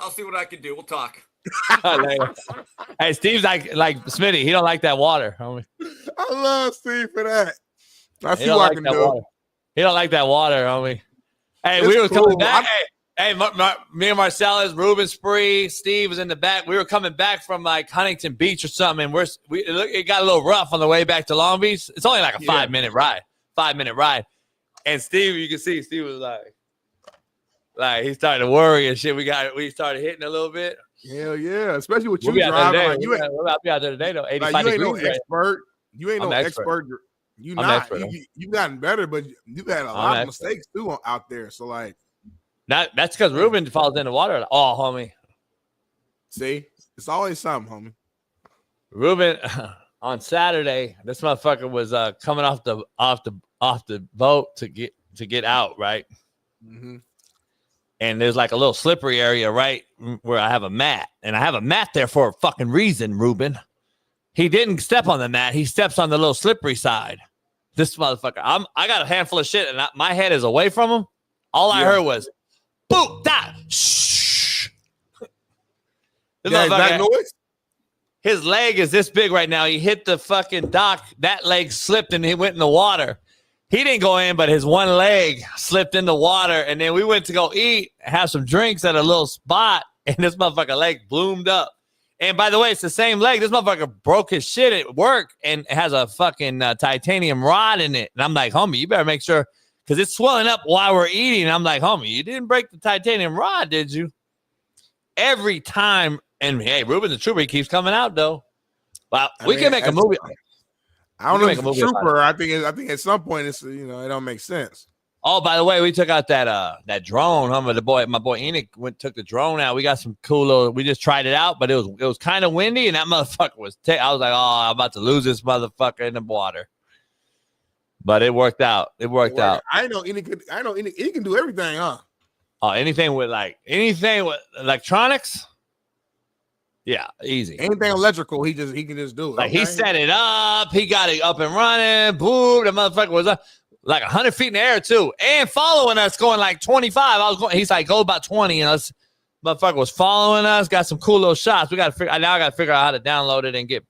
I'll see what I can do. We'll talk. Hey, Steve's like Smitty. He don't like that water, homie. I love Steve for that. I see what I can do. Water. He don't like that water, homie. Hey, we were coming back. Hey, me and Marcellus, Ruben Spree, Steve was in the back. We were coming back from like Huntington Beach or something, and it got a little rough on the way back to Long Beach. It's only like a 5-minute ride. 5-minute ride. And Steve, you can see Steve was like he started to worry and shit. We started hitting a little bit. Hell yeah, especially with you driving. I'll be out there today though. 85 you degrees. Ain't no expert. You ain't no expert. You've gotten better, but you've had a lot of mistakes too out there. So like. That's because Ruben falls in the water. Oh, homie. See, it's always something, homie. Ruben on Saturday, this motherfucker was coming off the boat to get out, right? Mm-hmm. And there's like a little slippery area right where I have a mat, and I have a mat there for a fucking reason, Ruben. He didn't step on the mat; he steps on the little slippery side. This motherfucker, I got a handful of shit, and my head is away from him. All I heard was. Boom! That shh. That noise. His leg is this big right now. He hit the fucking dock. That leg slipped and he went in the water. He didn't go in, but his one leg slipped in the water, and then we went to go eat, have some drinks at a little spot, and this motherfucker leg bloomed up. And by the way, it's the same leg. This motherfucker broke his shit at work and has a fucking titanium rod in it. And I'm like, homie, you better make sure, because it's swelling up while we're eating. And I'm like, homie, you didn't break the titanium rod, did you? Every time, and hey, Ruben the Trooper, he keeps coming out, though. Well, we can make a movie. I don't know if it's a trooper. I think at some point it's it don't make sense. Oh, by the way, we took out that drone. My boy Enoch took the drone out. We got some cool little. We just tried it out, but it was kind of windy, and that motherfucker was. I was like, oh, I'm about to lose this motherfucker in the water. But it worked out. Out. I know Enoch can do everything, huh? Oh, anything with electronics. Yeah, easy. Anything electrical, he can just do it. Like he set it up, he got it up and running. Boom, the motherfucker was up like 100 feet in the air too, and following us, going like 25. He's like, go about 20, and us motherfucker was following us. Got some cool little shots. I got to figure out how to download it and get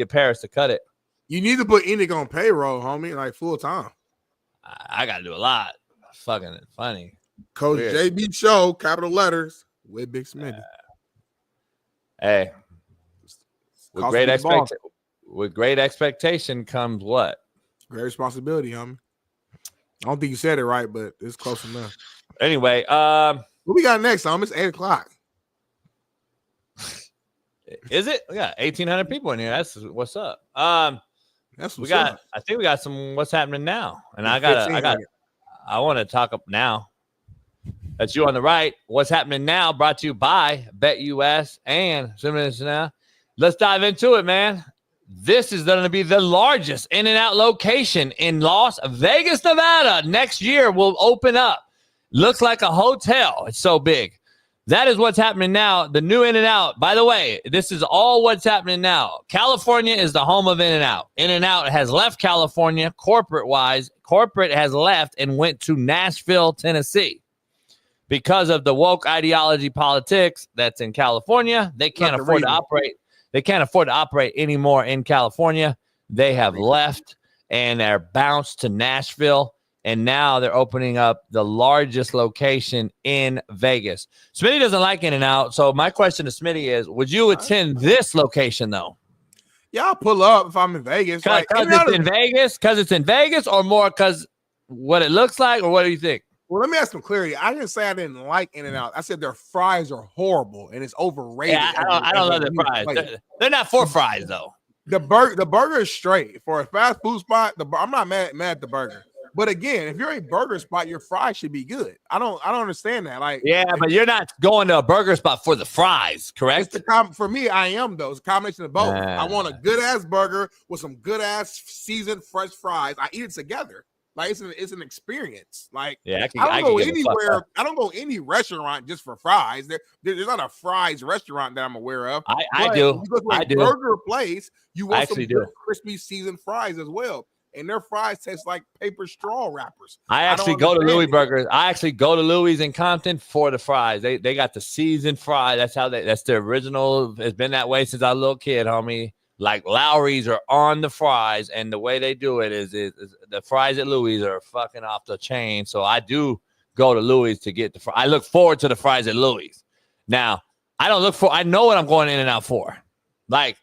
Paris to cut it. You need to put Enoch on payroll, homie, like full time. I got to do a lot. Fucking funny. Coach Weird. JB Show, capital letters with Big Smitty. Hey, with great expectation comes what? Great responsibility, homie. I don't think you said it right, but it's close enough. Anyway, what we got next, homie? It's 8:00. Is it? We got 1,800 people in here. That's what's up. That's what's up. I think we got some what's happening now, and I want to talk up now. That's you on the right. What's happening now? Brought to you by BetUS and now. Let's dive into it, man. This is going to be the largest In-N-Out location in Las Vegas, Nevada. Next year will open up. Looks like a hotel. It's so big. That is what's happening now. The new In-N-Out. By the way, this is all what's happening now. California is the home of In-N-Out. In-N-Out has left California corporate-wise. Corporate has left and went to Nashville, Tennessee. Because of the woke ideology politics that's in California, they can't afford to operate. They can't afford to operate anymore in California. They have left and they're bounced to Nashville. And now they're opening up the largest location in Vegas. Smitty doesn't like In-N-Out. So my question to Smitty is, would you attend this location, though? Yeah, I'll pull up if I'm in Vegas. Because it's in Vegas? Because it's in Vegas, or more because what it looks like? Or what do you think? Well, let me ask some clarity. I didn't say I didn't like In-N-Out. I said their fries are horrible and it's overrated. Yeah, I don't love their fries. They're not for fries, though. The burger is straight. For a fast food spot, I'm not mad at the burger. But again, if you're a burger spot, your fries should be good. I don't understand that. But you're not going to a burger spot for the fries, correct? For me, I am though. It's a combination of both. I want a good ass burger with some good ass seasoned fresh fries. I eat it together. Like it's an experience. Like I don't go anywhere. I don't go any restaurant just for fries. There's not a fries restaurant that I'm aware of. I do. You go to a burger place, you want some good, crispy seasoned fries as well. And their fries taste like paper straw wrappers. I actually go to Louis Burgers. I actually go to Louis in Compton for the fries. They got the seasoned fry. That's the original. It's been that way since I was a little kid, homie. Like Lowry's are on the fries, and the way they do it is the fries at Louis are fucking off the chain. So I do go to Louis to get the fries. I look forward to the fries at Louis. Now, I know what I'm going In-N-Out for. Like,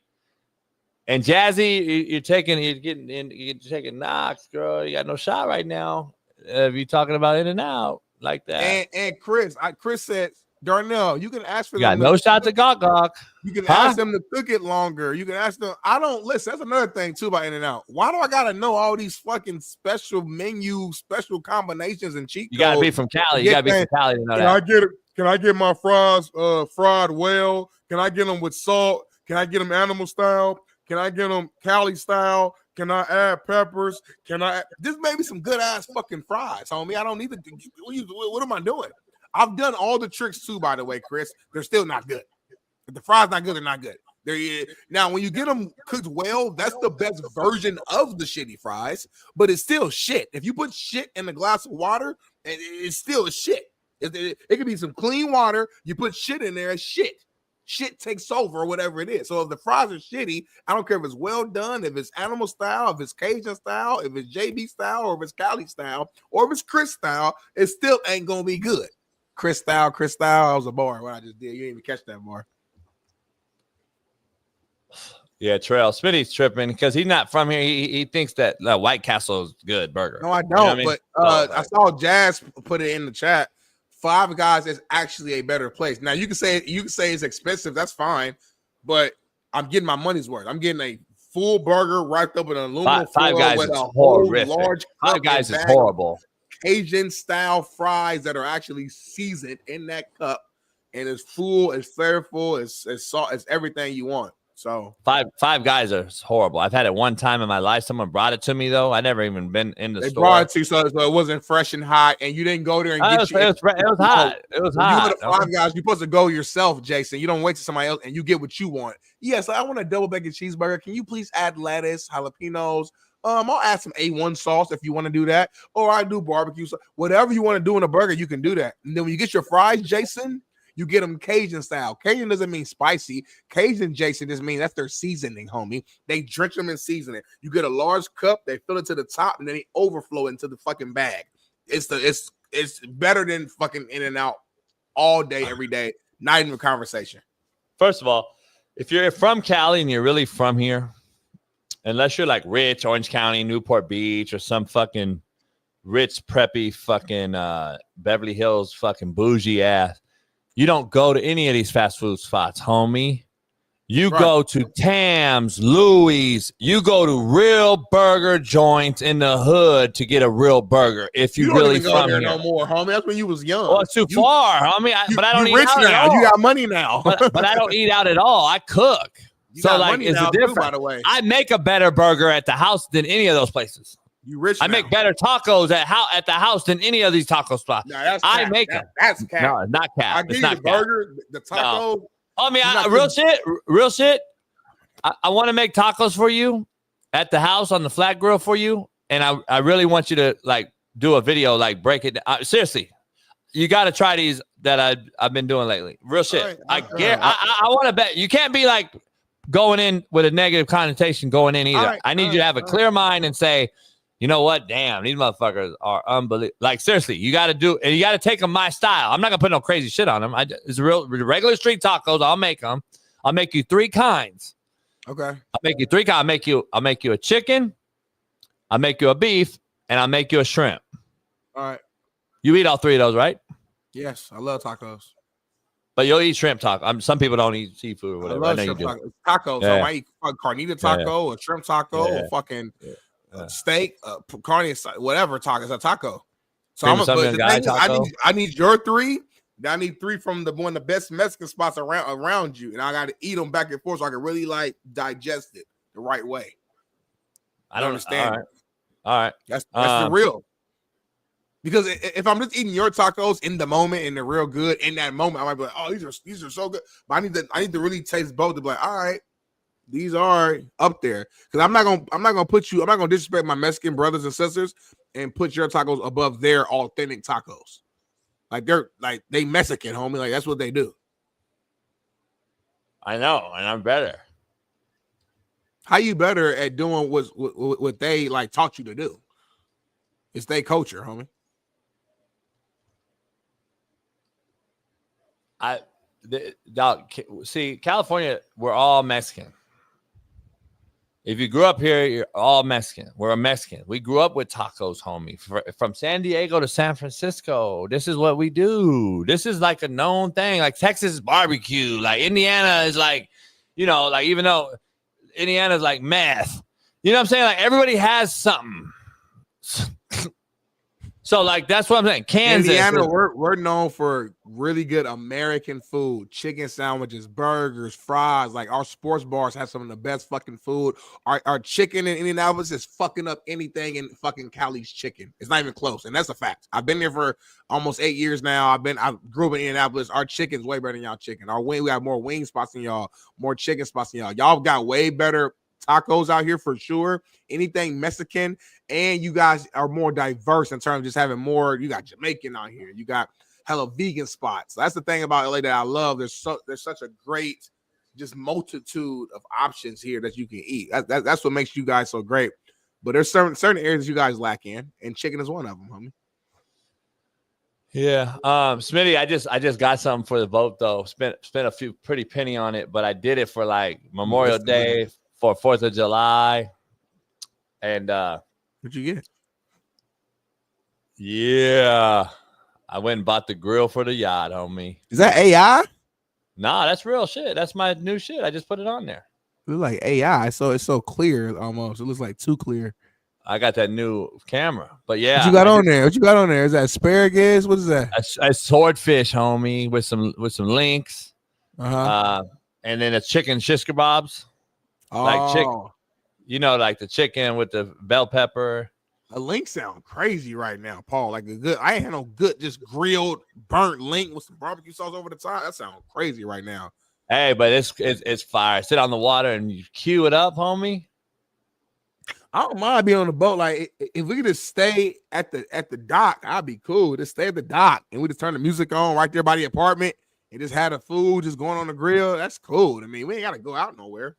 and Jazzy, you're taking knocks, girl. You got no shot right now. If you're talking about In-N-Out like that. And Chris said, Darnell, you can ask for them. No shot to gawk. You can ask them to cook it longer. You can ask them. I don't listen. That's another thing too about In-N-Out. Why do I gotta know all these fucking special menu, special combinations and cheat codes? You gotta be from Cali. You gotta be from Cali to know that. Can I get my fries fried well? Can I get them with salt? Can I get them animal style? Can I get them Cali style? Can I add peppers? This may be some good ass fucking fries, homie. I don't need to. What am I doing? I've done all the tricks too, by the way, Chris. They're still not good. If the fries not good, they're not good. Now, when you get them cooked well, that's the best version of the shitty fries, but it's still shit. If you put shit in a glass of water, it's still shit. It could be some clean water. You put shit in there, it's shit. shit takes over or whatever it is. So if the fries are shitty, I don't care if it's well done, if it's animal style, if it's Cajun style, if it's JB style, or if it's Cali style, or if it's Chris style, it still ain't gonna be good. Chris style. That was a bar. What I just did, you didn't even catch that bar. Yeah, Trail Smitty's tripping because he's not from here. He thinks that White Castle is good burger. No, I don't. You know what I mean? But I saw Jazz put it in the chat. Five Guys is actually a better place. Now you can say it's expensive. That's fine, but I'm getting my money's worth. I'm getting a full burger wrapped up in an aluminum Five Guys with is a whole horrific. large Five Guys is horrible. Cajun style fries that are actually seasoned in that cup, and it's full, it's flavorful, it's salt, it's everything you want. So Five Guys are horrible. I've had it one time in my life. Someone brought it to me though. I never even been in the store. They brought it to you, so it wasn't fresh and hot, and you didn't go there and get It was hot. It was hot. You the Five Guys, you're supposed to go yourself, Jason. You don't wait to somebody else and you get what you want. Yes, I want a double bacon cheeseburger. Can you please add lettuce, jalapenos? I'll add some A1 sauce if you want to do that, or I do barbecue. So whatever you want to do in a burger, you can do that. And then when you get your fries, Jason, you get them Cajun style. Cajun doesn't mean spicy. Cajun, Jason, just means that's their seasoning, homie. They drench them in seasoning. You get a large cup, they fill it to the top, and then they overflow into the fucking bag. It's better than fucking In-N-Out all day, every day. Not even a conversation. First of all, if you're from Cali and you're really from here, unless you're like rich, Orange County, Newport Beach, or some fucking rich, preppy fucking Beverly Hills fucking bougie ass, you don't go to any of these fast food spots, homie. You go to Tam's, Louie's. You go to real burger joints in the hood to get a real burger. If you don't really even go from there here, no more, homie. That's when you was young. Oh, it's too far, homie. But I don't eat rich out now. at all. You got money now. but I don't eat out at all. I cook. So got like, money it's now a too, difference. by the way. I make a better burger at the house than any of those places. You rich I now. make better tacos at the house than any of these taco spots. No, that's I cap. make them. That's cap. No, it's not cap. I It's give you not the cap. burger, the taco. No. I mean, You're not real shit. I want to make tacos for you at the house on the flat grill for you, and I really want you to like do a video, like break it down. Seriously, you got to try these that I've been doing lately. Real shit. I want to bet you can't be like going in with a negative connotation going in either. I need you to have a clear mind and say, you know what? Damn, these motherfuckers are unbelievable. Like, seriously, you got to do, and you got to take them my style. I'm not going to put no crazy shit on them. It's regular street tacos. I'll make them. I'll make you three kinds. Okay. I'll make you three kinds. I'll make you a chicken. I'll make you a beef, and I'll make you a shrimp. All right. You eat all three of those, right? Yes, I love tacos. But you'll eat shrimp taco. Some people don't eat seafood or whatever. I I love know you shrimp do. tacos. Yeah. So I eat a carnita taco, a shrimp taco, a fucking steak, carne, whatever taco. It's a taco. So Cream I'm Sun but the guy thing is, taco? I need your three. I need three from one of the best Mexican spots around you, and I got to eat them back and forth so I can really like digest it the right way. I don't understand. All right. That's the real. Because if I'm just eating your tacos in the moment and they're real good in that moment, I might be like, oh, these are so good. But I need to really taste both to be like, all right, these are up there. Because I'm not gonna disrespect my Mexican brothers and sisters and put your tacos above their authentic tacos. Like they Mexican, homie. Like that's what they do. I know, and I'm better. How you better at doing what they like taught you to do? It's their culture, homie. See, California, we're all Mexican. If you grew up here, you're all Mexican. We're a Mexican. We grew up with tacos, homie. From San Diego to San Francisco, this is what we do. This is like a known thing. Like Texas is barbecue. Like Indiana is like, like even though Indiana is like meth. You know what I'm saying? Like everybody has something. So, like, that's what I'm saying. Kansas. Indiana, we're known for really good American food, chicken sandwiches, burgers, fries. Like, our sports bars have some of the best fucking food. Our chicken in Indianapolis is fucking up anything in fucking Cali's chicken. It's not even close, and that's a fact. I've been there for almost 8 years now. I grew up in Indianapolis. Our chicken's way better than y'all chicken. We got more wing spots than y'all, more chicken spots than y'all. Y'all got way better tacos out here for sure. Anything Mexican, and you guys are more diverse in terms of just having more. You got Jamaican out here. You got hella vegan spots. That's the thing about LA that I love. There's such a great just multitude of options here that you can eat. That's what makes you guys so great. But there's certain areas you guys lack in, and chicken is one of them, homie. Yeah. Smitty, I just got something for the vote though. Spent a few pretty penny on it, but I did it for like Memorial Day, for 4th of July. And what'd you get? Yeah. I went and bought the grill for the yacht, homie. Is that AI? Nah, that's real shit. That's my new shit. I just put it on there. It looks like AI, so it's so clear almost. It looks like too clear. I got that new camera, but yeah. What you got on there? What you got on there? Is that asparagus? What is that? A swordfish, homie, with some links. And then a chicken shish kebabs. Like chicken, like the chicken with the bell pepper. A link sound crazy right now, Paul. Like I ain't had no good, just grilled, burnt link with some barbecue sauce over the top. That sounds crazy right now. Hey, but it's fire. Sit on the water and you cue it up, homie. I don't mind being on the boat. Like if we could just stay at the dock, I'd be cool. Just stay at the dock and we just turn the music on right there by the apartment and just have the food just going on the grill. That's cool. I mean, we ain't gotta go out nowhere.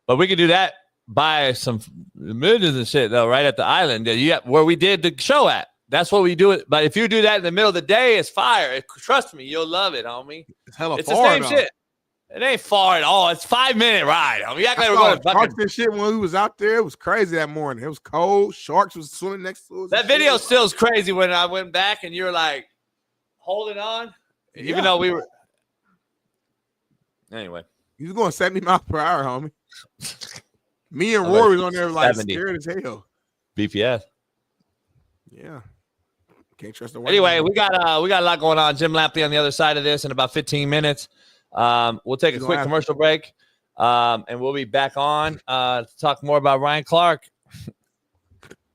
But we could do that. Buy some midgets and shit though, right at the island where we did the show at. That's what we do it. But if you do that in the middle of the day, it's fire. Trust me, you'll love it, homie. It's hella it's far. The same shit. It ain't far at all. It's 5-minute ride, homie. You act like we're going to sharks and shit when we was out there. It was crazy that morning. It was cold. Sharks was swimming next to us. That video still is crazy when I went back and you were like holding on, even though we were. Anyway, you was going 70 miles per hour, homie. Me and Rory was on there like 70. scared as hell. BPS. Yeah. Can't trust the Anyway, we got a lot going on. Jim Lampley on the other side of this in about 15 minutes. We'll take a quick commercial break. And we'll be back on to talk more about Ryan Clark.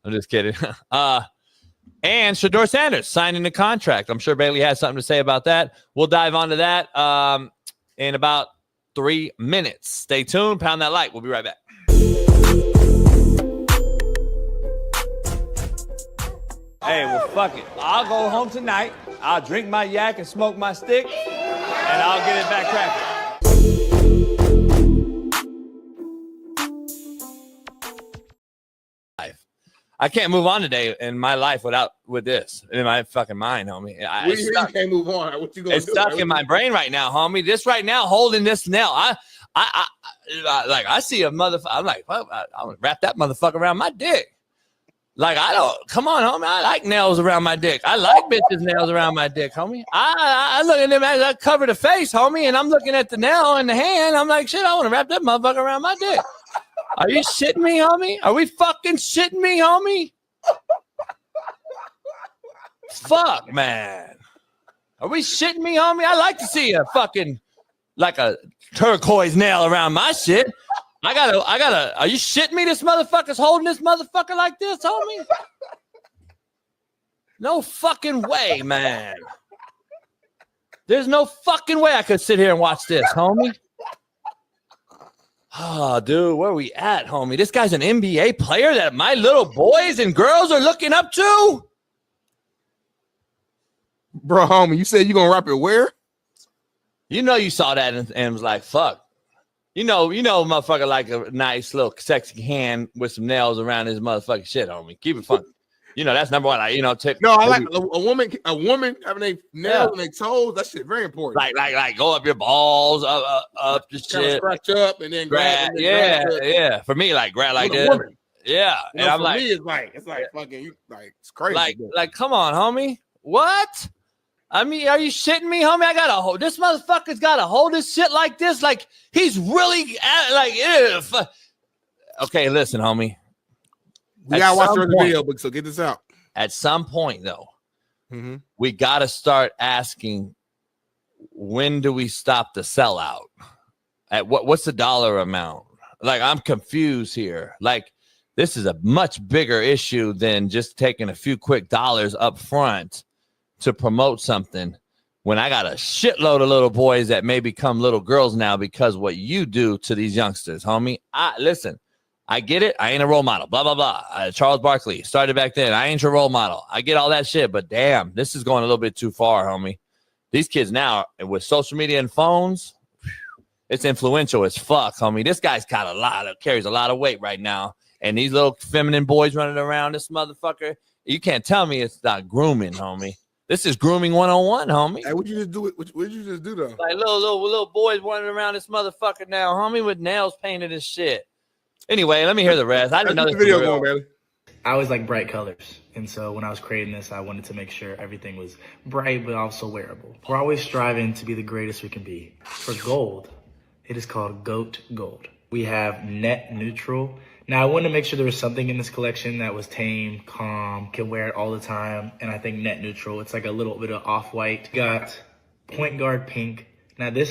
I'm just kidding. And Shedeur Sanders signing the contract. I'm sure Bailey has something to say about that. We'll dive onto that in about 3 minutes. Stay tuned. Pound that like. We'll be right back. Hey, well, fuck it. I'll go home tonight. I'll drink my yak and smoke my stick, and I'll get it back cracking. I can't move on today in my life with this in my fucking mind, homie. You can't move on. What you gonna do? It's stuck in my brain right now, homie. This right now, holding this nail. I see a motherfucker. I'm like, well, I'm gonna wrap that motherfucker around my dick. Like, come on, homie. I like nails around my dick. I like bitches' nails around my dick, homie. I look at them as I cover the face, homie, and I'm looking at the nail in the hand. I'm like, shit, I want to wrap that motherfucker around my dick. Are you shitting me, homie? Are we fucking shitting me, homie? Fuck, man. Are we shitting me, homie? I like to see a fucking, like a turquoise nail around my shit. I gotta, are you shitting me? This motherfucker's holding this motherfucker like this, homie? No fucking way, man. There's no fucking way I could sit here and watch this, homie. Oh, dude, where are we at, homie? This guy's an NBA player that my little boys and girls are looking up to? Bro, homie, you said you gonna wrap it where? You know you saw that and was like, fuck. You know, motherfucker like a nice little sexy hand with some nails around his motherfucking shit, homie. Keep it fun. You know, that's number one. Like, No, I like a woman having their nails and their toes. That shit very important. Like go up your balls, up the shit. Scratch up and then grab. Yeah. For me, like grab like this. Yeah. And I'm like, me, it's like fucking, it's crazy. Like, come on, homie. What? I mean, are you shitting me, homie? This motherfucker's got to hold his shit like this. Like, he's really, okay, listen, homie. We got to watch the video, so get this out. At some point, though, we got to start asking, when do we stop the sellout? At what's the dollar amount? Like, I'm confused here. Like, this is a much bigger issue than just taking a few quick dollars up front to promote something when I got a shitload of little boys that may become little girls now because what you do to these youngsters, homie. Listen, I get it. I ain't a role model. Blah, blah, blah. Charles Barkley started back then. I ain't your role model. I get all that shit. But damn, this is going a little bit too far, homie. These kids now, with social media and phones, it's influential as fuck, homie. This guy's got carries a lot of weight right now. And these little feminine boys running around this motherfucker, you can't tell me it's not grooming, homie. This is grooming 101, homie. Hey, what'd you just do? What'd you just do though? Like little boys running around this motherfucker now, homie, with nails painted and shit. Anyway, let me hear the rest. I didn't know this video was real. going, man. I always like bright colors. And so when I was creating this, I wanted to make sure everything was bright, but also wearable. We're always striving to be the greatest we can be. For gold, it is called GOAT Gold. We have net neutral. Now, I wanted to make sure there was something in this collection that was tame, calm, can wear it all the time. And I think net neutral, it's like a little bit of off-white. Got point guard pink. Now this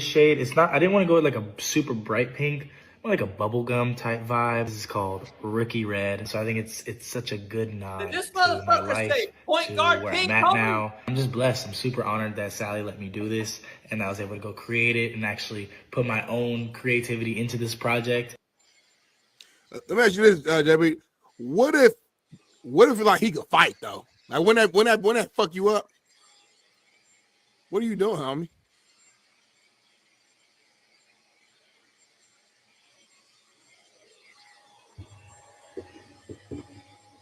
shade, it's not, I didn't want to go with like a super bright pink, more like a bubblegum type vibe. This is called Rookie Red. So I think it's such a good nod Did this to my motherfucker life, say point to guard where pink, I'm at homie? now. I'm just blessed. I'm super honored that Sally let me do this and I was able to go create it and actually put my own creativity into this project. Let me ask you this, JB. What if like he could fight though? Like when that fuck you up? What are you doing, homie?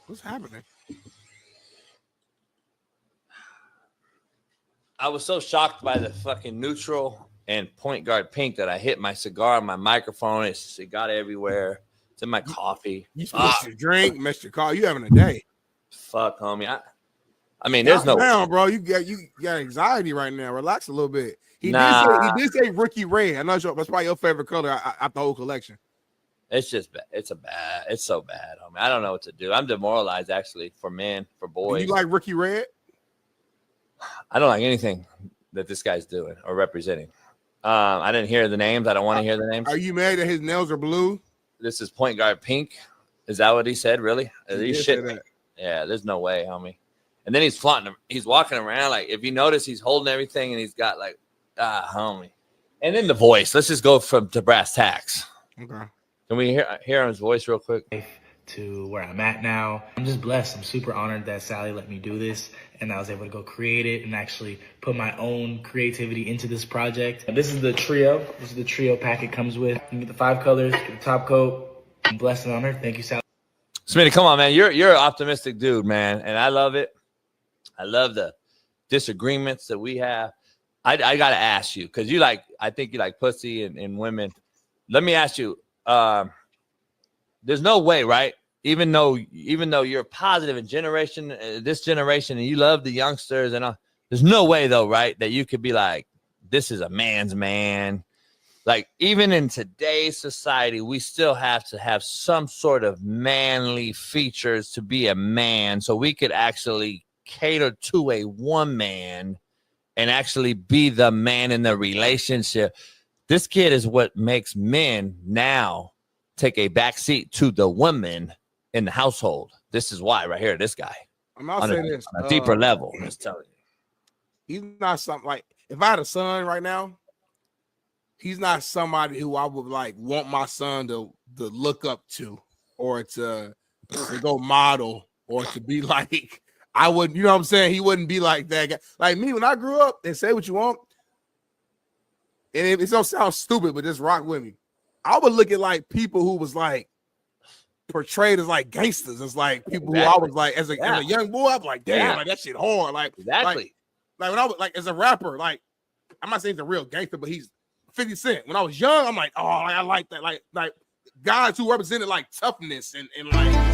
What's happening? I was so shocked by the fucking neutral and point guard pink that I hit my cigar on my microphone. It got everywhere. It's in my coffee. You missed your drink, missed your car. You having a day? Fuck, homie. I mean, there's no down, bro. You got anxiety right now. Relax a little bit. He did say Rookie Red. I'm not sure. That's probably your favorite color out the whole collection. It's just bad. It's so bad, homie. I don't know what to do. I'm demoralized actually for men, for boys. Do you like Rookie Red? I don't like anything that this guy's doing or representing. I didn't hear the names. I don't want to hear the names. Are you mad that his nails are blue? This is point guard pink. Is that what he said? Really? He did say that. Yeah, there's no way, homie. And then he's flaunting. He's walking around like, if you notice, he's holding everything and he's got like, homie. And then the voice. Let's just go to brass tacks. Okay. Can we hear his voice real quick? To where I'm at now. I'm just blessed. I'm super honored that Sally let me do this and I was able to go create it and actually put my own creativity into this project. And this is the trio. This is the trio pack it comes with. You get the 5 colors, get the top coat. I'm blessed and honored. Thank you, Sally. Smitty, come on, man. You're an optimistic dude, man. And I love it. I love the disagreements that we have. I got to ask you, because I think you like pussy and women. Let me ask you, there's no way, right? Even though you're positive in this generation, and you love the youngsters and all, there's no way though, right, that you could be like, this is a man's man. Like, even in today's society, we still have to have some sort of manly features to be a man, so we could actually cater to a woman and actually be the man in the relationship. This kid is what makes men now take a backseat to the woman in the household. This is why right here, this guy. I'm not saying this on a deeper level. I'm just telling you. He's not something like, if I had a son right now, he's not somebody who I would like want my son to look up to or to go model or to be like, I wouldn't, you know what I'm saying? He wouldn't be like that guy. Like me, when I grew up, and say what you want, and it don't sound stupid, but just rock with me. I would look at like people who was like portrayed as like gangsters. It's like people who I was like as a young boy, I'm like, damn, like that shit hard. Like exactly. Like when I was like as a rapper, like I'm not saying he's a real gangster, but he's 50 Cent. When I was young, I'm like, oh, I like that. Like guys who represented like toughness and like.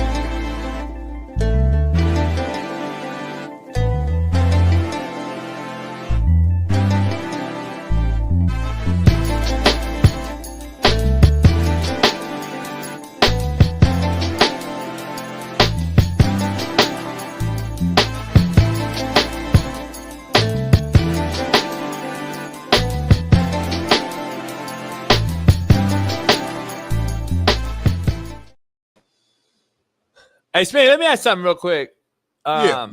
Hey, Smitty, let me ask something real quick. Yeah.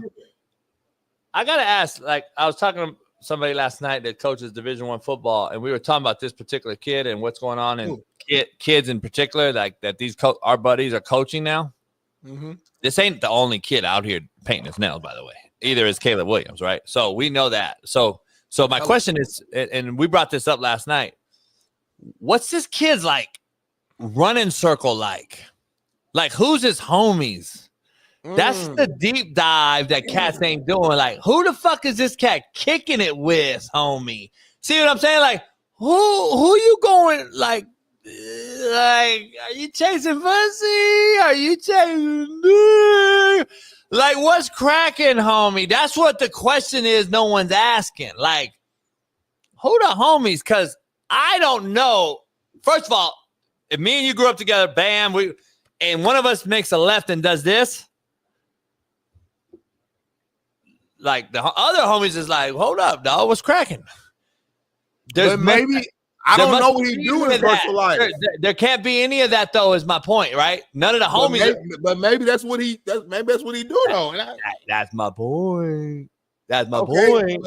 I gotta ask. Like, I was talking to somebody last night that coaches Division I football, and we were talking about this particular kid and what's going on in kids in particular, like that these our buddies are coaching now. Mm-hmm. This ain't the only kid out here painting his nails, by the way. Either is Caleb Williams, right? So we know that. So my question is, and we brought this up last night, what's this kid's like running circle like? Like, who's his homies? That's the deep dive that cats ain't doing. Like, who the fuck is this cat kicking it with, homie? See what I'm saying? Like, who you going, like, are you chasing pussy? Are you chasing me? Like, what's cracking, homie? That's what the question is no one's asking. Like, who the homies? Because I don't know. First of all, if me and you grew up together, bam, and one of us makes a left and does this, like the other homies is like, hold up, dog, what's cracking? But maybe I don't know what he's doing in personal life. There can't be any of that, though. Is my point, right? None of the homies. But maybe that's what he. Maybe that's what he doing, though. That's my point. That's my point.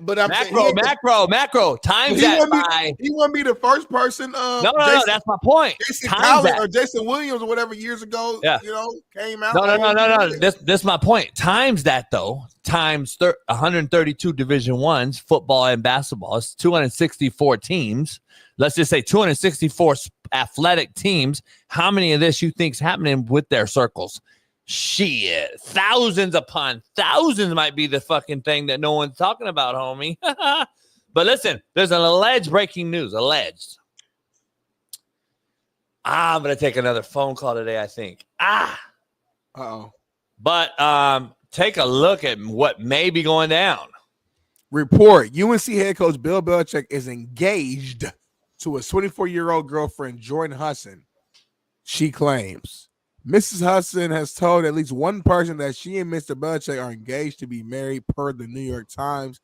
But I'm macro. Times that by. He wouldn't be the first person. No. That's my point. Jason Collins or Jason Williams or whatever years ago. Yeah. Came out. No. This is my point. Times that though. Times 132 Division I's football and basketball. It's 264 teams. Let's just say 264 athletic teams. How many of this you think's happening with their circles? Shit, thousands upon thousands might be the fucking thing that no one's talking about, homie. But listen, there's an alleged breaking news. Alleged. I'm gonna take another phone call today, I think. But take a look at what may be going down. Report: UNC head coach Bill Belichick is engaged to his 24-year-old girlfriend Jordan Hudson. She claims. Mrs. Hudson has told at least one person that she and Mr. Belichick are engaged to be married per the New York Times.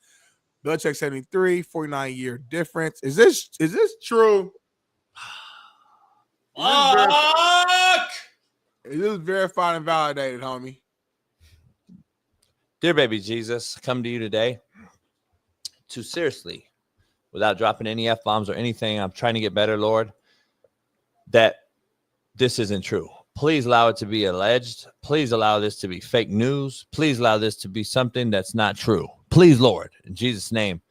Belichick 73, 49-year difference. Is this true? Is this verified and validated, homie? Dear baby Jesus, I come to you today to seriously, without dropping any F-bombs or anything, I'm trying to get better, Lord, that this isn't true. Please allow it to be alleged. Please allow this to be fake news. Please allow this to be something that's not true. Please, Lord, in Jesus' name,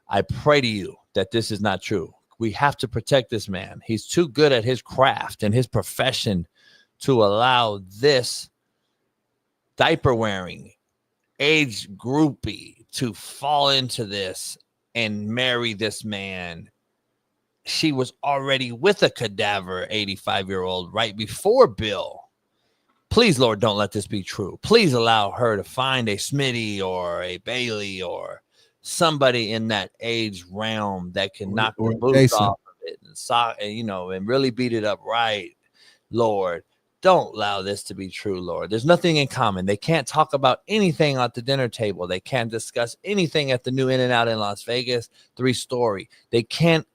I pray to you that this is not true. We have to protect this man. He's too good at his craft and his profession to allow this diaper-wearing age groupie to fall into this and marry this man. She was already with a cadaver 85-year-old right before Bill. Please, Lord, don't let this be true. Please allow her to find a Smitty or a Bailey or somebody in that age realm that can knock the boots off of it and really beat it up right. Lord, don't allow this to be true, Lord. There's nothing in common. They can't talk about anything at the dinner table. They can't discuss anything at the new In-N-Out in Las Vegas, 3-story. They can't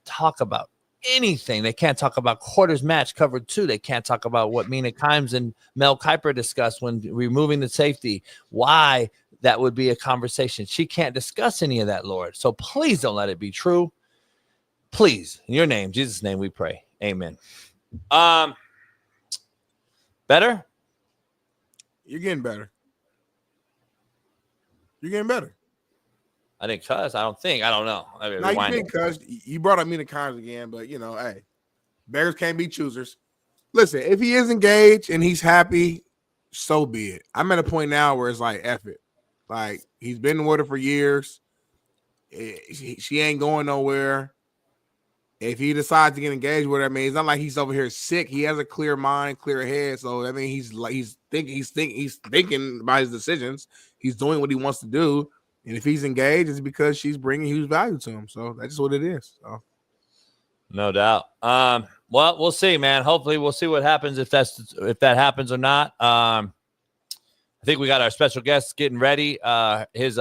talk about anything. They can't talk about quarters match covered 2. They can't talk about what Mina Kimes and Mel Kiper discussed when removing the safety. Why that would be a conversation. She can't discuss any of that, Lord. So please don't let it be true. Please, in your name, Jesus' name, we pray. Amen. Better? You're getting better. You're getting better. I didn't cuss. I don't know. No, you didn't cuss. You brought up Mina Kimes again, but hey, beggars can't be choosers. Listen, if he is engaged and he's happy, so be it. I'm at a point now where it's like, F it. Like, he's been with her for years. She ain't going nowhere. If he decides to get engaged with her, I mean, it's not like he's over here sick. He has a clear mind, clear head. So I mean, he's thinking about his decisions. He's doing what he wants to do, and if he's engaged, it's because she's bringing huge value to him. So that's just what it is. So. No doubt. Well, we'll see, man. Hopefully, we'll see what happens if that happens or not. I think we got our special guest getting ready. His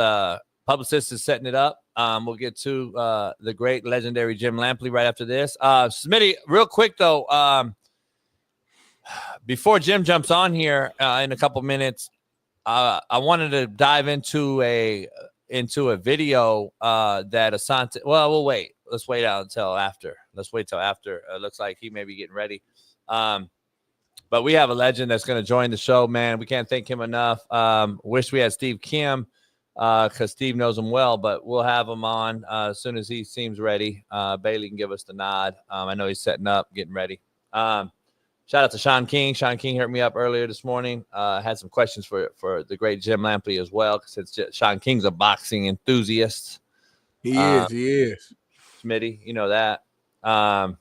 publicist is setting it up. We'll get to the great legendary Jim Lampley right after this. Smitty, real quick though, before Jim jumps on here in a couple minutes, I wanted to dive into a into a video that Asante. Well, we'll wait. Let's wait out until after. Let's wait till after. It looks like he may be getting ready. But we have a legend that's going to join the show, man. We can't thank him enough. Wish we had Steve Kim because Steve knows him well, but we'll have him on as soon as he seems ready. Bailey can give us the nod. I know he's setting up, getting ready. Shout out to Shaun King. Shaun King hit me up earlier this morning. Had some questions for the great Jim Lampley as well, since Shaun King's a boxing enthusiast. He is. Smitty, you know that. But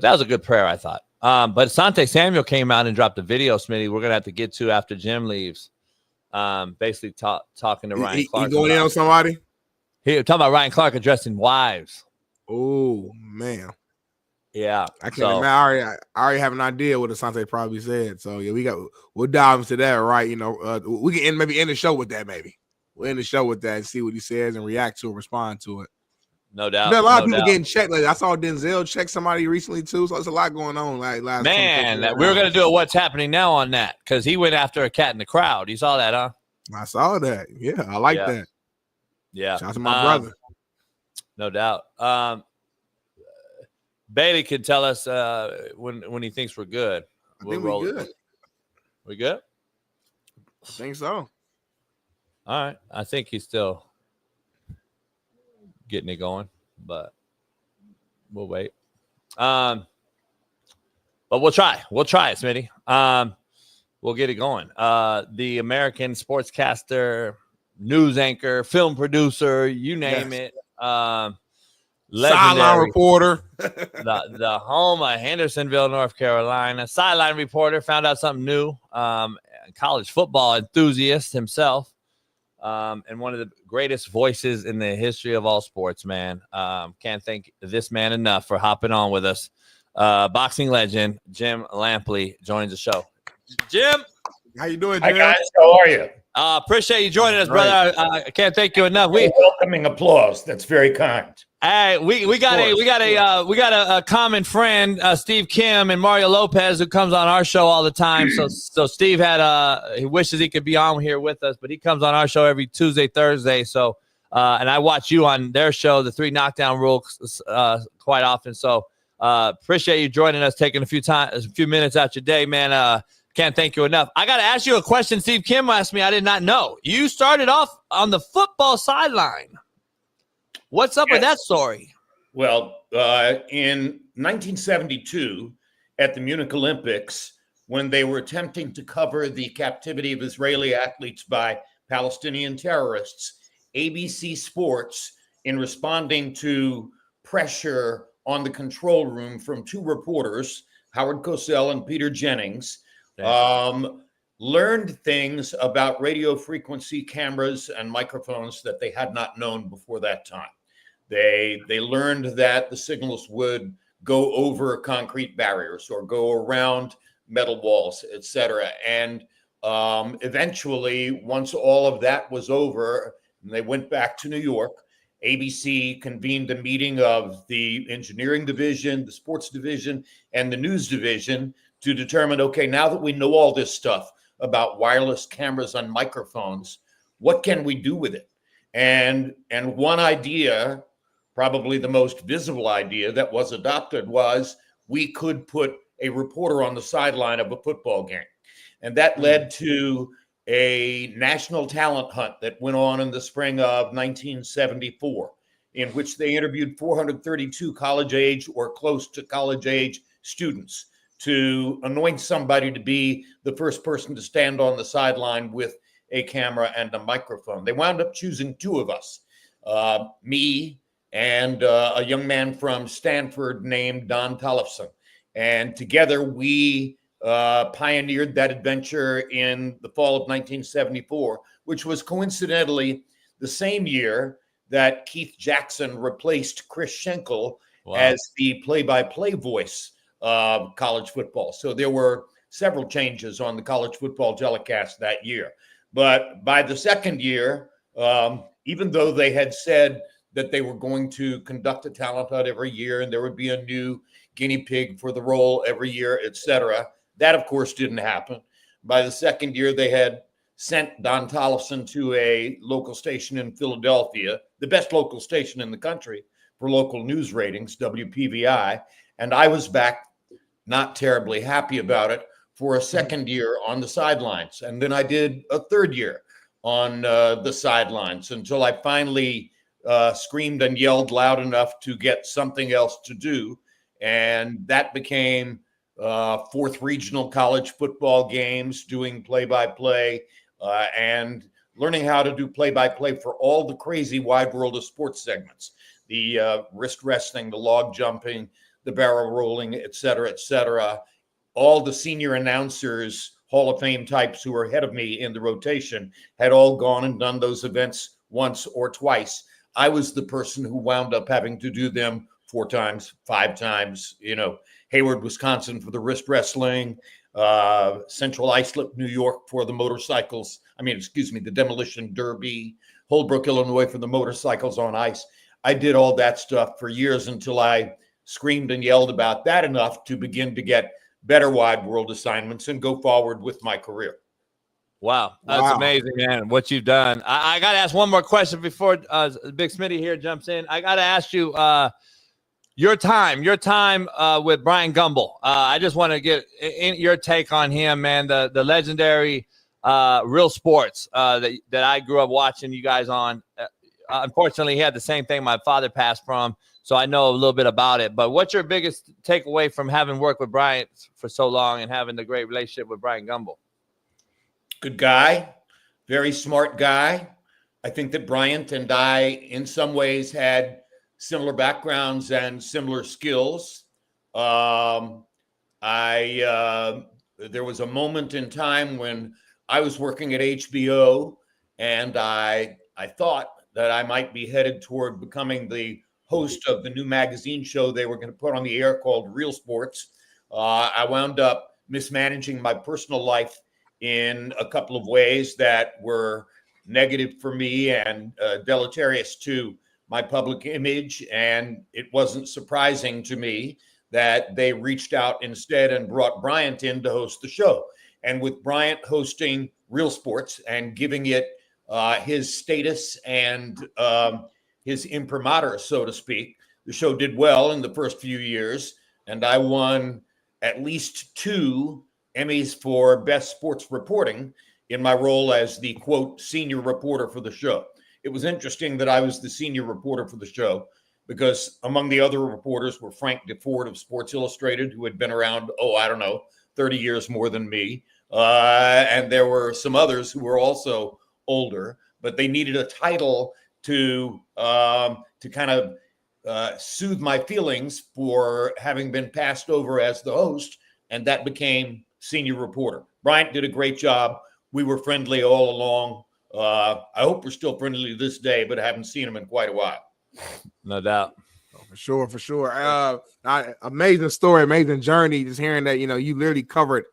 that was a good prayer, I thought. But Asante Samuel came out and dropped a video, Smitty, we're going to have to get to after Jim leaves. Basically talking to Ryan Clark. He going in on somebody? He talking about Ryan Clark addressing wives. Oh, man. Yeah. I can't imagine. I already have an idea what Asante probably said. So, yeah, we'll dive into that, right? You know, we can maybe end the show with that, maybe. We'll end the show with that and see what he says and react to it, respond to it. No doubt. There's a lot of people getting checked. Like, I saw Denzel check somebody recently too, so there's a lot going on. Like last man, we were going to do a what's happening now on that because he went after a cat in the crowd. You saw that, huh? I saw that. Yeah, I like that. Yeah, shout out to my brother. No doubt. Bailey can tell us when he thinks we're good. I think we're good. We good? I think so. All right. I think he's still getting it going, but we'll wait. But we'll try. We'll try it, Smitty. We'll get it going. The American sportscaster, news anchor, film producer, you name it. Sideline reporter. the home of Hendersonville, North Carolina. Sideline reporter, found out something new. College football enthusiast himself. And one of the greatest voices in the history of all sports, man. Can't thank this man enough for hopping on with us. Boxing legend Jim Lampley joins the show. Jim, how you doing, Jim? Hi guys, how are you? Appreciate you joining us, brother. I can't thank you enough. Welcoming applause. That's very kind. Hey, we got a common friend, Steve Kim and Mario Lopez, who comes on our show all the time. So Steve he wishes he could be on here with us, but he comes on our show every Tuesday, Thursday. So and I watch you on their show, the 3 Knockdown Rule, quite often. So appreciate you joining us, taking a few minutes out your day, man. Can't thank you enough. I got to ask you a question. Steve Kim asked me. I did not know. You started off on the football sideline. What's up with that story? Well, in 1972, at the Munich Olympics, when they were attempting to cover the captivity of Israeli athletes by Palestinian terrorists, ABC Sports, in responding to pressure on the control room from 2 reporters, Howard Cosell and Peter Jennings, learned things about radio frequency cameras and microphones that they had not known before that time. They learned that the signals would go over concrete barriers or go around metal walls, etc. And eventually, once all of that was over, and they went back to New York, ABC convened a meeting of the engineering division, the sports division, and the news division to determine, okay, now that we know all this stuff about wireless cameras and microphones, what can we do with it? And one idea, probably the most visible idea that was adopted, was we could put a reporter on the sideline of a football game. And that led to a national talent hunt that went on in the spring of 1974, in which they interviewed 432 college age or close to college age students to anoint somebody to be the first person to stand on the sideline with a camera and a microphone. They wound up choosing 2 of us, me and a young man from Stanford named Don Tollefson. And together we pioneered that adventure in the fall of 1974, which was coincidentally the same year that Keith Jackson replaced Chris Schenkel as the play-by-play voice of college football. So there were several changes on the college football telecast that year. But by the second year, even though they had said that they were going to conduct a talent hunt every year and there would be a new guinea pig for the role every year, etc., that, of course, didn't happen. By the second year, they had sent Don Tollefson to a local station in Philadelphia, the best local station in the country for local news ratings, WPVI. And I was back not terribly happy about it for a second year on the sidelines. And then I did a third year on the sidelines until I finally screamed and yelled loud enough to get something else to do. And that became fourth regional college football games, doing play-by-play, and learning how to do play-by-play for all the crazy wide world of sports segments, the wrist wrestling, the log jumping, the barrel rolling, et cetera, all the senior announcers, Hall of Fame types who were ahead of me in the rotation had all gone and done those events once or twice. I was the person who wound up having to do them 4 times, 5 times, Hayward, Wisconsin for the wrist wrestling, Central Islip, New York for the motorcycles. The demolition derby, Holbrook, Illinois for the motorcycles on ice. I did all that stuff for years until I screamed and yelled about that enough to begin to get better wide world assignments and go forward with my career. Wow. That's amazing, man, what you've done. I got to ask one more question before Big Smitty here jumps in. I got to ask you your time with Brian Gumbel. I just want to get your take on him, man, the legendary Real Sports that I grew up watching you guys on. Unfortunately, he had the same thing my father passed from, so I know a little bit about it. But what's your biggest takeaway from having worked with Brian for so long and having the great relationship with Brian Gumbel? Good guy, very smart guy. I think that Bryant and I, in some ways, had similar backgrounds and similar skills. There was a moment in time when I was working at HBO, and I thought that I might be headed toward becoming the host of the new magazine show they were going to put on the air called Real Sports. I wound up mismanaging my personal life in a couple of ways that were negative for me and deleterious to my public image. And it wasn't surprising to me that they reached out instead and brought Bryant in to host the show. And with Bryant hosting Real Sports and giving it his status and his imprimatur, so to speak, the show did well in the first few years. And I won at least 2 Emmys for Best Sports Reporting in my role as the, quote, senior reporter for the show. It was interesting that I was the senior reporter for the show because among the other reporters were Frank DeFord of Sports Illustrated, who had been around, 30 years more than me. And there were some others who were also older, but they needed a title to kind of soothe my feelings for having been passed over as the host, and that became senior reporter. Bryant did a great job. We were friendly all along. I hope we're still friendly to this day, but I haven't seen him in quite a while. No doubt. For sure. Amazing story, amazing journey. Just hearing that, you literally covered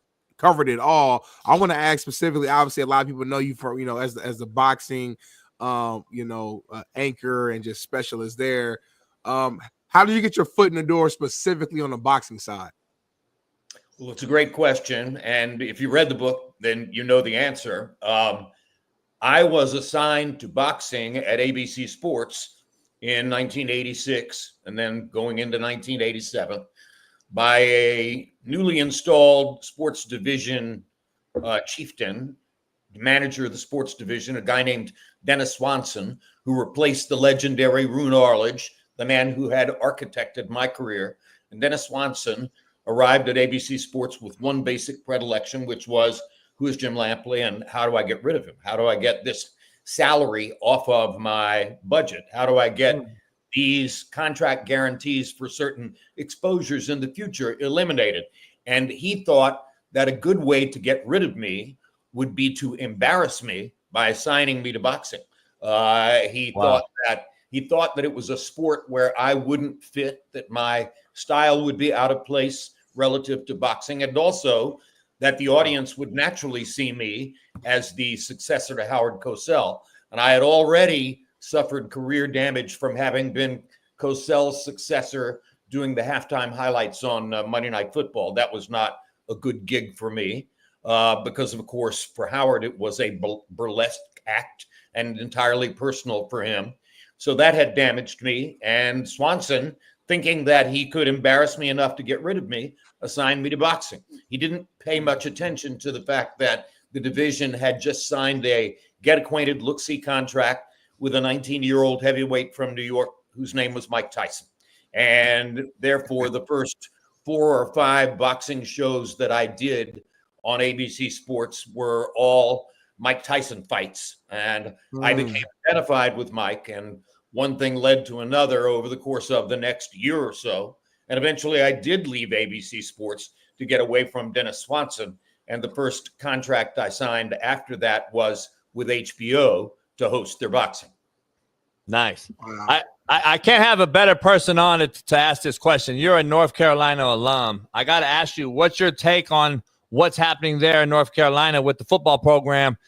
it all. I want to ask specifically, obviously a lot of people know you for, as the boxing, anchor and just specialist there. How did you get your foot in the door specifically on the boxing side? Well, it's a great question. And if you read the book, then you know the answer. I was assigned to boxing at ABC Sports in 1986 and then going into 1987 by a newly installed sports division chieftain, manager of the sports division, a guy named Dennis Swanson, who replaced the legendary Roone Arledge, the man who had architected my career. And Dennis Swanson arrived at ABC Sports with one basic predilection, which was, who is Jim Lampley and how do I get rid of him? How do I get this salary off of my budget? How do I get these contract guarantees for certain exposures in the future eliminated? And he thought that a good way to get rid of me would be to embarrass me by assigning me to boxing. He thought that it was a sport where I wouldn't fit, that my style would be out of place relative to boxing, and also that the audience would naturally see me as the successor to Howard Cosell. And I had already suffered career damage from having been Cosell's successor doing the halftime highlights on Monday Night Football. That was not a good gig for me. because, of course, for Howard, it was a burlesque act and entirely personal for him. So that had damaged me. And Swanson, thinking that he could embarrass me enough to get rid of me, assigned me to boxing. He didn't pay much attention to the fact that the division had just signed a get-acquainted, look-see contract with a 19-year-old heavyweight from New York whose name was Mike Tyson. And therefore, the first 4 or 5 boxing shows that I did on ABC Sports were all Mike Tyson fights. And I became identified with Mike, and one thing led to another over the course of the next year or so. And eventually I did leave ABC Sports to get away from Dennis Swanson. And the first contract I signed after that was with HBO to host their boxing. Nice. I can't have a better person on it to ask this question. You're a North Carolina alum. I got to ask you, what's your take on what's happening there in North Carolina with the football program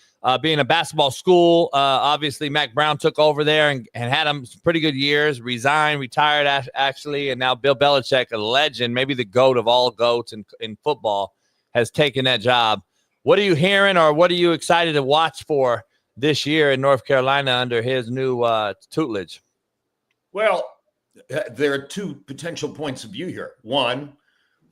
being a basketball school? Obviously, Mac Brown took over there and had some pretty good years, retired actually, and now Bill Belichick, a legend, maybe the GOAT of all GOATs in football, has taken that job. What are you hearing, or what are you excited to watch for this year in North Carolina under his new tutelage? Well, there are 2 potential points of view here. One,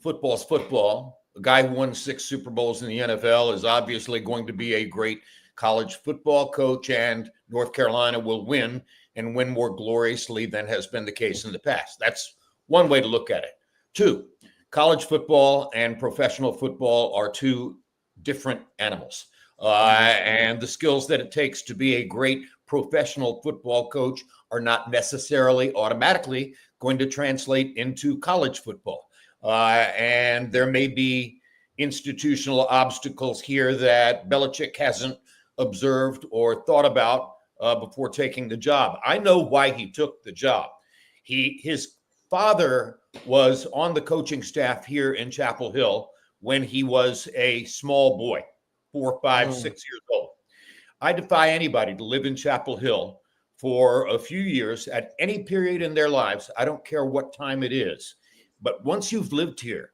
football's football. A guy who won 6 Super Bowls in the NFL is obviously going to be a great college football coach, and North Carolina will win and win more gloriously than has been the case in the past. That's one way to look at it. 2, college football and professional football are 2 different animals. And the skills that it takes to be a great professional football coach are not necessarily automatically going to translate into college football. And there may be institutional obstacles here that Belichick hasn't observed or thought about before taking the job. I know why he took the job. His father was on the coaching staff here in Chapel Hill when he was a small boy, 4, 5, 6 years old. I defy anybody to live in Chapel Hill for a few years at any period in their lives. I don't care what time it is. But once you've lived here,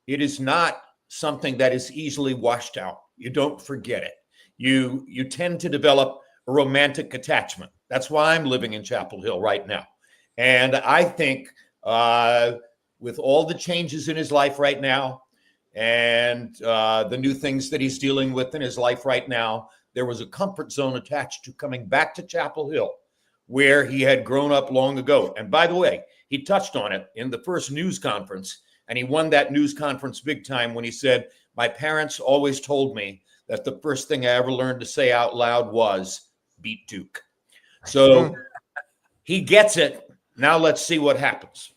it is not something that is easily washed out. You don't forget it. You tend to develop a romantic attachment. That's why I'm living in Chapel Hill right now. And I think with all the changes in his life right now and the new things that he's dealing with in his life right now, there was a comfort zone attached to coming back to Chapel Hill where he had grown up long ago. And by the way, he touched on it in the first news conference, and he won that news conference big time when he said, "My parents always told me that the first thing I ever learned to say out loud was beat Duke." So he gets it. Now let's see what happens.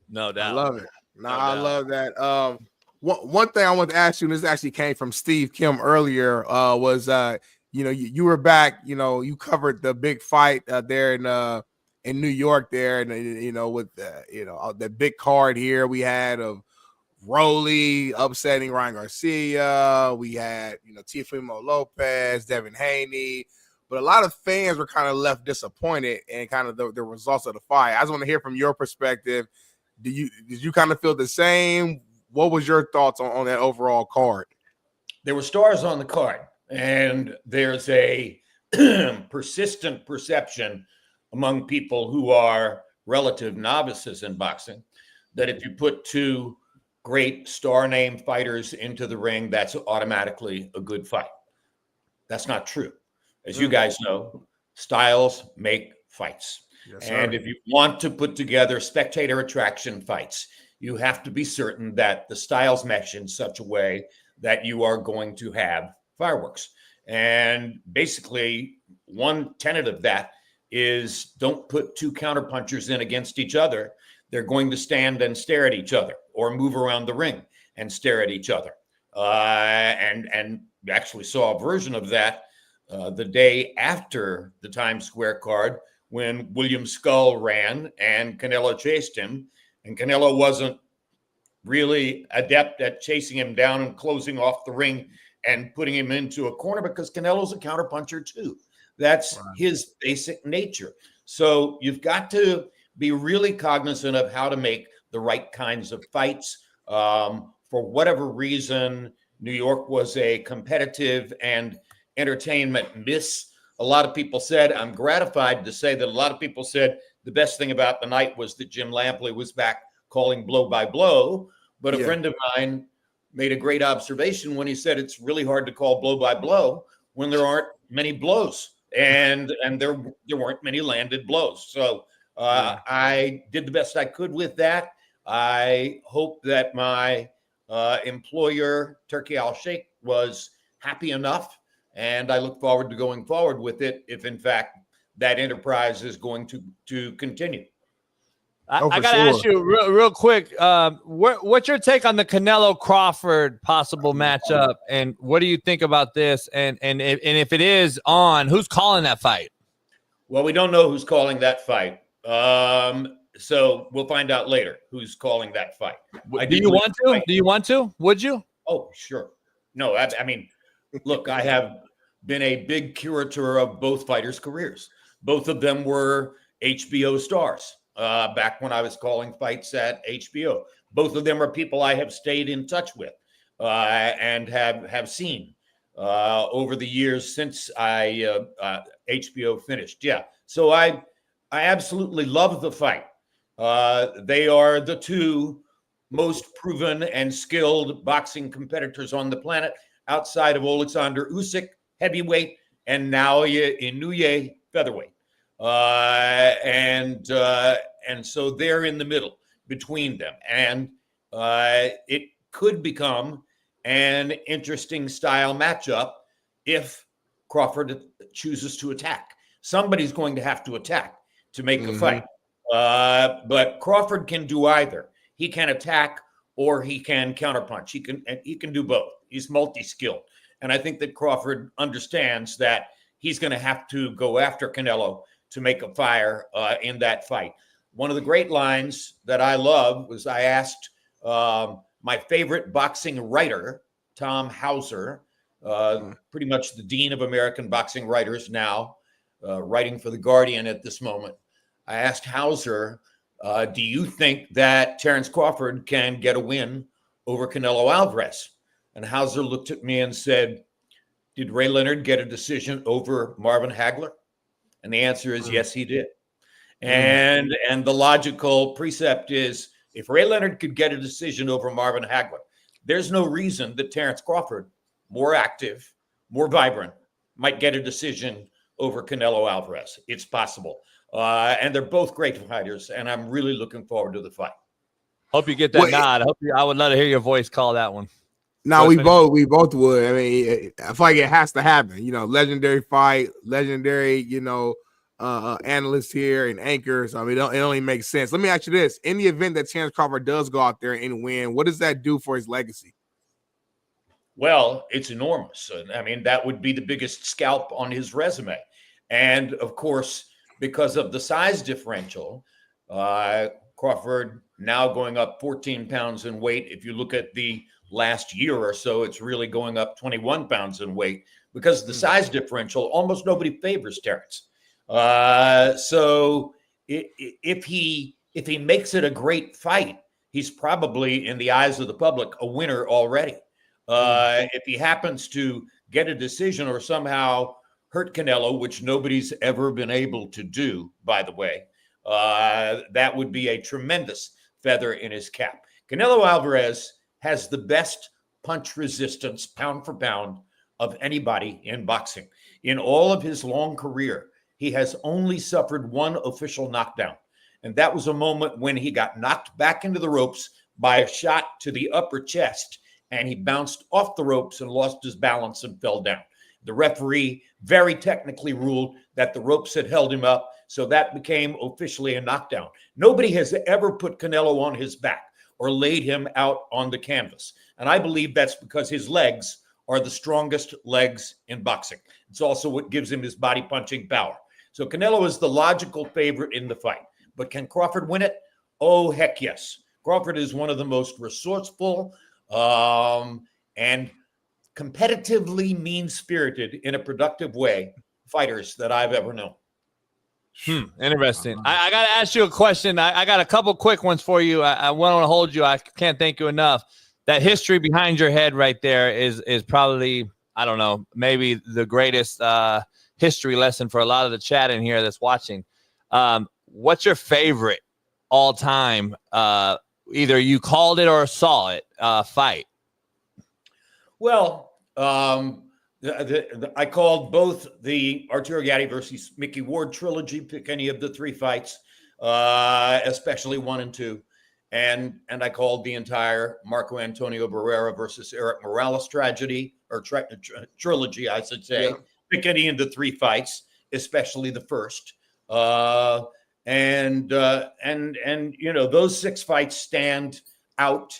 No doubt. I love it. I love that. One thing I want to ask you, and this actually came from Steve Kim earlier, was you were back, you covered the big fight there in New York there, and with the big card here we had of Roley upsetting Ryan Garcia. We had Teofimo Lopez, Devin Haney, but a lot of fans were kind of left disappointed and kind of the results of the fight. I just want to hear from your perspective. Did you kind of feel the same? What was your thoughts on that overall card? There were stars on the card, and there's a persistent perception among people who are relative novices in boxing that if you put 2 great star-named fighters into the ring, that's automatically a good fight. That's not true. As you guys know, styles make fights. Yes, and if you want to put together spectator attraction fights, you have to be certain that the styles mesh in such a way that you are going to have fireworks. And basically, one tenet of that is don't put 2 counterpunchers in against each other. They're going to stand and stare at each other or move around the ring and stare at each other. And we actually saw a version of that the day after the Times Square card when William Skull ran and Canelo chased him. And Canelo wasn't really adept at chasing him down and closing off the ring and putting him into a corner because Canelo's a counterpuncher too. That's his basic nature. So you've got to be really cognizant of how to make the right kinds of fights. For whatever reason, New York was a competitive and entertainment miss. A lot of people said, I'm gratified to say that a lot of people said the best thing about the night was that Jim Lampley was back calling blow by blow. But a friend of mine made a great observation when he said it's really hard to call blow by blow when there aren't many blows, and there weren't many landed blows. So I did the best I could with that. I hope that my employer, Turkey Al Sheikh, was happy enough, and I look forward to going forward with it if, in fact, that enterprise is going to continue. I got to ask you real quick, what's your take on the Canelo Crawford possible matchup, and what do you think about this? And if it is on, who's calling that fight? Well, we don't know who's calling that fight. So we'll find out later who's calling that fight. Do you want to? Do you want to? Would you? Oh, sure. No, I mean, look, I have been a big curator of both fighters' careers. Both of them were HBO stars. Back when I was calling fights at HBO. Both of them are people I have stayed in touch with and have seen over the years since HBO finished. Yeah, so I absolutely love the fight. They are the two most proven and skilled boxing competitors on the planet, outside of Alexander Usyk, heavyweight, and Naoya Inoue, featherweight. And so they're in the middle between them. And it could become an interesting style matchup if Crawford chooses to attack. Somebody's going to have to attack to make a fight. But Crawford can do either. He can attack or he can counterpunch. He can do both. He's multi-skilled. And I think that Crawford understands that he's going to have to go after Canelo to make a fire in that fight. One of the great lines that I love was I asked my favorite boxing writer, Tom Hauser, pretty much the dean of American boxing writers now, writing for The Guardian at this moment. I asked Hauser, do you think that Terence Crawford can get a win over Canelo Alvarez? And Hauser looked at me and said, did Ray Leonard get a decision over Marvin Hagler? And the answer is yes, he did. And the logical precept is if Ray Leonard could get a decision over Marvin Hagler, there's no reason that Terence Crawford, more active, more vibrant, might get a decision over Canelo Alvarez. It's possible. And they're both great fighters, and I'm really looking forward to the fight. Hope you get that nod. I would love to hear your voice call that one. No, we both would. I mean, I feel like it has to happen. You know, legendary fight, legendary, analysts here and anchors. I mean, it only makes sense. Let me ask you this. In the event that Terence Crawford does go out there and win, what does that do for his legacy? Well, it's enormous. I mean, that would be the biggest scalp on his resume. And, of course, because of the size differential, Crawford now going up 14 pounds in weight. If you look at the last year or so, it's really going up 21 pounds in weight. Because of the size differential, almost nobody favors Terence. So if he makes it a great fight, he's probably, in the eyes of the public, a winner already. If he happens to get a decision or somehow hurt Canelo, which nobody's ever been able to do, by the way, that would be a tremendous feather in his cap. Canelo Alvarez has the best punch resistance, pound for pound, of anybody in boxing. In all of his long career, he has only suffered one official knockdown. And that was a moment when he got knocked back into the ropes by a shot to the upper chest, and he bounced off the ropes and lost his balance and fell down. The referee very technically ruled that the ropes had held him up, so that became officially a knockdown. Nobody has ever put Canelo on his back or laid him out on the canvas. And I believe that's because his legs are the strongest legs in boxing. It's also what gives him his body punching power. So Canelo is the logical favorite in the fight. But can Crawford win it? Oh, heck yes. Crawford is one of the most resourceful and competitively mean-spirited in a productive way fighters that I've ever known. Interesting. I got to ask you a question. I got a couple quick ones for you. I want to hold you. I can't thank you enough. that history behind your head right there is probably, I don't know, maybe the greatest history lesson for a lot of the chat in here that's watching. What's your favorite all time? Either you called it or saw it fight. Well, I called both the Arturo Gatti versus Mickey Ward trilogy. Pick any of the 3 fights, especially 1 and 2. And I called the entire Marco Antonio Barrera versus Eric Morales tragedy or trilogy, I should say. Yeah. Pick any of the 3 fights, especially the first. And you know, those 6 fights stand out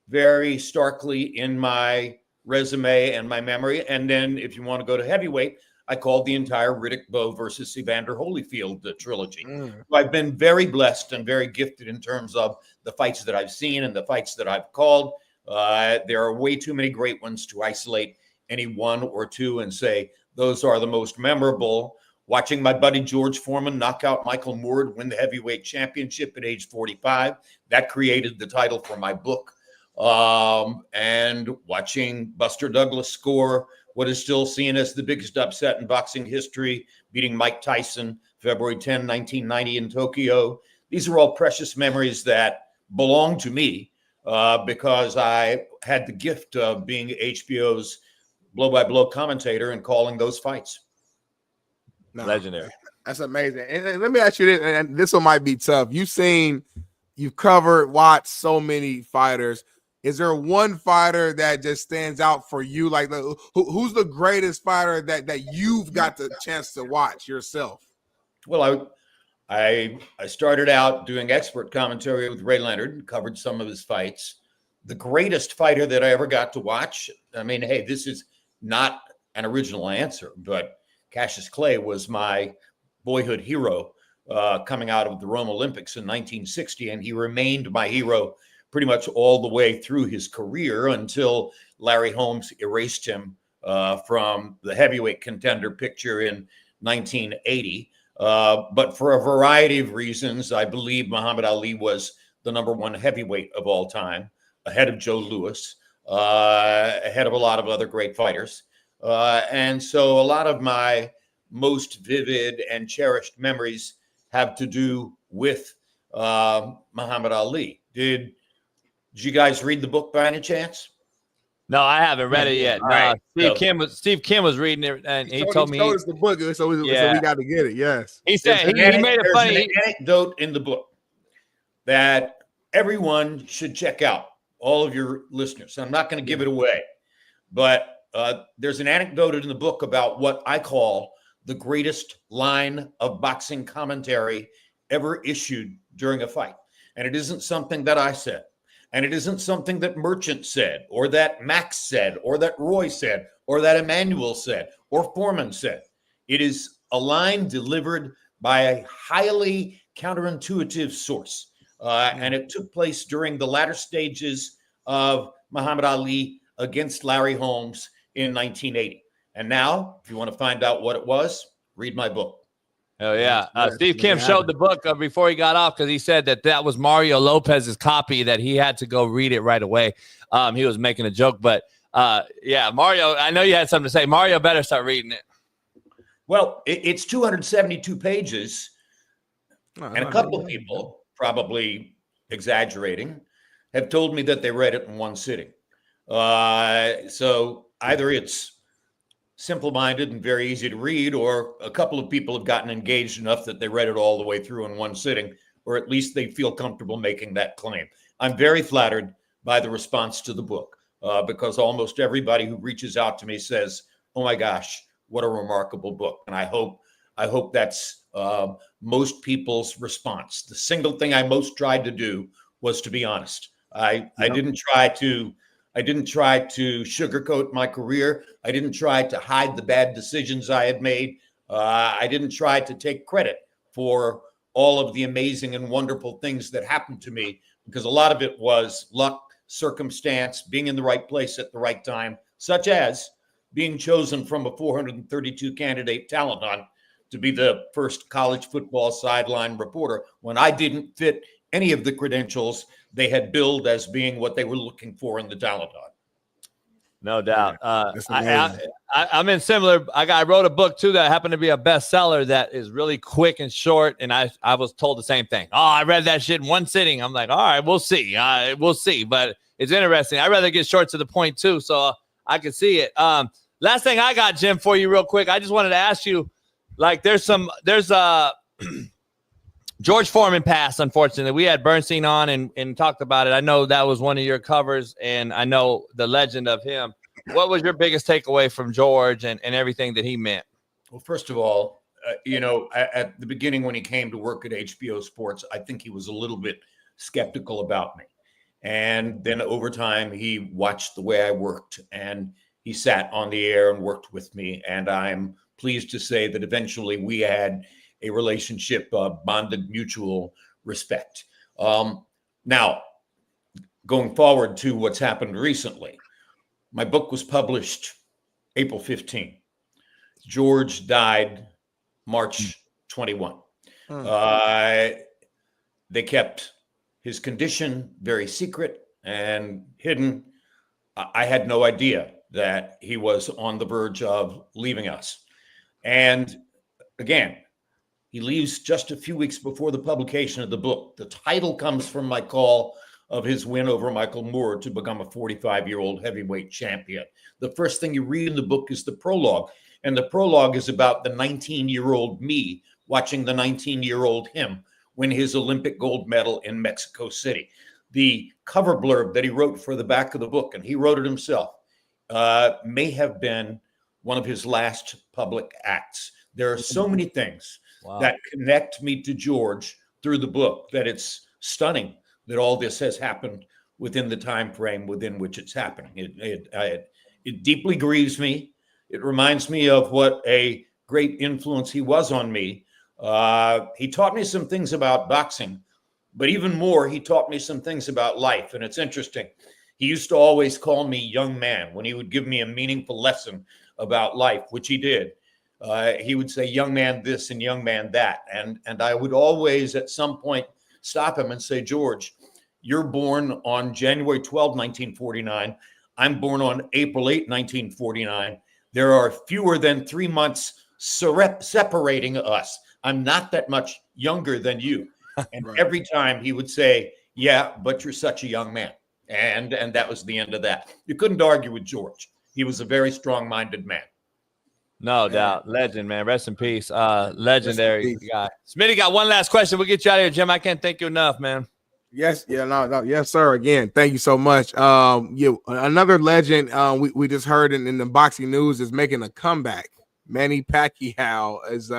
very starkly in my resume and my memory. And then if you want to go to heavyweight, I called the entire Riddick Bowe versus Evander Holyfield trilogy. So I've been very blessed and very gifted in terms of the fights that I've seen and the fights that I've called. There are way too many great ones to isolate any 1 or 2 and say those are the most memorable. Watching my buddy George Foreman knock out Michael Moore to win the heavyweight championship at age 45, that created the title for my book. And watching Buster Douglas score what is still seen as the biggest upset in boxing history, beating Mike Tyson February 10, 1990 in Tokyo. These are all precious memories that belong to me because I had the gift of being HBO's blow-by-blow commentator and calling those fights. Legendary. That's amazing. And let me ask you this, and this one might be tough. You've covered, watched so many fighters. Is there one fighter that just stands out for you? Like, who's the greatest fighter that you've got the chance to watch yourself? Well, I started out doing expert commentary with Ray Leonard and covered some of his fights. The greatest fighter that I ever got to watch, I mean, hey, this is not an original answer, but Cassius Clay was my boyhood hero coming out of the Rome Olympics in 1960, and he remained my hero pretty much all the way through his career until Larry Holmes erased him from the heavyweight contender picture in 1980. But for a variety of reasons, I believe Muhammad Ali was the #1 heavyweight of all time, ahead of Joe Louis, ahead of a lot of other great fighters. And so a lot of my most vivid and cherished memories have to do with Muhammad Ali. Did you guys read the book by any chance? No, I haven't read it yet. No, right. Steve Kim was reading it, and he told me us the book, so we got to get it. Yes, he said he made it funny. There's an anecdote in the book that everyone should check out. All of your listeners. I'm not going to give it away, but there's an anecdote in the book about what I call the greatest line of boxing commentary ever issued during a fight, and it isn't something that I said. And it isn't something that Merchant said, or that Max said, or that Roy said, or that Emmanuel said, or Foreman said. It is a line delivered by a highly counterintuitive source. And it took place during the latter stages of Muhammad Ali against Larry Holmes in 1980. And now, if you want to find out what it was, read my book. Oh, yeah. Steve Kim showed the book before he got off because he said that was Mario Lopez's copy that he had to go read it right away. He was making a joke. But, yeah, Mario, I know you had something to say. Mario better start reading it. Well, it's 272 pages. And a couple of people, probably exaggerating, have told me that they read it in one sitting. So either it's simple-minded and very easy to read, or a couple of people have gotten engaged enough that they read it all the way through in one sitting, or at least they feel comfortable making that claim. I'm very flattered by the response to the book because almost everybody who reaches out to me says, oh my gosh, what a remarkable book. And I hope that's most people's response. The single thing I most tried to do was to be honest. I didn't try to sugarcoat my career. I didn't try to hide the bad decisions I had made. I didn't try to take credit for all of the amazing and wonderful things that happened to me, because a lot of it was luck, circumstance, being in the right place at the right time, such as being chosen from a 432 candidate talent hunt to be the first college football sideline reporter when I didn't fit any of the credentials they had billed as being what they were looking for in the talent hunt. No doubt. That's amazing. I'm in similar. I wrote a book too that happened to be a bestseller that is really quick and short. And I was told the same thing. Oh, I read that shit in one sitting. I'm like, all right, we'll see. We'll see. But it's interesting. I'd rather get short to the point too, so I can see it. Last thing I got, Jim, for you real quick. I just wanted to ask you, like, there's George Foreman passed, unfortunately. We had Bernstein on and talked about it. I know that was one of your covers, and I know the legend of him. What was your biggest takeaway from George and everything that he meant? Well, first of all, at the beginning when he came to work at HBO Sports, I think he was a little bit skeptical about me. And then over time, he watched the way I worked, and he sat on the air and worked with me. And I'm pleased to say that eventually we had a relationship of bonded mutual respect. Now, going forward to what's happened recently, my book was published April 15. George died March 21. They kept his condition very secret and hidden. I had no idea that he was on the verge of leaving us. And again, he leaves just a few weeks before the publication of the book. The title comes from my call of his win over Michael Moore to become a 45-year-old heavyweight champion. The first thing you read in the book is the prologue. And the prologue is about the 19-year-old me watching the 19-year-old him win his Olympic gold medal in Mexico City. The cover blurb that he wrote for the back of the book, and he wrote it himself, may have been one of his last public acts. There are so many things that connect me to George through the book that it's stunning that all this has happened within the time frame within which it's happening. It deeply grieves me. It reminds me of what a great influence he was on me. He taught me some things about boxing, but even more, he taught me some things about life. And it's interesting. He used to always call me young man when he would give me a meaningful lesson about life, which he did. He would say, young man this and young man that. And I would always at some point stop him and say, George, you're born on January 12, 1949. I'm born on April 8, 1949. There are fewer than 3 months separating us. I'm not that much younger than you. And every time he would say, yeah, but you're such a young man. And that was the end of that. You couldn't argue with George. He was a very strong-minded man. No doubt. Legend, man. Rest in peace. Legendary guy. Smitty got one last question. We'll get you out of here, Jim. I can't thank you enough, man. Yes, yes, sir. Again, thank you so much. Another legend we just heard in the boxing news is making a comeback. Manny Pacquiao is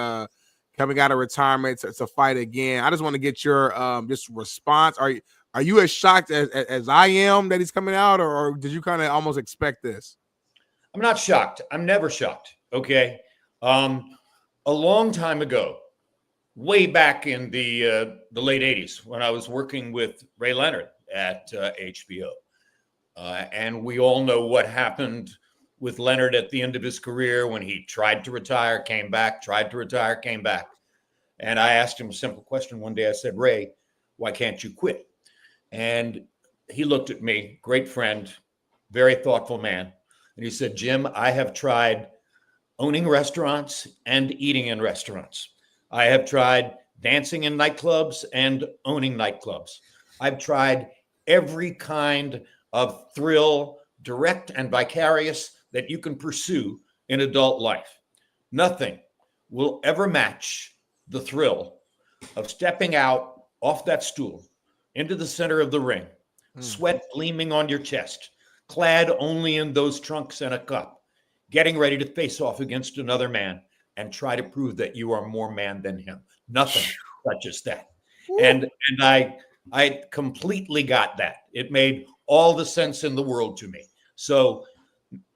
coming out of retirement to fight again. I just want to get your just response. Are you as shocked as I am that he's coming out, or did you kind of almost expect this? I'm not shocked. I'm never shocked. Okay. A long time ago, way back in the late 80s, when I was working with Ray Leonard at HBO. And we all know what happened with Leonard at the end of his career when he tried to retire, came back, tried to retire, came back. And I asked him a simple question one day. I said, Ray, why can't you quit? And he looked at me, great friend, very thoughtful man. And he said, Jim, I have tried owning restaurants and eating in restaurants. I have tried dancing in nightclubs and owning nightclubs. I've tried every kind of thrill, direct and vicarious, that you can pursue in adult life. Nothing will ever match the thrill of stepping out off that stool into the center of the ring, sweat gleaming on your chest, clad only in those trunks and a cup, getting ready to face off against another man and try to prove that you are more man than him. Nothing touches that. And I completely got that. It made all the sense in the world to me. So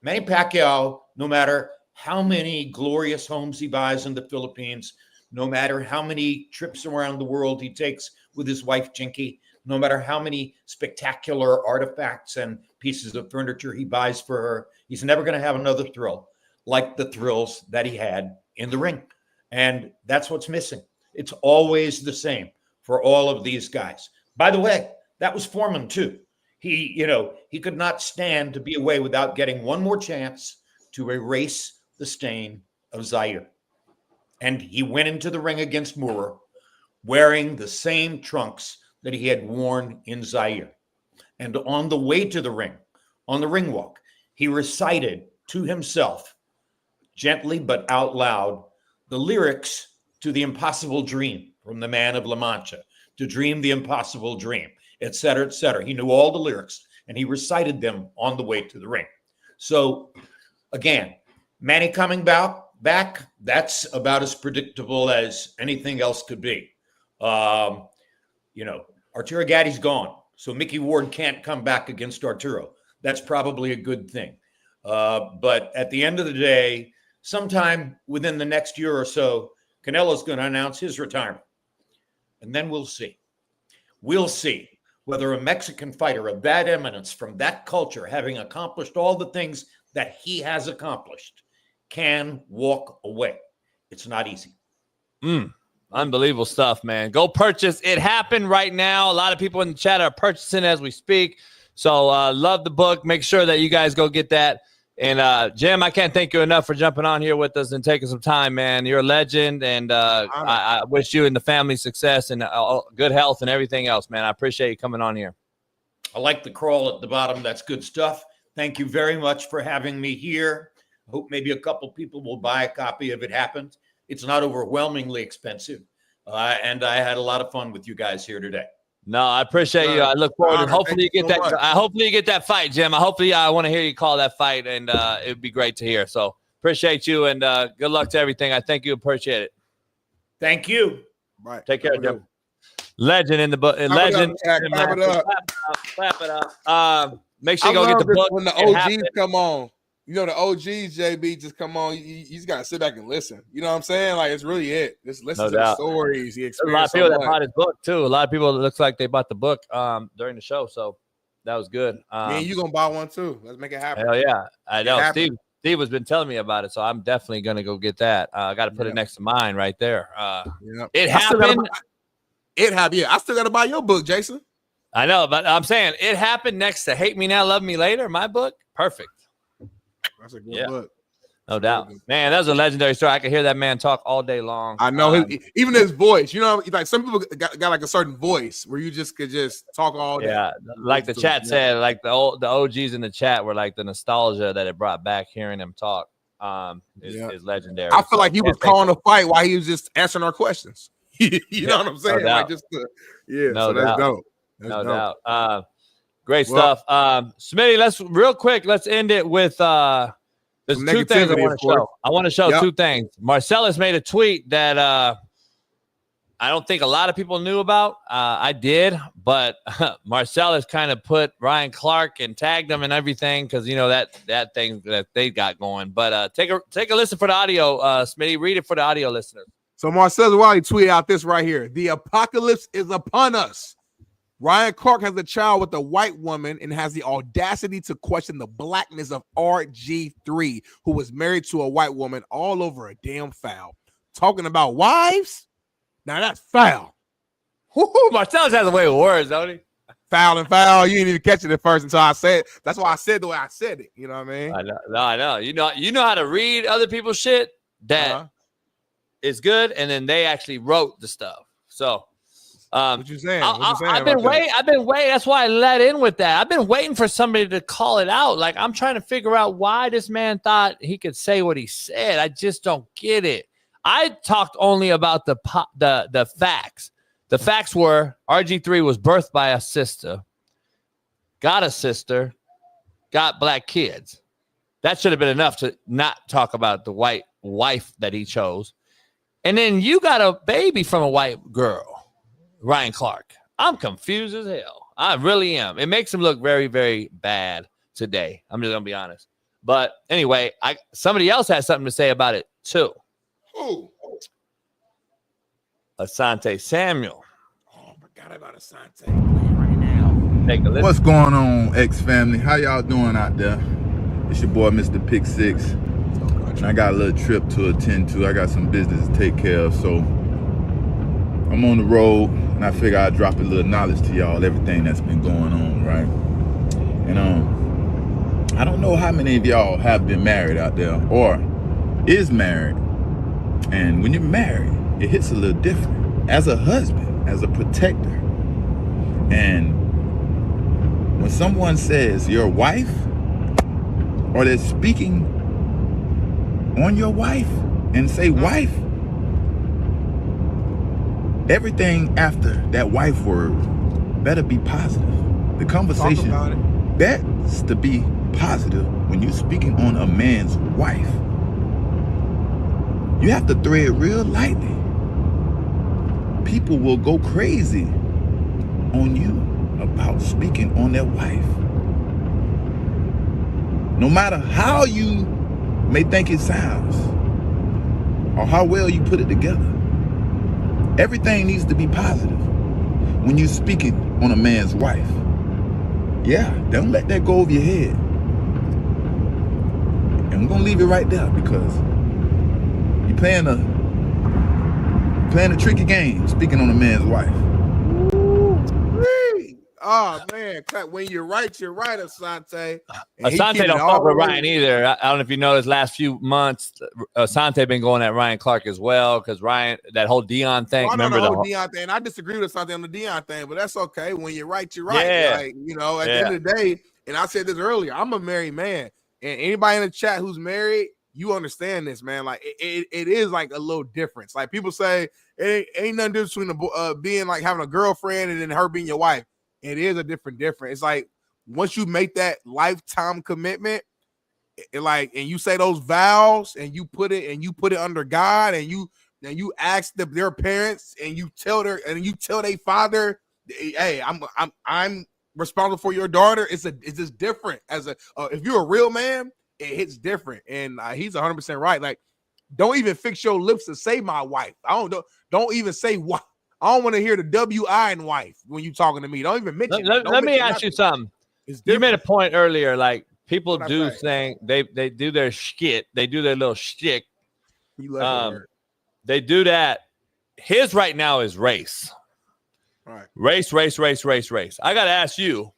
Manny Pacquiao, no matter how many glorious homes he buys in the Philippines, no matter how many trips around the world he takes with his wife, Jinky, no matter how many spectacular artifacts and pieces of furniture he buys for her, he's never going to have another thrill like the thrills that he had in the ring. And that's what's missing. It's always the same for all of these guys. By the way, that was Foreman too. He could not stand to be away without getting one more chance to erase the stain of Zaire. And he went into the ring against Moorer wearing the same trunks that he had worn in Zaire. And on the way to the ring, on the ring walk, he recited to himself, gently but out loud, the lyrics to The Impossible Dream from the Man of La Mancha, to dream the impossible dream, et cetera, et cetera. He knew all the lyrics, and he recited them on the way to the ring. So, again, Manny coming back, that's about as predictable as anything else could be. Arturo Gaddy's gone, so Mickey Ward can't come back against Arturo. That's probably a good thing. But at the end of the day, sometime within the next year or so, Canelo's going to announce his retirement. And then we'll see. We'll see whether a Mexican fighter of that eminence, from that culture, having accomplished all the things that he has accomplished, can walk away. It's not easy. Unbelievable stuff, man. Go purchase. It happened right now. A lot of people in the chat are purchasing as we speak. So love the book. Make sure that you guys go get that. And Jim, I can't thank you enough for jumping on here with us and taking some time, man. You're a legend, and I wish you and the family success and good health and everything else, man. I appreciate you coming on here. I like the crawl at the bottom. That's good stuff. Thank you very much for having me here. I hope maybe a couple people will buy a copy if it happens. It's not overwhelmingly expensive. And I had a lot of fun with you guys here today. No, I appreciate you. I look forward to hopefully you get that. Hopefully you get that fight, Jim. I want to hear you call that fight, and it would be great to hear. So appreciate you, and good luck to everything. I thank you. Appreciate it. Thank you. Right. Take care, Jim. Legend in the book. Legend. Clap it up. Clap it up. Make sure you go get the book when the OGs come on. You know, the OGs, JB, just come on. You just got to sit back and listen. You know what I'm saying? Like, it's really it. Just listen to the stories. He a lot of people that bought his book, too. A lot of people, it looks like they bought the book during the show. So that was good. Man, you going to buy one, too. Let's make it happen. Hell yeah. I know. Steve has been telling me about it, so I'm definitely going to go get that. I got to put it next to mine right there. It happened. I still got to buy your book, Jason. I know, but I'm saying it happened next to Hate Me Now, Love Me Later, my book. Perfect. That's a good book. No doubt. Man, that was a legendary story. I could hear that man talk all day long. I know even his voice. You know, like some people got like a certain voice where you just could just talk all day. Yeah, like the chat said, like the OGs in the chat were like the nostalgia that it brought back hearing him talk is legendary. I feel like he was calling a fight while he was just answering our questions. You know what I'm saying? No like doubt. So that's dope. No doubt. Great stuff. Smitty, let's end it with there's two things I want to show. I want to show two things. Marcellus made a tweet that I don't think a lot of people knew about. I did, but Marcellus kind of put Ryan Clark and tagged him and everything because you know that thing that they got going. But take a listen for the audio, Smitty. Read it for the audio listeners. So Marcellus Wiley tweeted out this right here. The apocalypse is upon us. Ryan Clark has a child with a white woman and has the audacity to question the blackness of RG3, who was married to a white woman, all over a damn foul. Talking about wives? Now that's foul. Marcellus has a way with words, don't he? Foul and foul. You didn't even catch it at first until I said it. That's why I said the way I said it. You know what I mean? I know. You know how to read other people's shit that is good, and then they actually wrote the stuff. So what you saying? I've been waiting. That's why I let in with that. I've been waiting for somebody to call it out. Like I'm trying to figure out why this man thought he could say what he said. I just don't get it. I talked only about the facts. The facts were RG3 was birthed by a sister, got a sister, got black kids. That should have been enough to not talk about the white wife that he chose. And then you got a baby from a white girl. Ryan Clark. I'm confused as hell. I really am. It makes him look very, very bad today. I'm just gonna be honest. But anyway, somebody else has something to say about it too. Who? Asante Samuel. Oh, I forgot about Asante right now. Take a listen. What's going on, X family? How y'all doing out there? It's your boy, Mr. Pick Six. And I got a little trip to attend to. I got some business to take care of, so I'm on the road. And I figure I'd drop a little knowledge to y'all, everything that's been going on, right? And I don't know how many of y'all have been married out there or is married. And when you're married, it hits a little different. As a husband, as a protector. And when someone says your wife, or they're speaking on your wife and say wife, everything after that wife word better be positive. The conversation that's to be positive when you're speaking on a man's wife. You have to thread real lightly. People will go crazy on you about speaking on their wife. No matter how you may think it sounds or how well you put it together, everything needs to be positive when you're speaking on a man's wife. Yeah, don't let that go over your head. And we're gonna leave it right there because you're playing a tricky game speaking on a man's wife. Oh man, when you're right, Asante. Asante don't fuck with Ryan either. I don't know if you know, his last few months, Asante been going at Ryan Clark as well because Ryan, that whole Dion thing. Well, remember the whole Dion thing? I disagree with Asante on the Dion thing, but that's okay. When you're right, you're right. Yeah. Like, you know, at the end of the day, and I said this earlier, I'm a married man, and anybody in the chat who's married, you understand this, man. Like it is like a little difference. Like people say, it ain't nothing different between being like having a girlfriend and then her being your wife. It is a different. It's like once you make that lifetime commitment, and you say those vows and you put it under God and you ask their parents and you tell their father, hey, I'm responsible for your daughter. It's just different. If you're a real man, it hits different. And he's 100% right. Like, don't even fix your lips to say my wife. Don't even say what. I don't want to hear the W-I in wife when you talking to me. Don't even mention it. Let me ask you something. You made a point earlier, like people do think they do their shit. They do their little shtick. They do that. His right now is race. All right. Race. I got to ask you,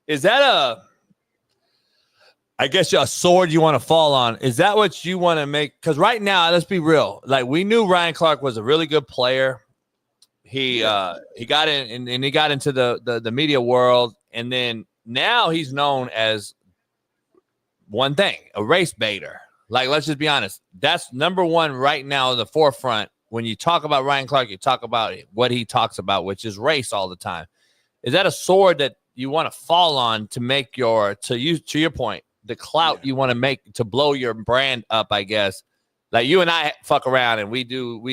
is that I guess a sword you want to fall on? Is that what you want to make? Because right now, let's be real. Like, we knew Ryan Clark was a really good player. He got in and he got into the media world, and then now he's known as one thing, a race baiter. Like, let's just be honest. That's number one right now in the forefront. When you talk about Ryan Clark, you talk about what he talks about, which is race all the time. Is that a sword that you want to fall on to make to your point, the clout you want to make to blow your brand up, I guess? Like, you and I fuck around and we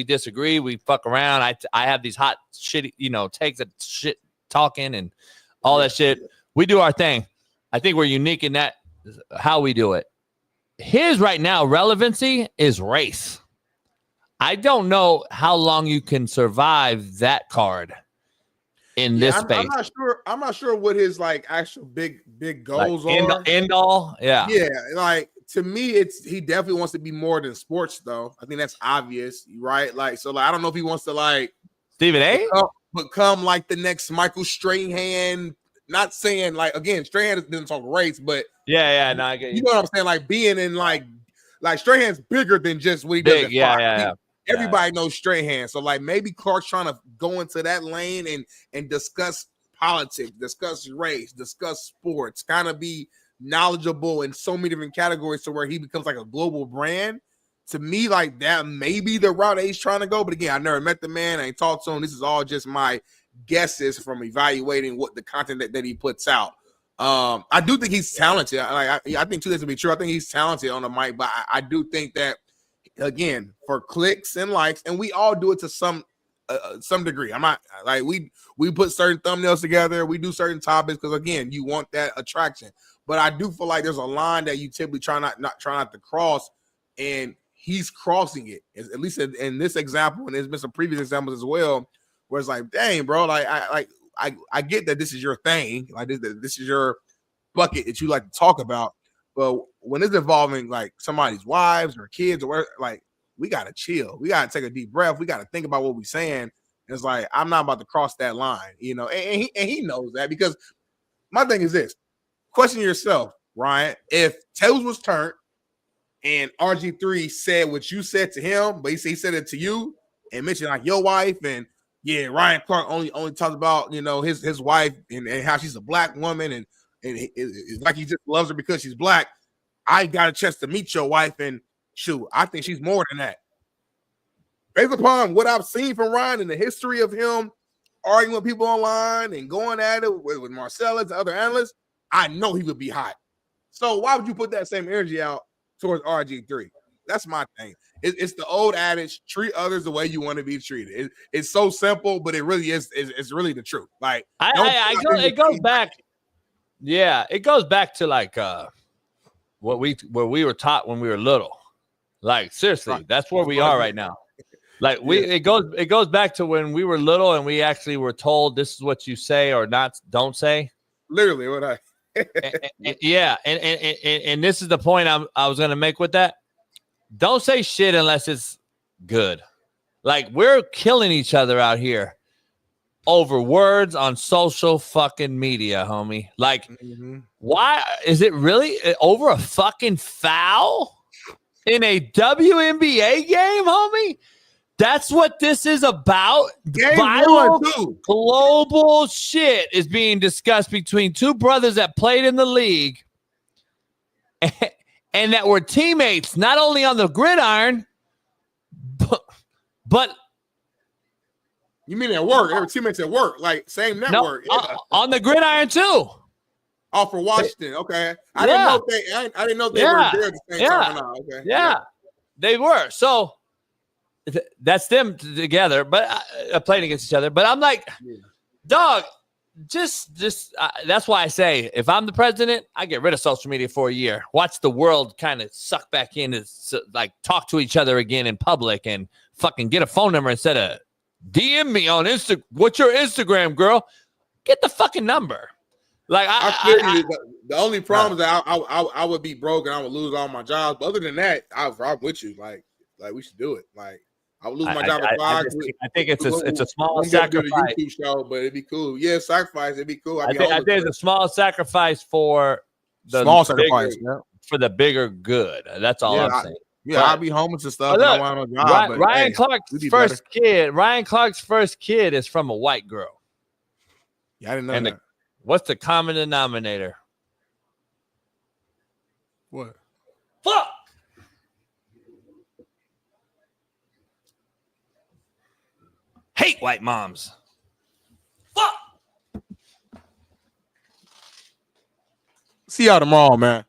disagree. We fuck around. I have these hot shitty, takes that shit talking and all that shit. We do our thing. I think we're unique in that, how we do it. His right now relevancy is race. I don't know how long you can survive that card in this space. I'm not sure what his like actual big goals are. End all. Yeah. Yeah. Like, to me, he definitely wants to be more than sports, though. I think that's obvious, right? Like, so like, I don't know if he wants to like Stephen A. become like the next Michael Strahan. Not saying like, again, Strahan didn't talk race, but no, I get you. You know what I'm saying? Like, being in like Strahan's bigger than just what he does. Everybody knows Strahan, so like maybe Clark's trying to go into that lane and discuss politics, discuss race, discuss sports, kind of be knowledgeable in so many different categories to where he becomes like a global brand. To me, like, that may be the route that he's trying to go. But again, I never met the man. I ain't talked to him. This is all just my guesses from evaluating what the content that he puts out. I do think he's talented. I think two things to be true. I think he's talented on the mic, but I do think that, again, for clicks and likes, and we all do it to some degree. I'm not like we put certain thumbnails together. We do certain topics because, again, you want that attraction. But I do feel like there's a line that you typically try not to cross, and he's crossing it. At least in this example, and there's been some previous examples as well, where it's like, dang, bro, like I get that this is your thing, like this is your bucket that you like to talk about, but when it's involving like somebody's wives or kids or whatever, like, we gotta chill. We gotta take a deep breath. We gotta think about what we're saying. It's like, I'm not about to cross that line, you know, and he knows that, because my thing is this. Question yourself, Ryan, if tables was turned and RG3 said what you said to him, but he said it to you and mentioned like your wife, and yeah, Ryan Clark only talks about, you know, his wife and how she's a black woman, and it's like he just loves her because she's black. I got a chance to meet your wife, and shoot, I think she's more than that. Based upon what I've seen from Ryan and the history of him arguing with people online and going at it with Marcellus and other analysts, I know he would be hot. So why would you put that same energy out towards RG3? That's my thing. It's the old adage: treat others the way you want to be treated. It's so simple, but it really is. It's really the truth. Like it goes back. Yeah, it goes back to like where we were taught when we were little. Like seriously, that's where we are right now. Like it goes back to when we were little and we actually were told this is what you say or not don't say. Literally, what I. and this is the point I was gonna make with that. Don't say shit unless it's good. Like, we're killing each other out here over words on social fucking media, homie. Like, why is it really over a fucking foul in a WNBA game, homie? That's what this is about. Viral global shit is being discussed between two brothers that played in the league and that were teammates, not only on the gridiron, but you mean at work? They were teammates at work, like same network. On the gridiron too. Oh, for Washington. Okay, I didn't know they were there at the same time. No, okay. Yeah, they were. So that's them together, but playing against each other. But I'm like, dog, just that's why I say, if I'm the president, I get rid of social media for a year. Watch the world kind of suck back in, and like talk to each other again in public, and fucking get a phone number instead of DM me on Insta. What's your Instagram, girl? Get the fucking number. Like the only problem is that I would be broke and I would lose all my jobs. But other than that, I'm with you. Like we should do it. Like I would lose my job at Fox. I think it's a small sacrifice. Do the YouTube show, but it'd be cool. Yeah, sacrifice. It'd be cool. I think it's a small sacrifice for the for the bigger good. That's all I'm saying. Yeah, I'll be homeless and stuff. Look, I want a job, Ryan Clark's first kid is from a white girl. Yeah, I didn't know that. What's the common denominator? What? Fuck. Hate white moms. Fuck. See y'all tomorrow, man.